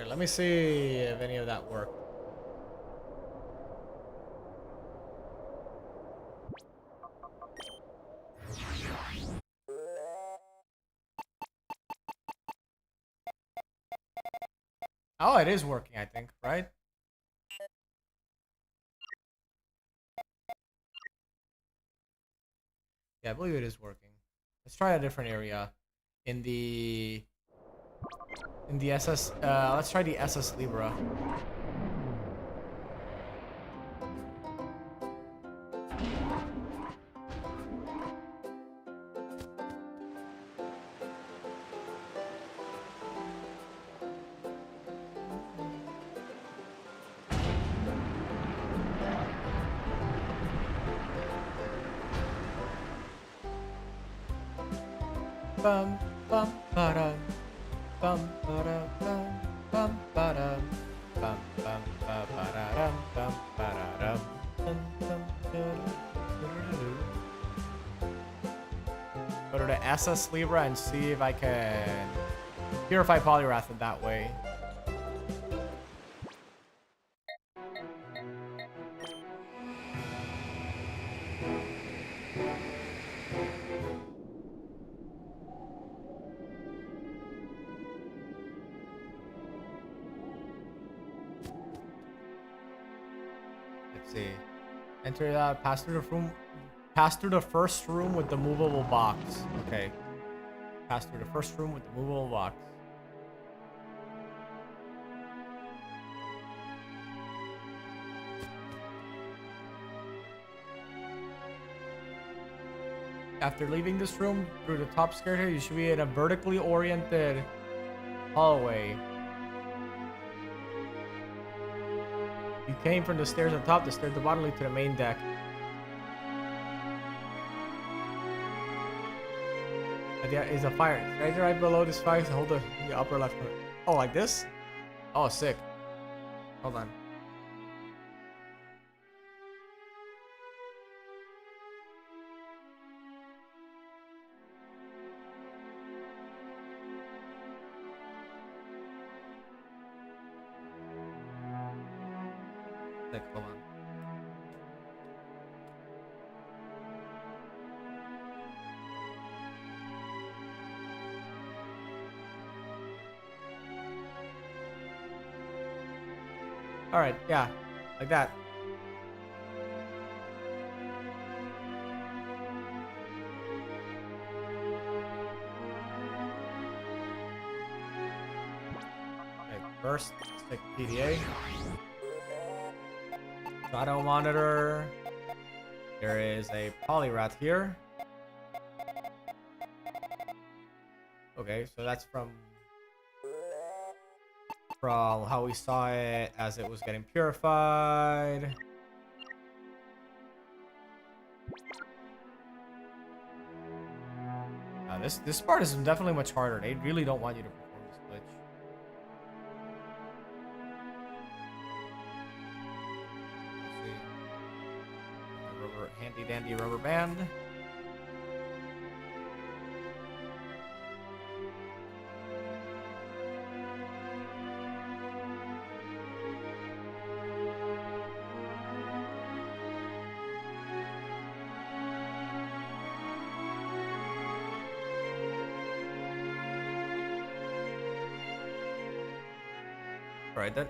Okay, let me see if any of that worked. Oh, it is working, I think, right? Yeah, I believe it is working. Let's try a different area. In the SS, let's try the SS Libra. Bum bum ba bum ba bum bum ba bum bum ba ba bum ba dum bum Go to the SS Libra and see if I can purify Polyrath in that way. Let's see. Enter that. Pass through the room. Pass through the first room with the movable box. Okay. Pass through the first room with the movable box. After leaving this room through the top staircase, you should be in a vertically oriented hallway. You came from the stairs at the top, the stairs at the bottom lead to the main deck. There is a fire. Right below this fire, hold the upper left corner. Oh, like this? Oh, sick. Hold on. Sick, hold on. Alright, yeah. Like that. Okay, first, let's take PDA. Shadow monitor. There is a Polyrath here. Okay, so that's from how we saw it as it was getting purified. This part is definitely much harder. They really don't want you to perform this glitch. Let's see. Rubber, handy dandy rubber band. Right then.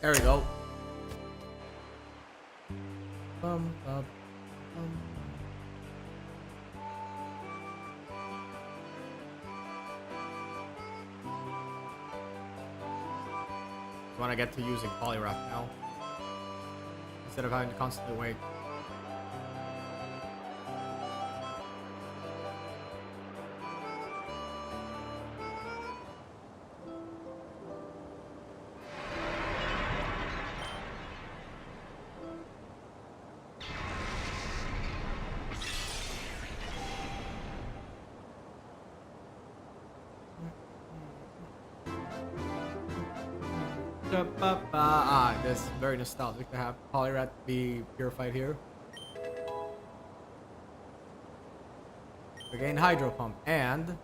There we go. Bum, bum, bum. Want to get to using Polyrath now instead of having to constantly wait. Ah, this is very nostalgic to have Polyrath be purified here. Regain Hydro Pump and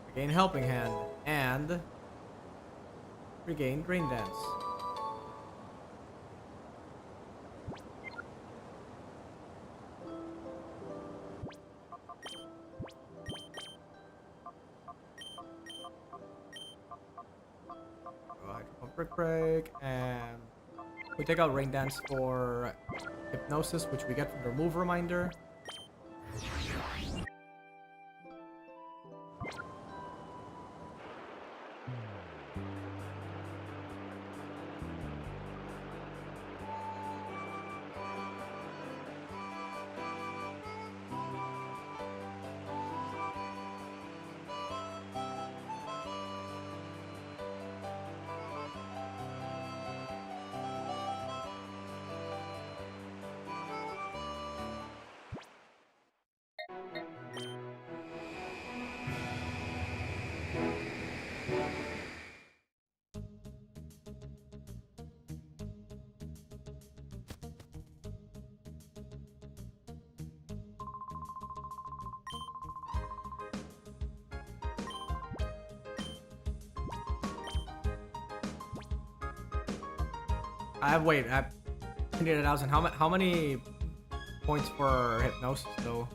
regain Helping Hand and regain Rain Dance. Brick Break, and we take out Rain Dance for Hypnosis, which we get from the Remove Reminder. wait, I have 28,000. How many points for hypnosis though?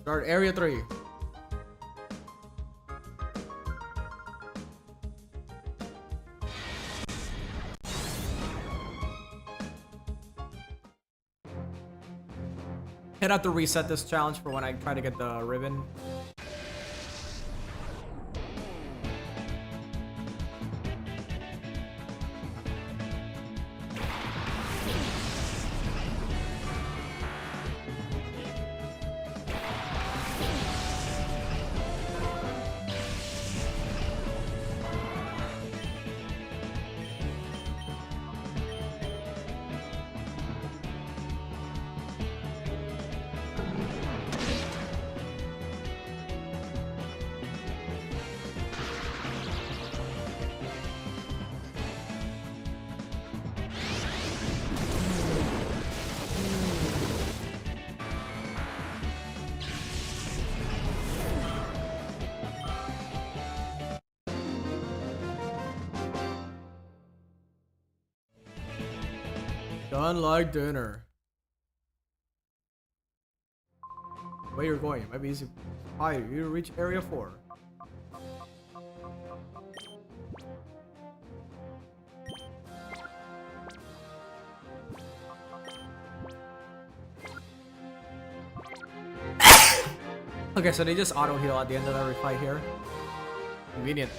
Start area 3. I'd have to reset this challenge for when I try to get the ribbon. Done like dinner. Where you're going? It might be easy. Hi, you reach area 4. Okay, so they just auto heal at the end of every fight here. Convenient.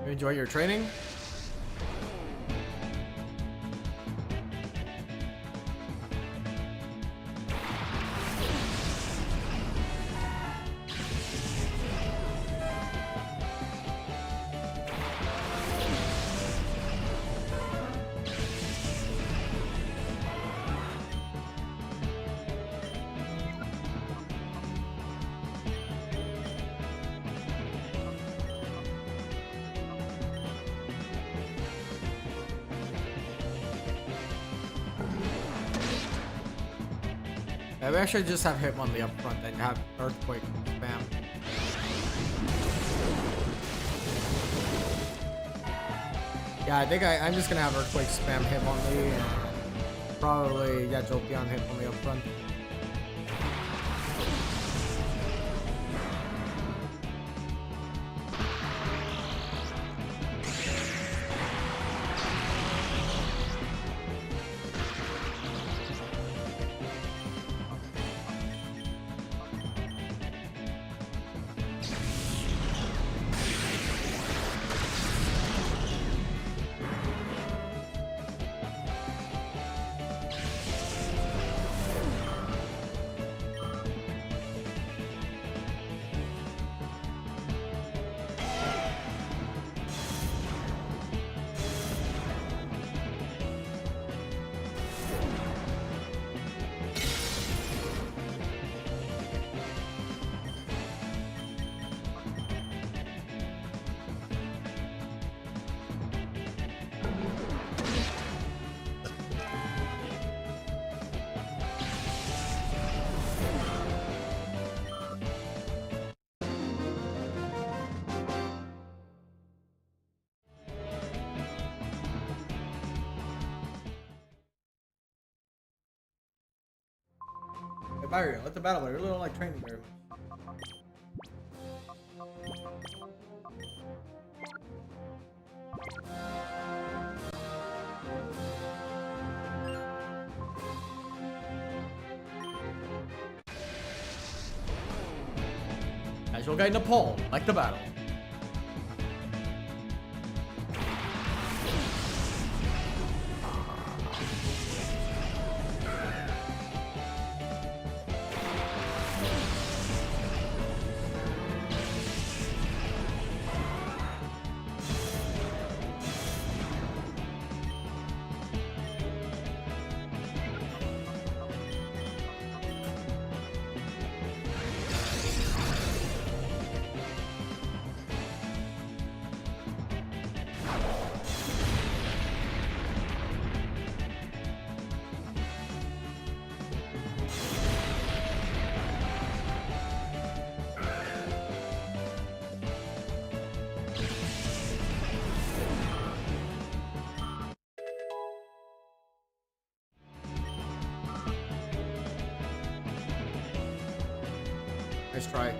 You enjoy your training? Yeah, we actually just have Hitmonlee up front and have Earthquake spam. Yeah, I think I'm just gonna have Earthquake spam Hitmonlee and probably Jopion Hitmonlee up front. Mario, let the battle. I really don't like training very much. As you'll gain the pole, like the battle. Nice try.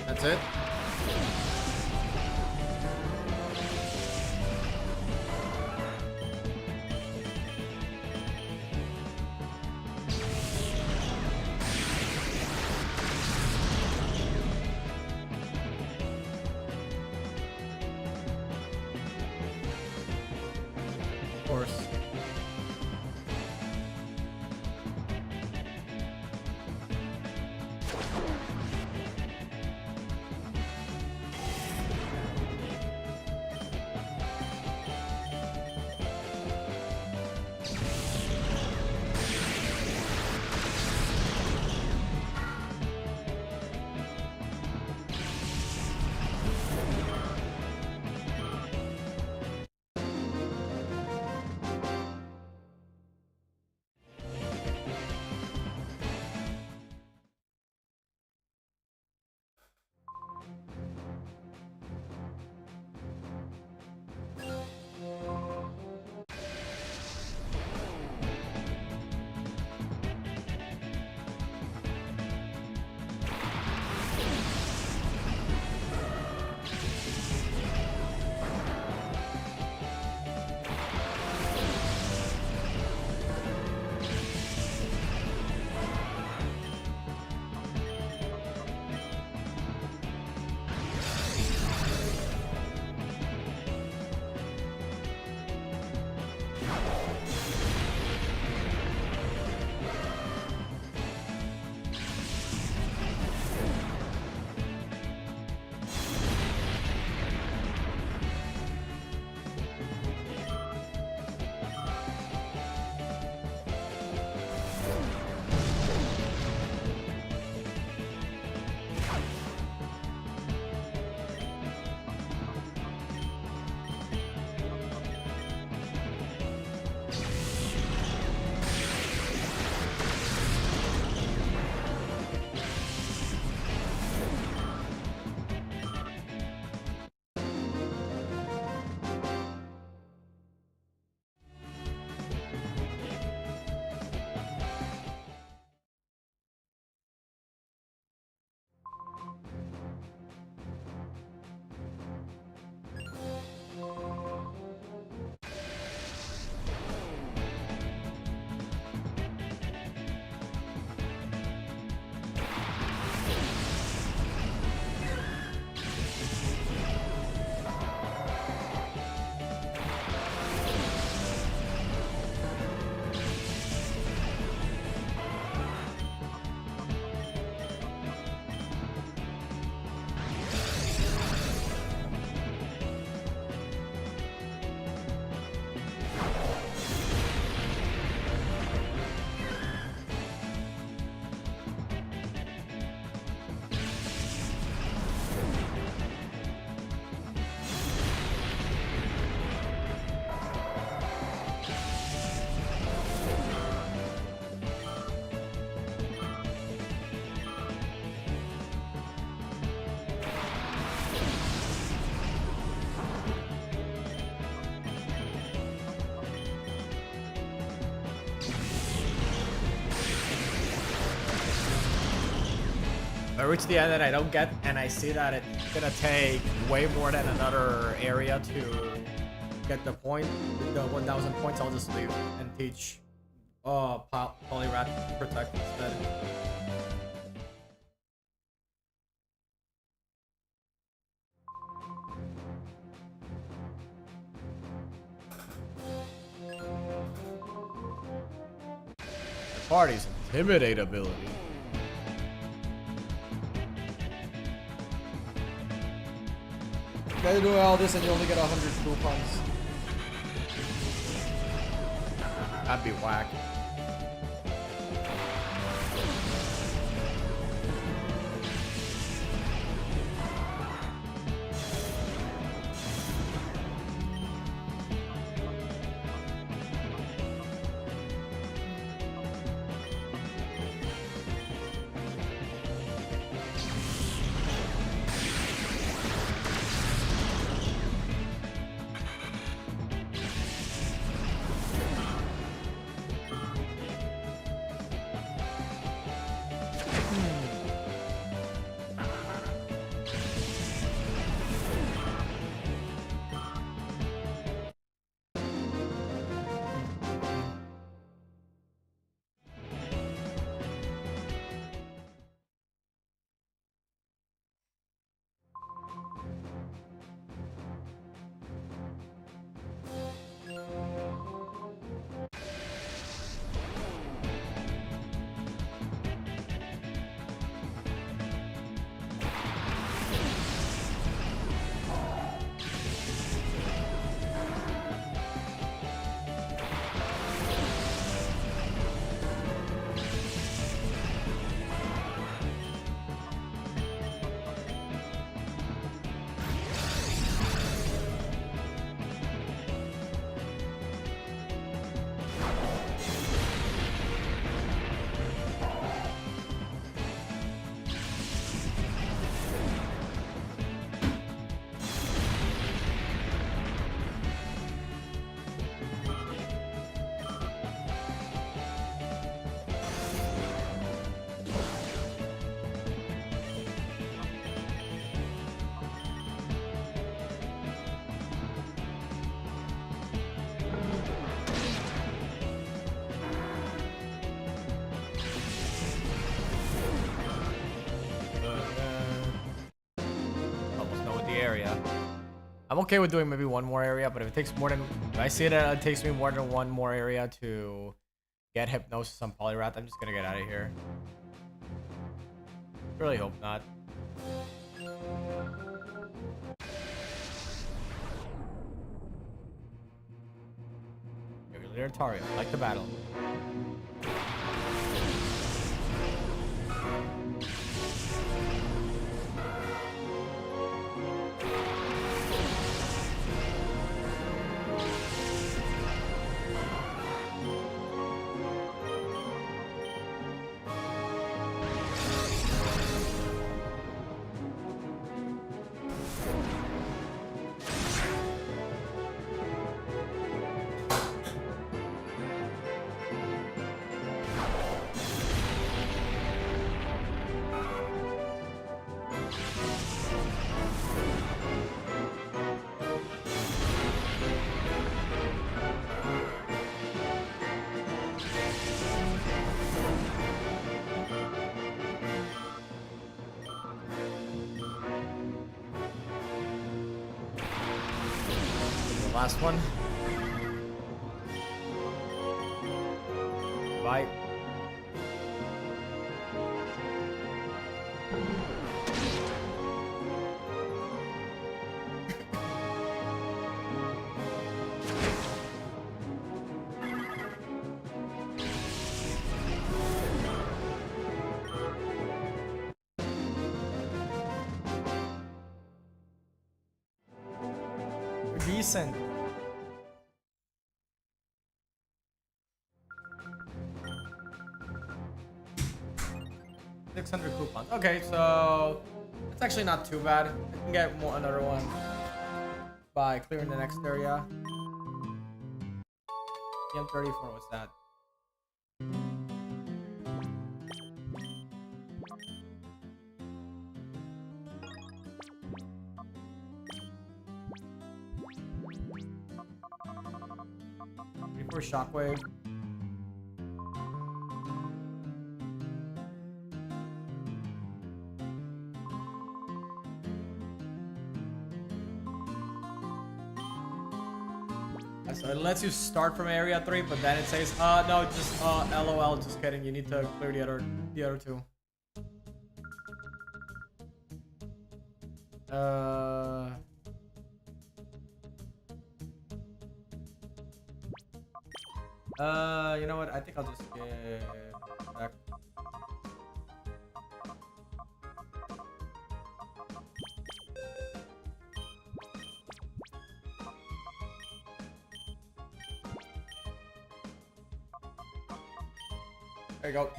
That's it. Of course. I reach the end and I don't get, and I see that it's gonna take way more than another area to get the point, the 1,000 points, I'll just leave and teach Polyrat Protect instead. The party's Intimidate ability. You gotta do all this and you only get 100 coupons. That'd be whack. I'm okay with doing maybe one more area, but if it takes more than, if I see that it takes me more than one more area to get hypnosis on Polyrath, I'm just gonna get out of here. Really hope not. You're leader Tario, like the battle. Last one. Bye. You're decent. 600 coupons. Okay, so it's actually not too bad. I can get another one by clearing the next area. PM34, what's that? for Shockwave. So it lets you start from area 3, but then it says, no, just LOL, just kidding. You need to clear the other two. You know what? I think I'll just get back. There you go.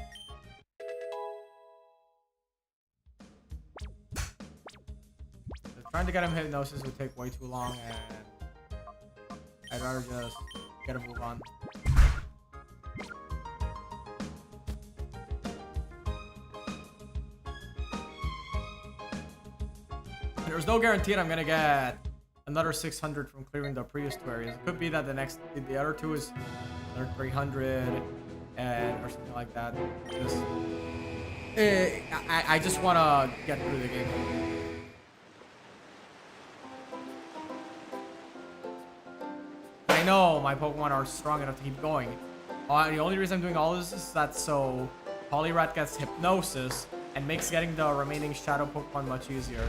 Trying to get him hypnosis would take way too long, and I'd rather just get a move on. There's no guarantee I'm gonna get another 600 from clearing the previous two areas. It could be that the other two is another 300 and or something like that. I just wanna get through the game. I know my Pokemon are strong enough to keep going. The only reason I'm doing all this is that so Poliwrath gets hypnosis and makes getting the remaining Shadow Pokemon much easier.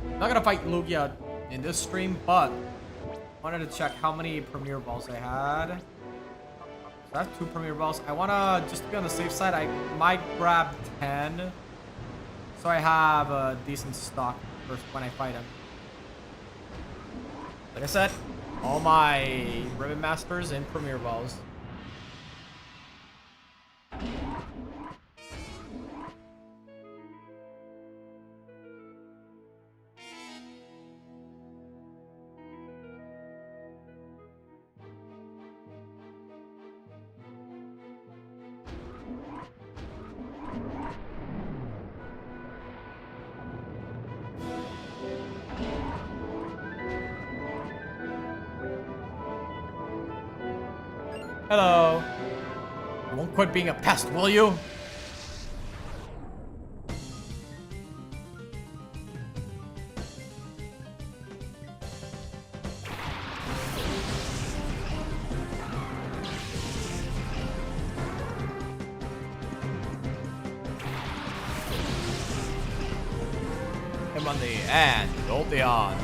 I'm not gonna fight Lugia in this stream, but I wanted to check how many Premier Balls I had. So I have 2 Premier Balls. I wanna, just to be on the safe side, I might grab 10. So I have a decent stock first when I fight him. Like I said, all my Ribbon Masters and Premier Balls. Hello. You won't quit being a pest, will you? Him on the and Jolteon.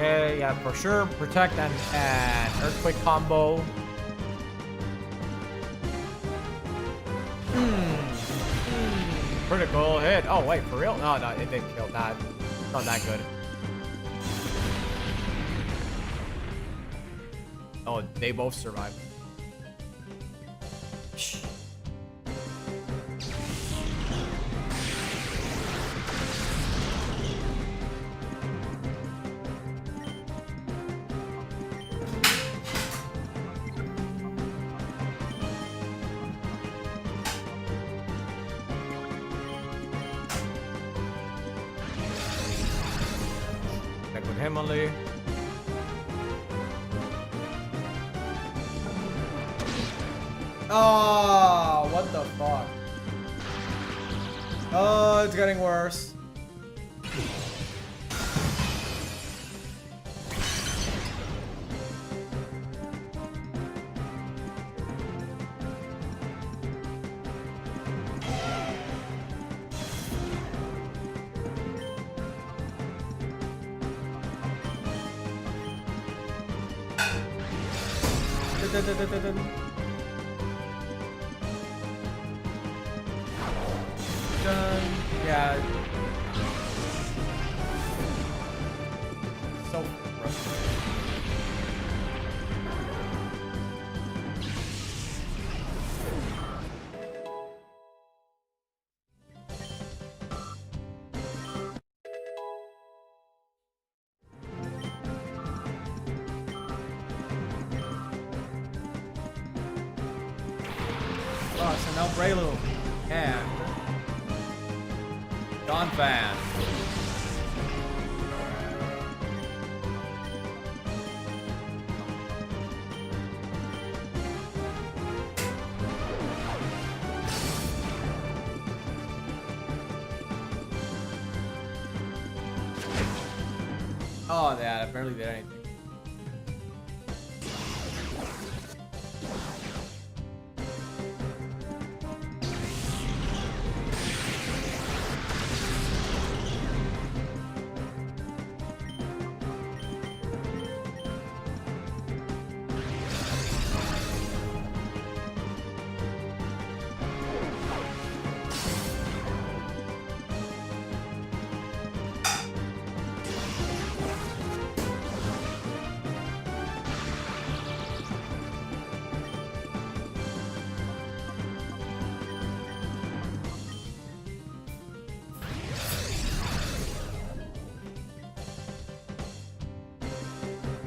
Okay, yeah, for sure. Protect and Earthquake combo. Critical hit. Oh, wait, for real? No, it didn't kill that. It's not that good. Oh, they both survived. Shh. Emily. Oh, what the fuck? Oh, it's getting worse. Done. Yeah. So frustrating. Oh, so now Breloom and Donphan. Oh, yeah, I barely did anything.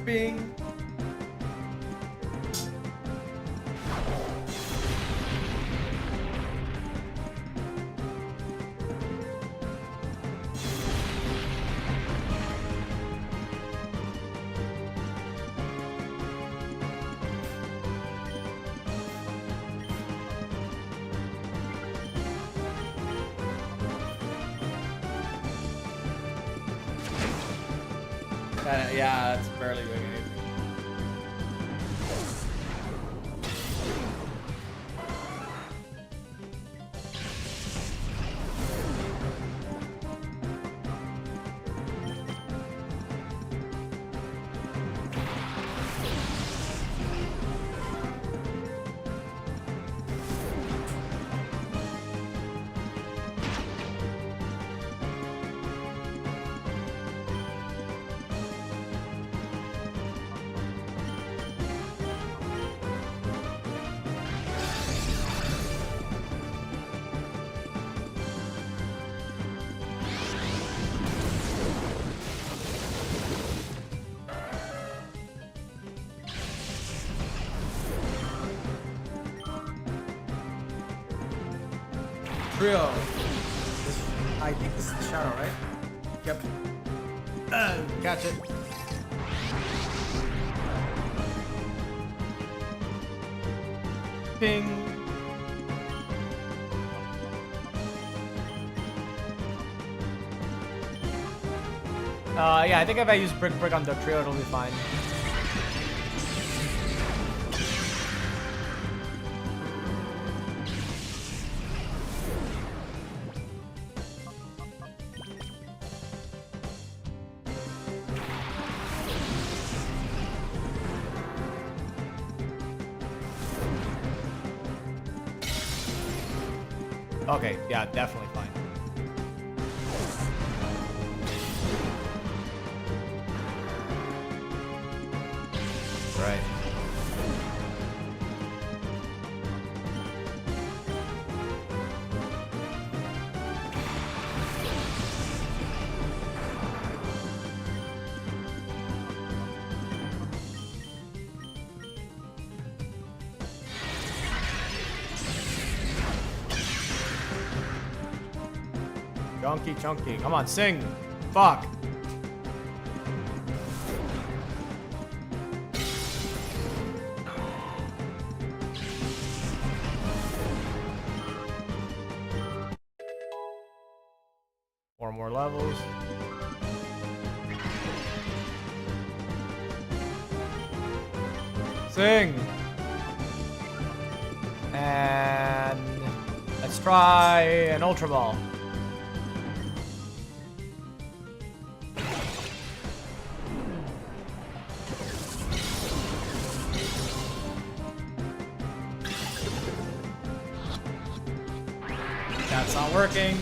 Bing. Yeah, that's barely doing anything. Trio. I think this is the shadow, right? Yep. Catch it. Ping. Yeah, I think if I use brick on the trio, it'll be fine. Okay, yeah, definitely fine. Right. Chunky. Come on, sing. Fuck. Four more levels. Sing. And let's try an Ultra Ball. That's not working.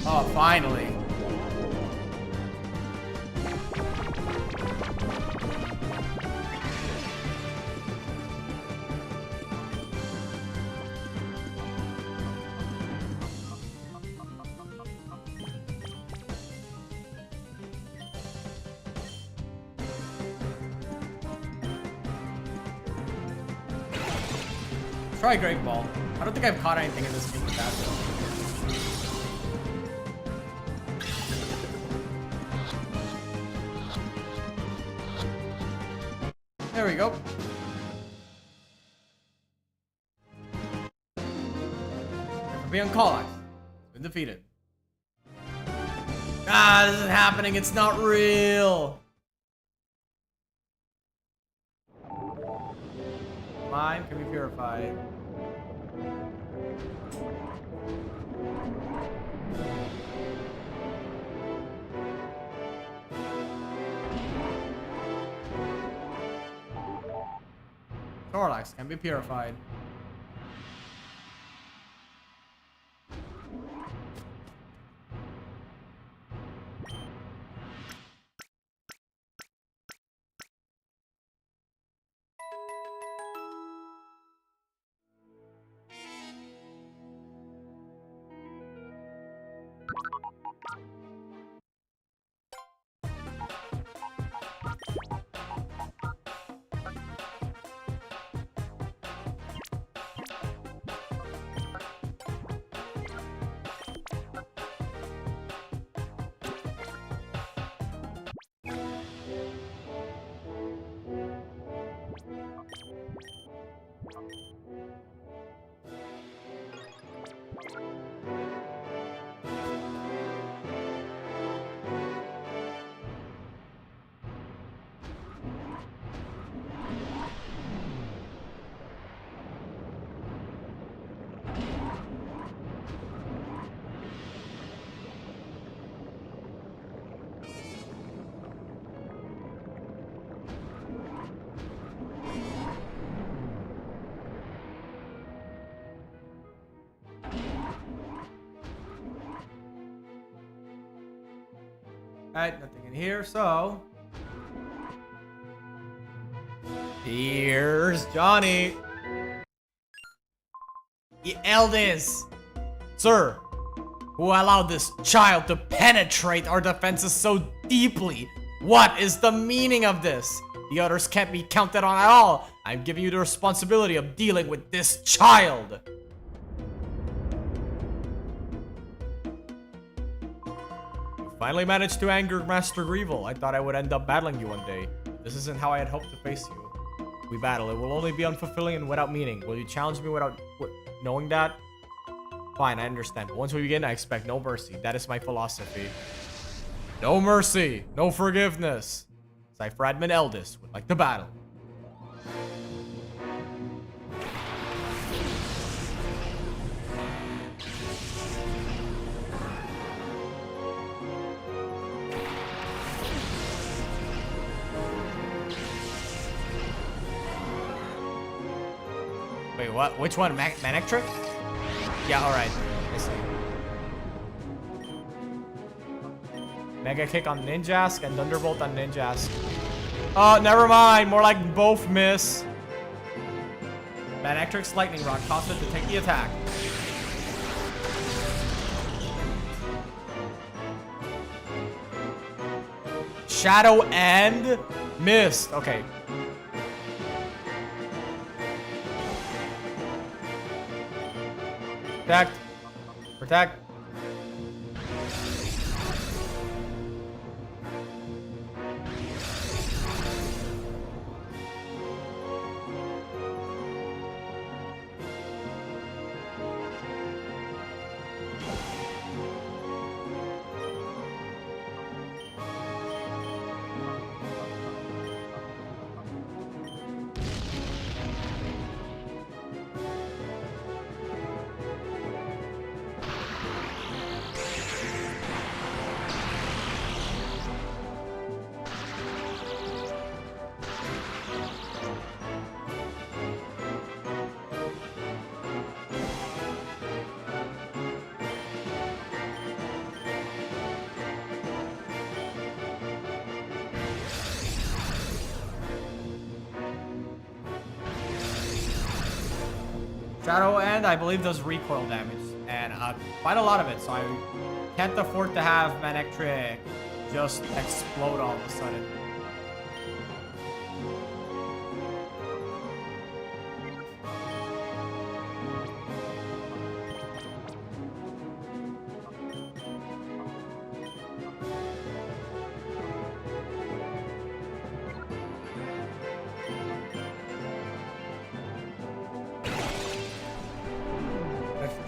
Oh, finally. Try Great Ball. I don't think I've caught anything in this game with that though. There we go. Champion Kallax has been defeated. Ah, this isn't happening. It's not real. Mine can be purified. Snorlax can be purified. Alright, nothing in here, so... Here's Johnny. The eldest. Sir, who allowed this child to penetrate our defenses so deeply? What is the meaning of this? The others can't be counted on at all. I'm giving you the responsibility of dealing with this child. Finally managed to anger Master Greevil. I thought I would end up battling you one day. This isn't how I had hoped to face you. We battle. It will only be unfulfilling and without meaning. Will you challenge me without knowing that? Fine, I understand. But once we begin, I expect no mercy. That is my philosophy. No mercy. No forgiveness. Cypheradman Eldest would like to battle. Wait, what? Which one? Manectric? Yeah, alright. I see. Mega Kick on Ninjask and Thunderbolt on Ninjask. Oh, never mind. More like both miss. Manectric's Lightning Rod caused it to take the attack. Shadow End? Missed. Okay. Protect. Protect. Shadow End, I believe, does recoil damage, and quite a lot of it, so I can't afford to have Manectric just explode all of a sudden.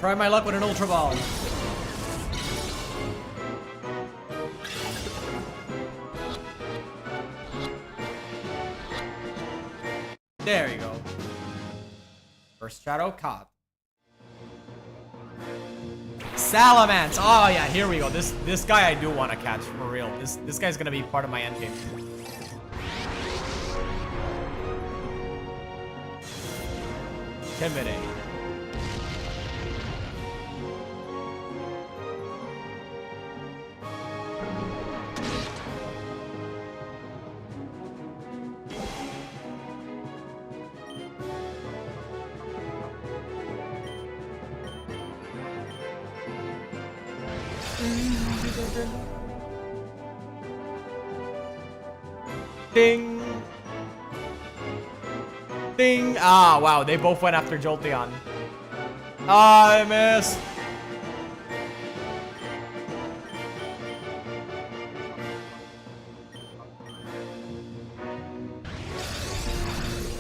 Try my luck with an Ultra Ball. There you go. First shadow caught. Salamence! Oh yeah, here we go. This guy I do want to catch for real. This guy's gonna be part of my endgame. Intimidating. Ding! Ding! Ah, wow, they both went after Jolteon. Ah, I missed.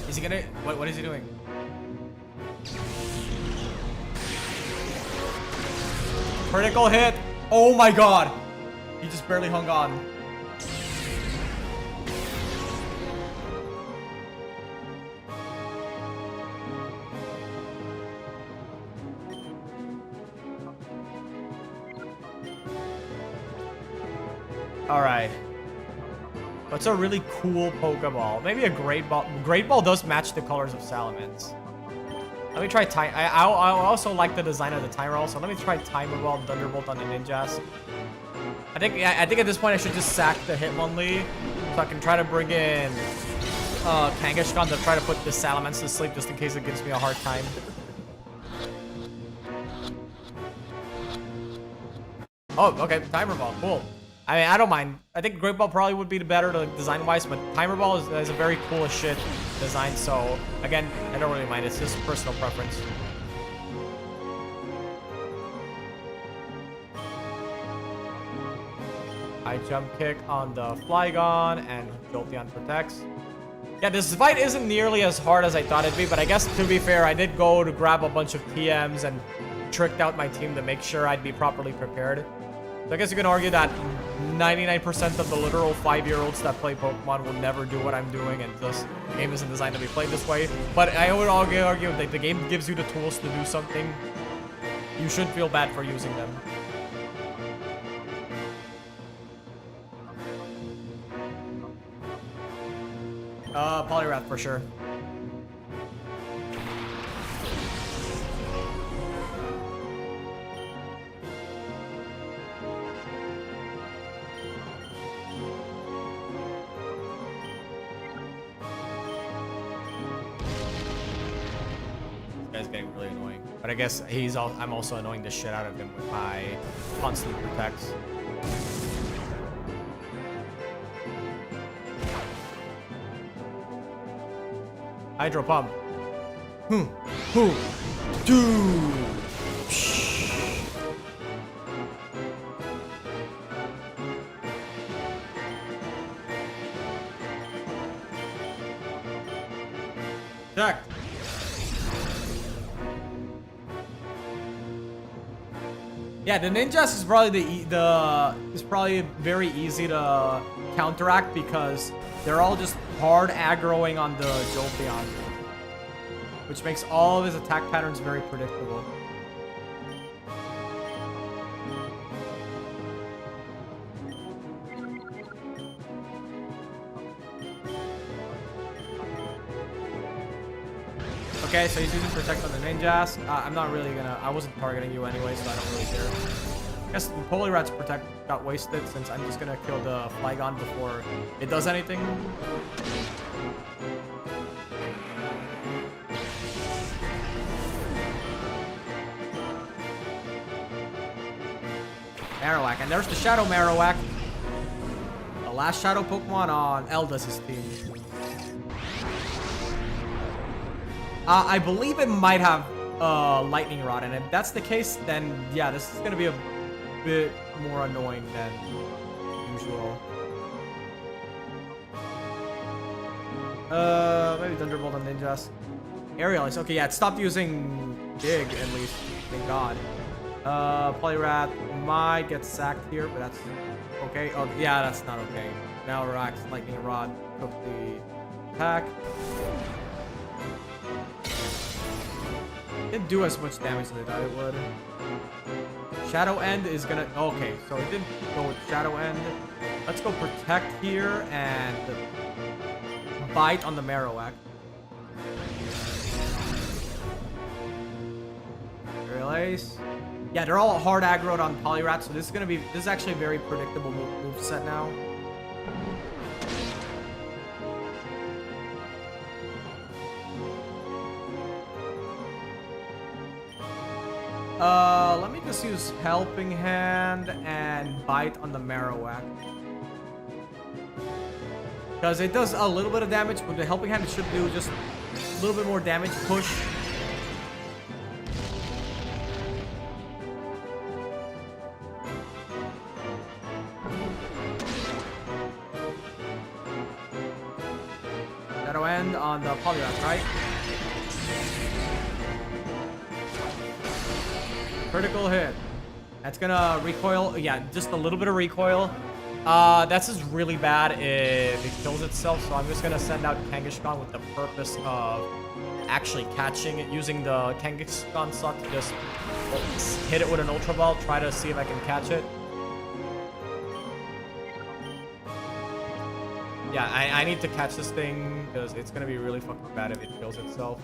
Is he gonna... What is he doing? Critical hit! Oh my god! He just barely hung on. Alright. What's a really cool Pokeball? Maybe a Great Ball. Great Ball does match the colors of Salamence. Let me try Time. I also like the design of the Timer Ball, so let me try Timer Ball, Thunderbolt on the Ninjas. I think at this point I should just sack the Hitmonlee so I can try to bring in Kangaskhan to try to put the Salamence to sleep just in case it gives me a hard time. Oh, okay, Timer Ball, cool. I mean, I don't mind. I think Great Ball probably would be the better design-wise, but Timer Ball is a very cool as shit design, so again, I don't really mind. It's just personal preference. I jump kick on the Flygon, and Jolteon protects. Yeah, this fight isn't nearly as hard as I thought it'd be, but I guess to be fair, I did go to grab a bunch of TMs and tricked out my team to make sure I'd be properly prepared. So I guess you can argue that 99% of the literal 5-year-olds that play Pokemon will never do what I'm doing, and this game isn't designed to be played this way. But I would argue that the game gives you the tools to do something. You should feel bad for using them. Poliwrath for sure. Guy's getting really annoying, but I guess I'm also annoying the shit out of him with my constant protects. Hydro Pump. Dude. Check. Yeah, the Ninjas is probably is probably very easy to counteract because they're all just hard aggroing on the Jolteon, which makes all of his attack patterns very predictable. Okay, so he's using Protect on the Ninjas. I'm not really gonna... I wasn't targeting you anyway, so I don't really care. I guess the Poliwrath's Protect got wasted since I'm just gonna kill the Flygon before it does anything. Marowak, and there's the Shadow Marowak. The last Shadow Pokemon on Eldus' team. I believe it might have Lightning Rod, and if that's the case, then yeah, this is gonna be a bit more annoying than usual. Maybe Thunderbolt on Ninjas. Aerialize. Okay, yeah, it stopped using Dig at least. Thank God. Polyrath might get sacked here, but that's okay. Oh, yeah, that's not okay. Now Rax, Lightning Rod, took the attack. Didn't do as much damage as I thought it would. Shadow End is gonna... Okay, so it didn't go with Shadow End. Let's go Protect here and Bite on the Marowak. Realize. Yeah, they're all hard aggroed on Polyrath, so this is actually a very predictable move set now. Let me just use Helping Hand and Bite on the Marowak. Because it does a little bit of damage, but the Helping Hand it should do just a little bit more damage. Push. Shadow End on the Polyrath, right? Critical hit. That's gonna recoil. Yeah, just a little bit of recoil. That's just really bad if it kills itself. So I'm just gonna send out Kangaskhan with the purpose of actually catching it, using the Kangaskhan slot to just hit it with an Ultra Ball. Try to see if I can catch it. Yeah, I need to catch this thing because it's gonna be really fucking bad if it kills itself.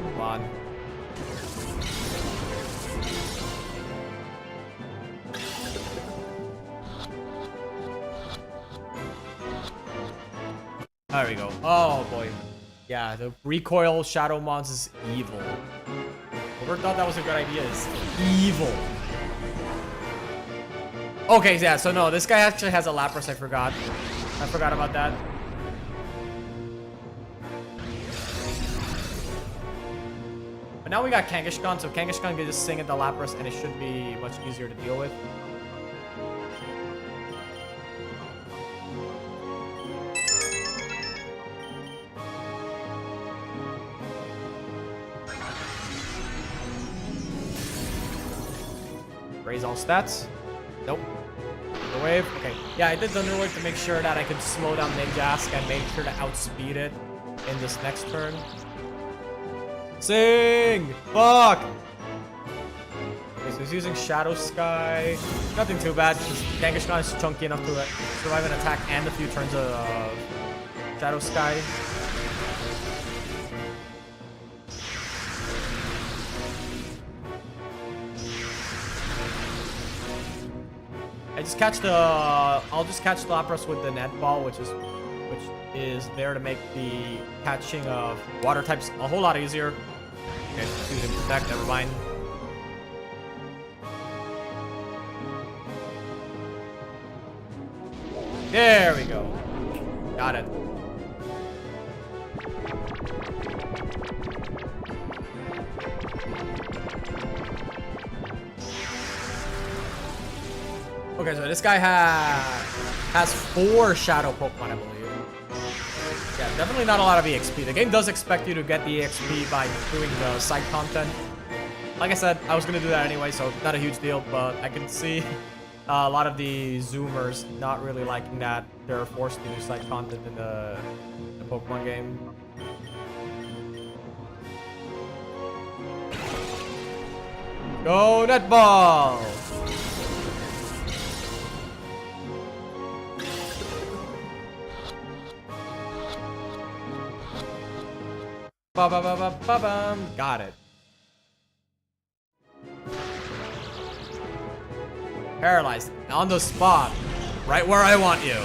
Come on. There we go. Oh boy. Yeah, the recoil Shadow Mons is evil. Whoever thought that was a good idea is evil. Okay, yeah, so no, this guy actually has a Lapras, I forgot. I forgot about that. But now we got Kangaskhan, so Kangaskhan can just sing at the Lapras and it should be much easier to deal with. Raise all stats. Nope. The wave. Okay. Yeah, I did Thunder Wave to make sure that I could slow down Ninjask and make sure to outspeed it in this next turn. Sing! Fuck! Okay, so he's using Shadow Sky. Nothing too bad, because Kangaskhan is chunky enough to survive an attack and a few turns of Shadow Sky. I'll just catch the Lapras with the Net Ball, which is there to make the catching of water types a whole lot easier. Okay, using Protect, never mind. There we go. Got it. Okay, so this guy has 4 Shadow Pokemon, I believe. Yeah, definitely not a lot of EXP. The game does expect you to get the EXP by doing the side content. Like I said, I was going to do that anyway, so not a huge deal, but I can see a lot of the Zoomers not really liking that they're forced to do side content in the Pokemon game. Go Netball! Ba-ba-ba-ba-ba-bum. Got it. Paralyzed. On the spot. Right where I want you.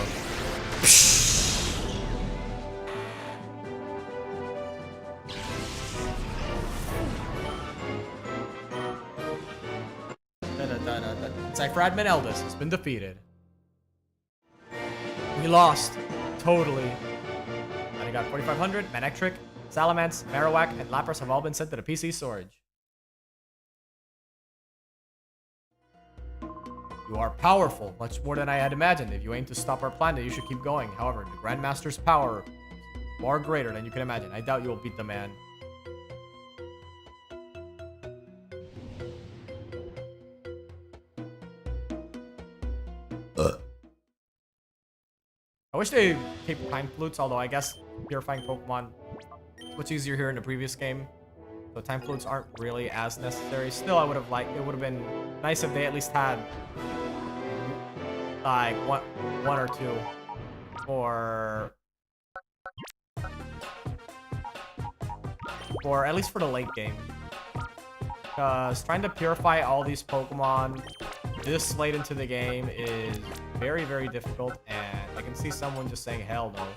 Cypheradmin Eldest has been defeated. We lost. Totally. And I got 4,500. Manectric, Salamence, Marowak, and Lapras have all been sent to the PC storage. You are powerful, much more than I had imagined. If you aim to stop our plan, then you should keep going. However, the Grandmaster's power is far greater than you can imagine. I doubt you'll beat the man. I wish they kept Time Flutes, although I guess purifying Pokemon is much easier here in the previous game. So Time Flutes aren't really as necessary. Still, I would have liked, it would have been nice if they at least had like one or two for at least for the late game. Because trying to purify all these Pokemon this late into the game is very, very difficult, and I can see someone just saying hell no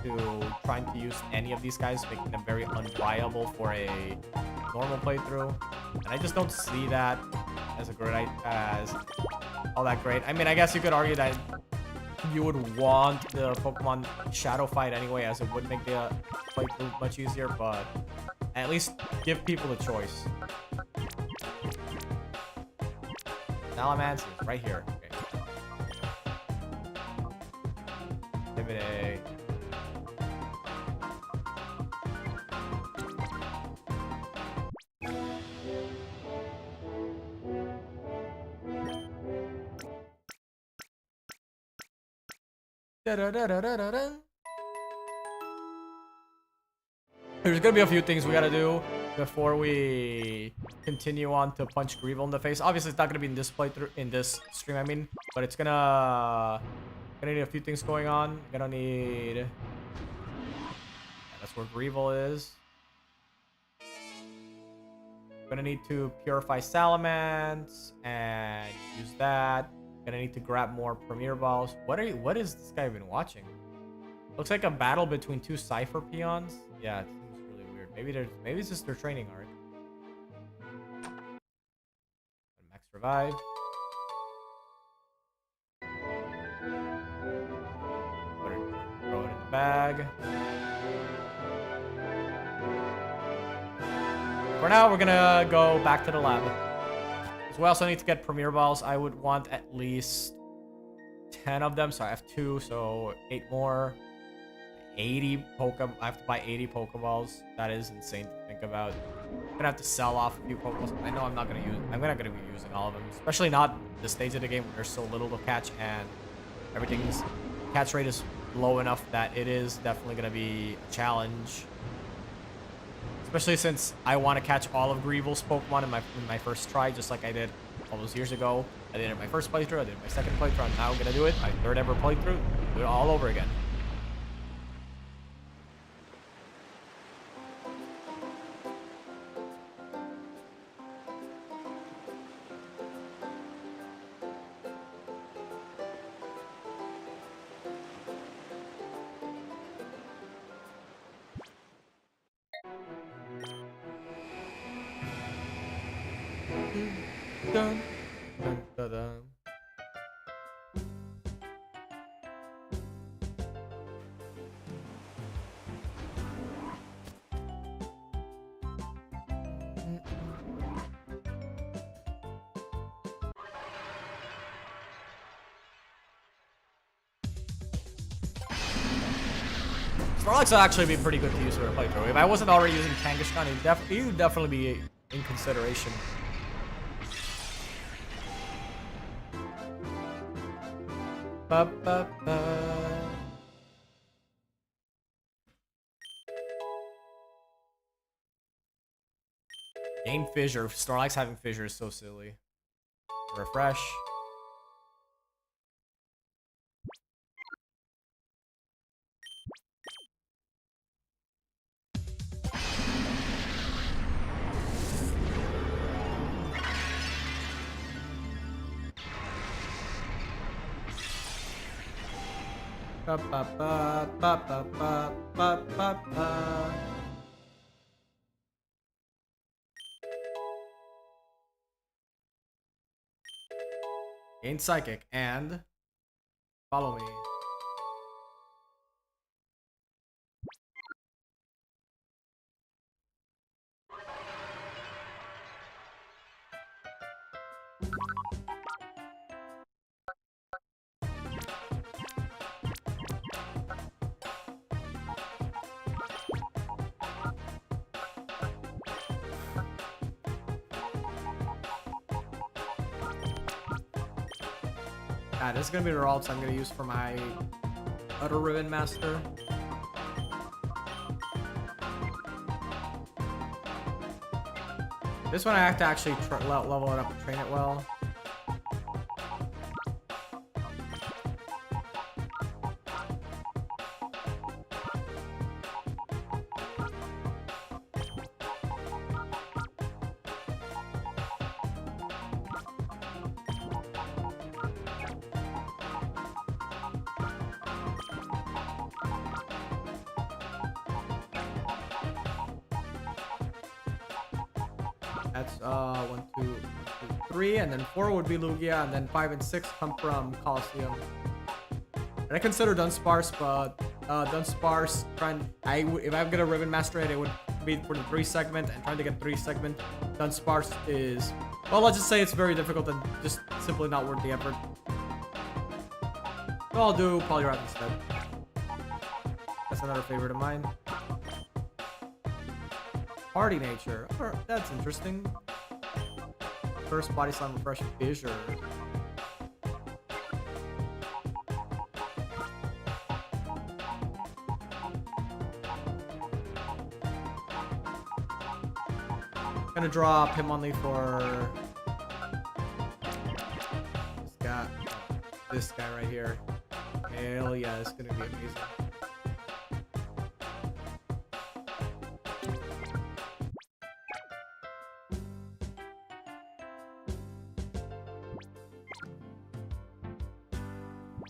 to trying to use any of these guys, making them very unviable for a normal playthrough. And I just don't see that as as all that great. I mean, I guess you could argue that you would want the Pokemon Shadow fight anyway, as it would make the playthrough much easier, but at least give people a choice. Salamence is right here. Okay. Give it a... There's gonna be a few things we gotta do before we continue on to punch Gale in the face. Obviously, it's not gonna be in this playthrough, in this stream, I mean, but it's gonna need a few things going on. Gonna need... Yeah, that's where Gale is. Gonna need to purify Salamence and use that. Gonna need to grab more Premier Balls. What is this guy been watching? Looks like a battle between two Cypher peons. Yeah, it seems really weird. Maybe it's just their training arc. Max revive. Throw it in the bag. For now, we're gonna go back to the lab. So we also need to get Premier Balls. I would want at least 10 of them. So I have 2, so 8 more. 80 Pokemon. I have to buy 80 Pokeballs. That is insane to think about. I'm gonna have to sell off a few Pokeballs. I know I'm not gonna be using all of them, especially not the stage of the game where there's so little to catch and everything's catch rate is low enough that it is definitely gonna be a challenge. Especially since I want to catch all of Grevil's Pokemon in my first try, just like I did all those years ago. I did it in my first playthrough, I did it in my second playthrough, I'm now gonna do it, my third ever playthrough, do it all over again. Dun, dun, dun, dun. Snorlax would actually be pretty good to use for a playthrough. If I wasn't already using Kangaskhan, he would definitely be in consideration. Ba, ba, ba. Gain Fissure. Snorlax having Fissure is so silly. Refresh. Ba, ba, ba, ba, ba, ba, ba, ba, ba. Gain Psychic and follow me. This is gonna be the routes I'm gonna use for my other Ribbon Master. This one I have to actually level it up and train it well. That's 1, 2, 3, and then 4 would be Lugia, and then 5 and 6 come from Colosseum. And I consider Dunsparce, but Dunsparce if I'm gonna Ribbon Master it, it would be for the 3 segment, and trying to get 3 segment Dunsparce is, well, let's just say it's very difficult and just simply not worth the effort. So I'll do Poliwrath instead. That's another favorite of mine. Party nature. That's interesting. First body slam refresh fissure. Gonna draw Hitmonlee for this guy right here. Hell yeah, it's gonna be amazing.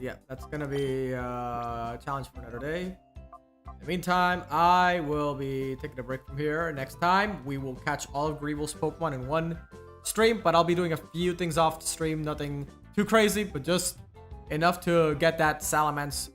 Yeah, that's gonna be a challenge for another day. In the meantime, I will be taking a break from here. Next time, we will catch all of Greevil's Pokemon in one stream, but I'll be doing a few things off the stream. Nothing too crazy, but just enough to get that Salamence